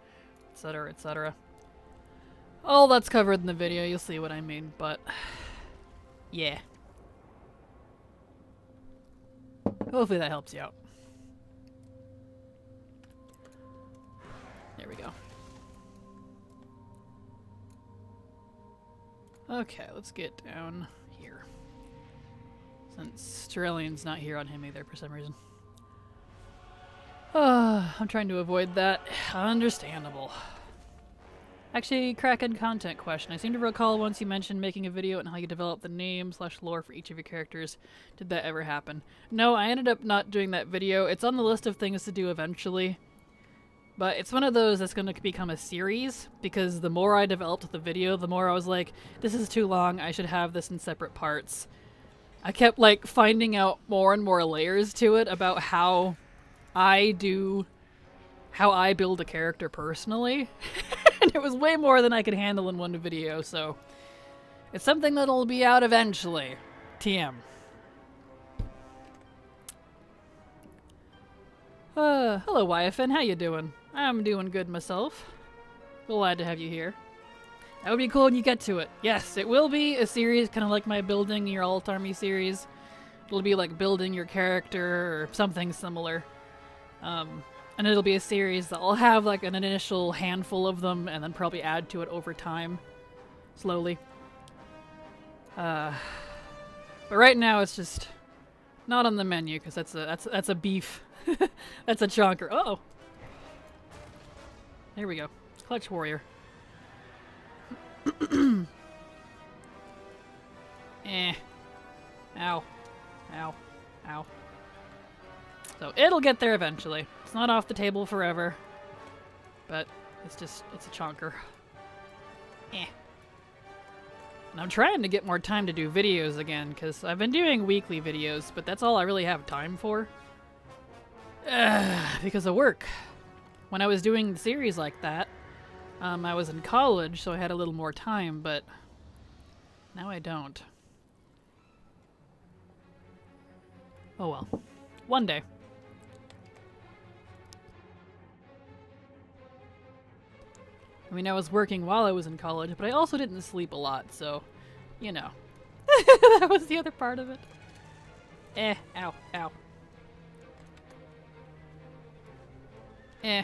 etc., etc. All that's covered in the video, you'll see what I mean, but yeah. Hopefully that helps you out. There we go. Okay, let's get down here. Since Sterlion's not here on him either for some reason. I'm trying to avoid that. Understandable. Actually, Kraken content question. I seem to recall once you mentioned making a video on how you develop the name/lore for each of your characters. Did that ever happen? No, I ended up not doing that video. It's on the list of things to do eventually. But it's one of those that's going to become a series, because the more I developed the video, the more I was like, this is too long, I should have this in separate parts. I kept like finding out more and more layers to it about how I build a character personally. And it was way more than I could handle in one video, so it's something that'll be out eventually. TM. Hello YFN, how you doing? I'm doing good myself. Glad to have you here. That would be cool when you get to it. Yes, it will be a series kind of like my Building Your Alt Army series. It'll be like building your character or something similar. And it'll be a series that I'll have like an initial handful of them and then probably add to it over time. Slowly. But right now it's just not on the menu because that's a beef. That's a chonker. Oh! There we go. Clutch Warrior. Eh. Ow. Ow. Ow. So it'll get there eventually. It's not off the table forever. But it's a chonker. Eh. And I'm trying to get more time to do videos again, because I've been doing weekly videos, but that's all I really have time for. Because of work. When I was doing series like that, I was in college, so I had a little more time, but now I don't. Oh well. One day. I mean, I was working while I was in college, but I also didn't sleep a lot, so, you know. That was the other part of it. Eh, ow, ow. Eh.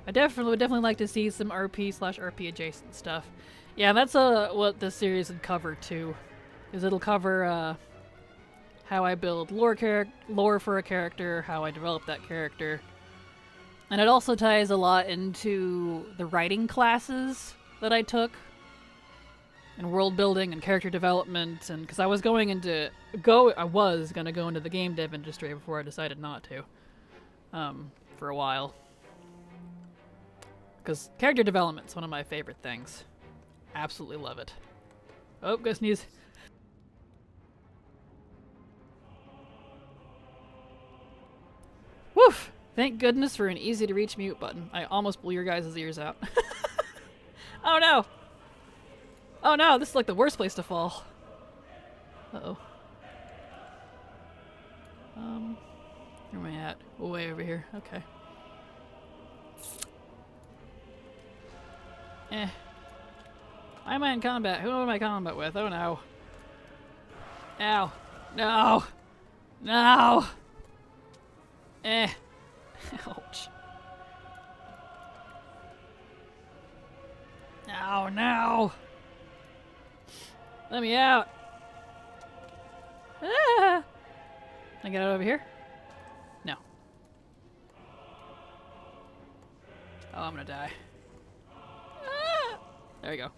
I would definitely like to see some RP/RP adjacent stuff. Yeah, that's what this series would cover too. Is it'll cover how I build lore for a character, how I develop that character. And it also ties a lot into the writing classes that I took. And world building and character development, and because I was going to go into the game dev industry before I decided not to. For a while. Because character development's one of my favorite things. Absolutely love it. Oh, go sneeze. Woof! Thank goodness for an easy to reach mute button. I almost blew your guys' ears out. Oh no! Oh no, this is like the worst place to fall. Uh-oh. Where am I at? Oh, way over here. Okay. Eh. Why am I in combat? Who am I in combat with? Oh no. Ow. No! No! Eh. Ouch. Oh no! Let me out! Ah! Can I get out over here? No. Oh, I'm gonna die. Ah! There we go.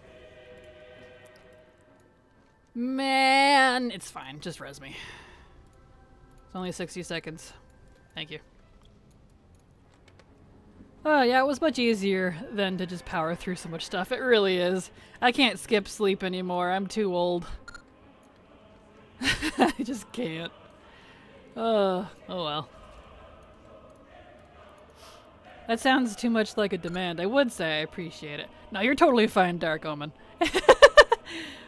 Man, it's fine. Just res me. It's only 60 seconds. Thank you. Oh, yeah, it was much easier than to just power through so much stuff. It really is. I can't skip sleep anymore. I'm too old. I just can't. Oh well. That sounds too much like a demand. I would say I appreciate it. No, you're totally fine, Dark Omen.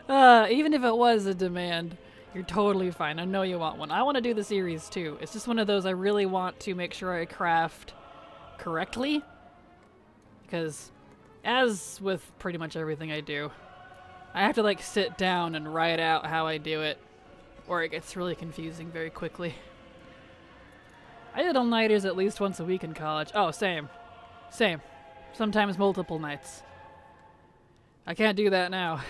Even if it was a demand, you're totally fine. I know you want one. I want to do the series too. It's just one of those I really want to make sure I craft correctly. Because, as with pretty much everything I do, I have to like sit down and write out how I do it, or it gets really confusing very quickly. I did all-nighters at least once a week in college. Oh, same. Same. Sometimes multiple nights. I can't do that now.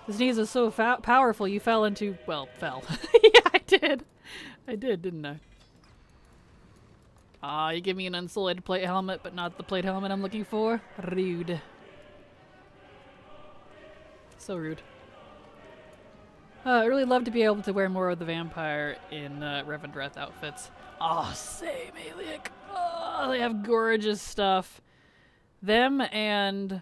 This sneeze is so powerful you fell into... Well, fell. Yeah, I did. I did, didn't I? Aw, you give me an insulated plate helmet, but not the plate helmet I'm looking for? Rude. So rude. I'd really love to be able to wear more of the vampire in Revendreth outfits. Oh, same, Aliak. Oh, they have gorgeous stuff. Them and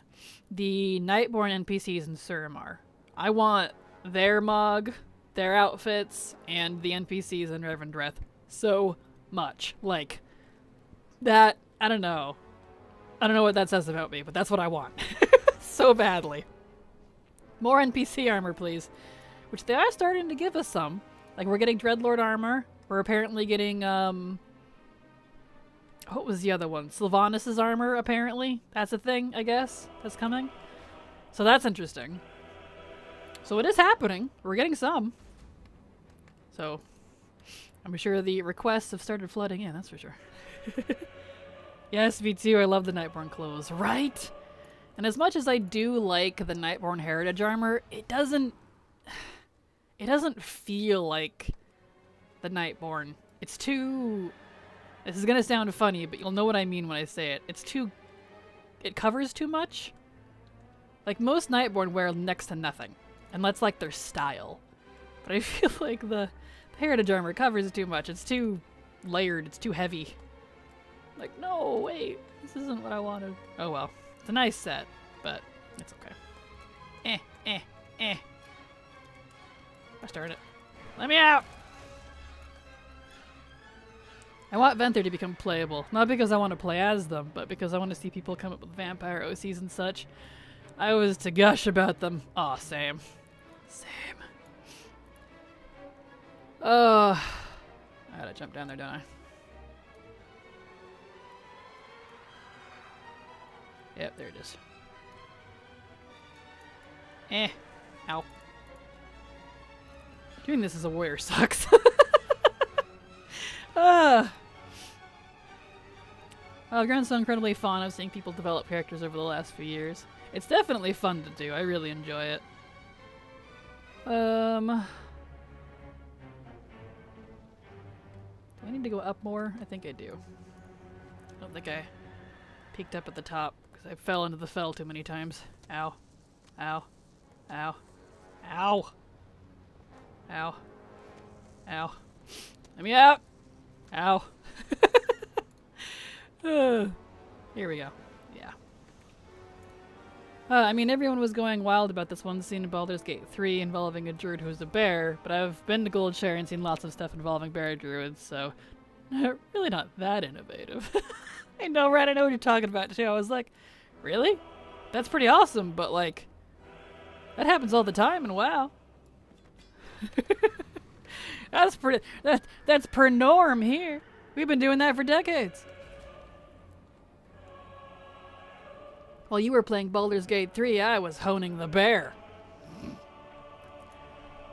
the Nightborn NPCs in Suramar. I want their mog, their outfits, and the NPCs in Revendreth so much. Like, that, I don't know. I don't know what that says about me, but that's what I want. So badly. More NPC armor, please. Which they are starting to give us some. Like, we're getting Dreadlord armor. We're apparently getting, what was the other one? Sylvanas' armor, apparently. That's a thing, I guess, that's coming. So that's interesting. So it is happening. We're getting some. So, I'm sure the requests have started flooding in, that's for sure. Yes, me too. I love the Nightborn clothes, right? And as much as I do like the Nightborn heritage armor, it doesn't feel like the Nightborn. It's too... This is gonna sound funny, but you'll know what I mean when I say it. It covers too much. Like, most Nightborn wear next to nothing. And that's like their style. But I feel like the heritage armor covers too much. It's too layered. It's too heavy. Like, no, wait. This isn't what I wanted. Oh well. It's a nice set, but it's okay. I started it. Let me out! I want Venthyr to become playable. Not because I want to play as them, but because I want to see people come up with vampire OCs and such. I was to gush about them. Aw, same. Same. I gotta jump down there, don't I? Yep, there it is. Ow. Doing this as a warrior sucks. I've grown so incredibly fond of seeing people develop characters over the last few years. It's definitely fun to do. I really enjoy it. Do I need to go up more? I think I do. I don't think I peeked up at the top because I fell into the fell too many times. Ow. Ow. Ow. Ow. Ow. Ow. Let me out! Ow. Here we go. Yeah. I mean, everyone was going wild about this one scene in Baldur's Gate 3 involving a druid who's a bear, but I've been to Goldshire and seen lots of stuff involving bear druids, so really not that innovative. I know, right? I know what you're talking about, too. I was like, really? That's pretty awesome, but, like, that happens all the time in WoW. That's per norm here. We've been doing that for decades. While you were playing Baldur's Gate 3, I was honing the bear.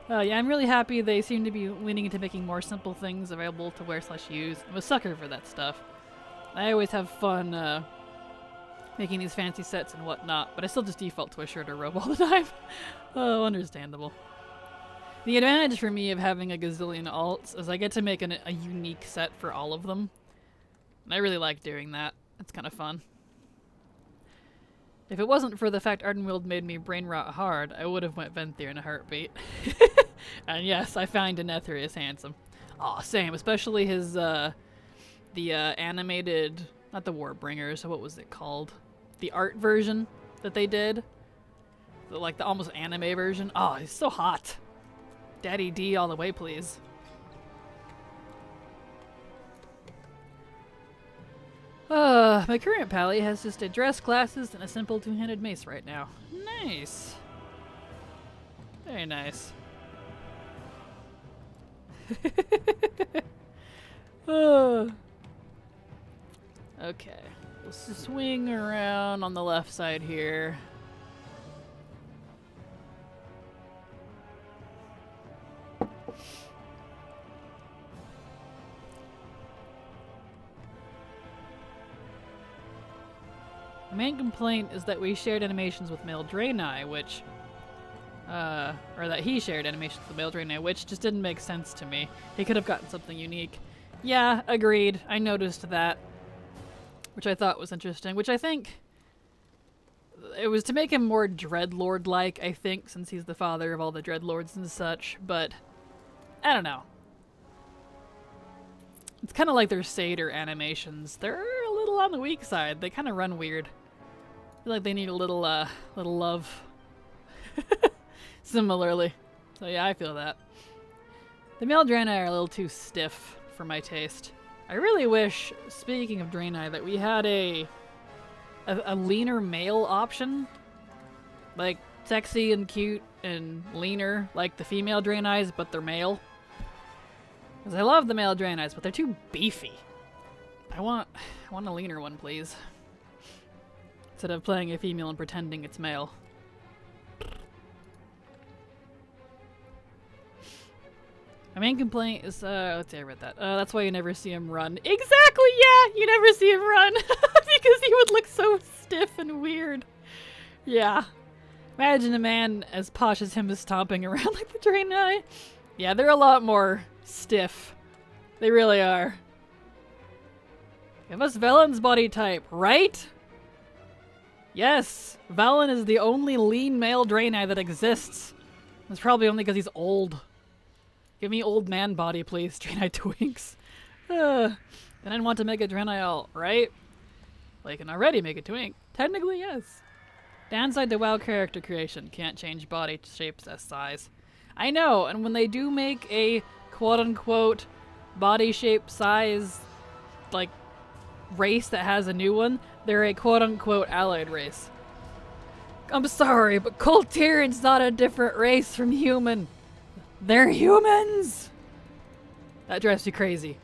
Yeah, I'm really happy they seem to be leaning into making more simple things available to wear/use. I'm a sucker for that stuff. I always have fun making these fancy sets and whatnot, but I still just default to a shirt or robe all the time. Oh, understandable. The advantage for me of having a gazillion alts is I get to make a unique set for all of them. And I really like doing that. It's kind of fun. If it wasn't for the fact Ardenweald made me brain rot hard, I would have went Venthyr in a heartbeat. And yes, I find Denethrius handsome. Aw, same. Especially his, the animated, not the Warbringer, so what was it called? The art version that they did. Like the almost anime version. Oh, he's so hot. Daddy D all the way, please. My current pally has just a dress, glasses, and a simple two-handed mace right now. Nice. Very nice. Okay. Let's swing around on the left side here. The main complaint is that we shared animations with male Draenei, which, or that he shared animations with male Draenei, which just didn't make sense to me. He could have gotten something unique. Yeah, agreed. I noticed that, which I thought was interesting, which I think it was to make him more Dreadlord-like, I think, since he's the father of all the Dreadlords and such, but I don't know. It's kind of like their Satyr animations. They're a little on the weak side. They kind of run weird. I feel like they need a little love. Similarly. So yeah, I feel that. The male Draenei are a little too stiff for my taste. I really wish, speaking of Draenei, that we had a leaner male option. Like, sexy and cute and leaner, like the female Draeneis, but they're male. Because I love the male Draeneis, but they're too beefy. I want a leaner one, please. Instead of playing a female and pretending it's male. My main complaint is, let's see, I read that. That's why you never see him run. Exactly, yeah! You never see him run! Because he would look so stiff and weird. Yeah. Imagine a man as posh as him is stomping around like the Draenei. Yeah, they're a lot more stiff. They really are. Give us Valen's body type, right? Yes! Valen is the only lean male Draenei that exists. It's probably only because he's old. Give me old man body, please, Draenei Twinks. Then I'd want to make a Draenei alt, right? Well, you can already make a Twink. Technically, yes. Downside to WoW character creation. Can't change body shapes as size. I know, and when they do make a quote-unquote body shape size, like, race that has a new one, they're a quote-unquote allied race. I'm sorry, but Coltirian's not a different race from human. They're humans! That drives me crazy.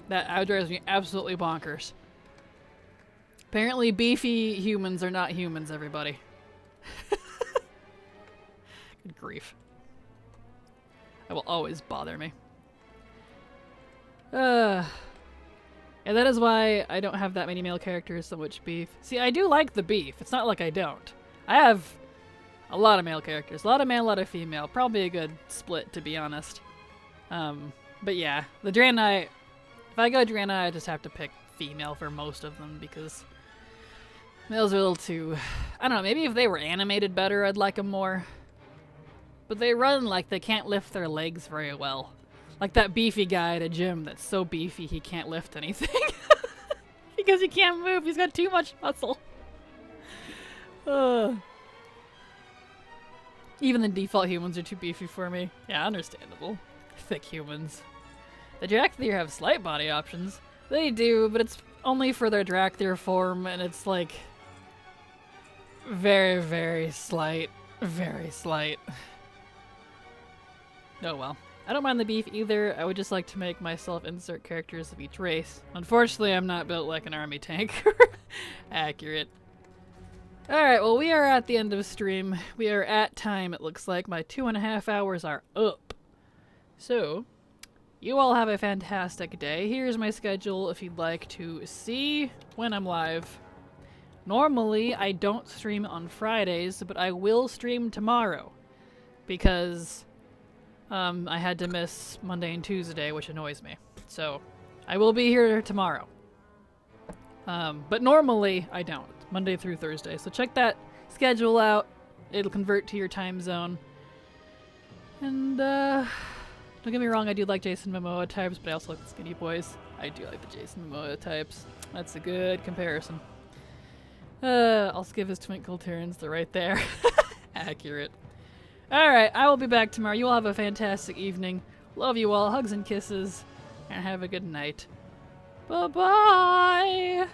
That drives me absolutely bonkers. Apparently beefy humans are not humans, everybody. Good grief. That will always bother me. Yeah, that is why I don't have that many male characters, so much beef. See, I do like the beef. It's not like I don't. I have a lot of male characters. A lot of male, a lot of female. Probably a good split, to be honest. But yeah, the Draenei, if I go Draenei, I just have to pick female for most of them, because males are a little too... I don't know, maybe if they were animated better, I'd like them more. But they run like they can't lift their legs very well. Like that beefy guy at a gym that's so beefy he can't lift anything. Because he can't move, he's got too much muscle. Even the default humans are too beefy for me. Yeah, understandable. Thick humans. The Drakthir have slight body options. They do, but it's only for their Drakthir form, and it's like... very, very slight. Very slight. Oh well. I don't mind the beef either. I would just like to make myself insert characters of each race. Unfortunately, I'm not built like an army tank. Accurate. Alright, well, we are at the end of stream. We are at time, it looks like. My 2.5 hours are up. So, you all have a fantastic day. Here's my schedule if you'd like to see when I'm live. Normally, I don't stream on Fridays, but I will stream tomorrow. Because I had to miss Monday and Tuesday, which annoys me. So, I will be here tomorrow. But normally, I don't. Monday through Thursday. So check that schedule out. It'll convert to your time zone. And, don't get me wrong, I do like Jason Momoa types, but I also like the skinny boys. I do like the Jason Momoa types. That's a good comparison. I'll skip his Twinkle turns. They're right there. Accurate. Alright, I will be back tomorrow. You all have a fantastic evening. Love you all. Hugs and kisses. And have a good night. Bye-bye!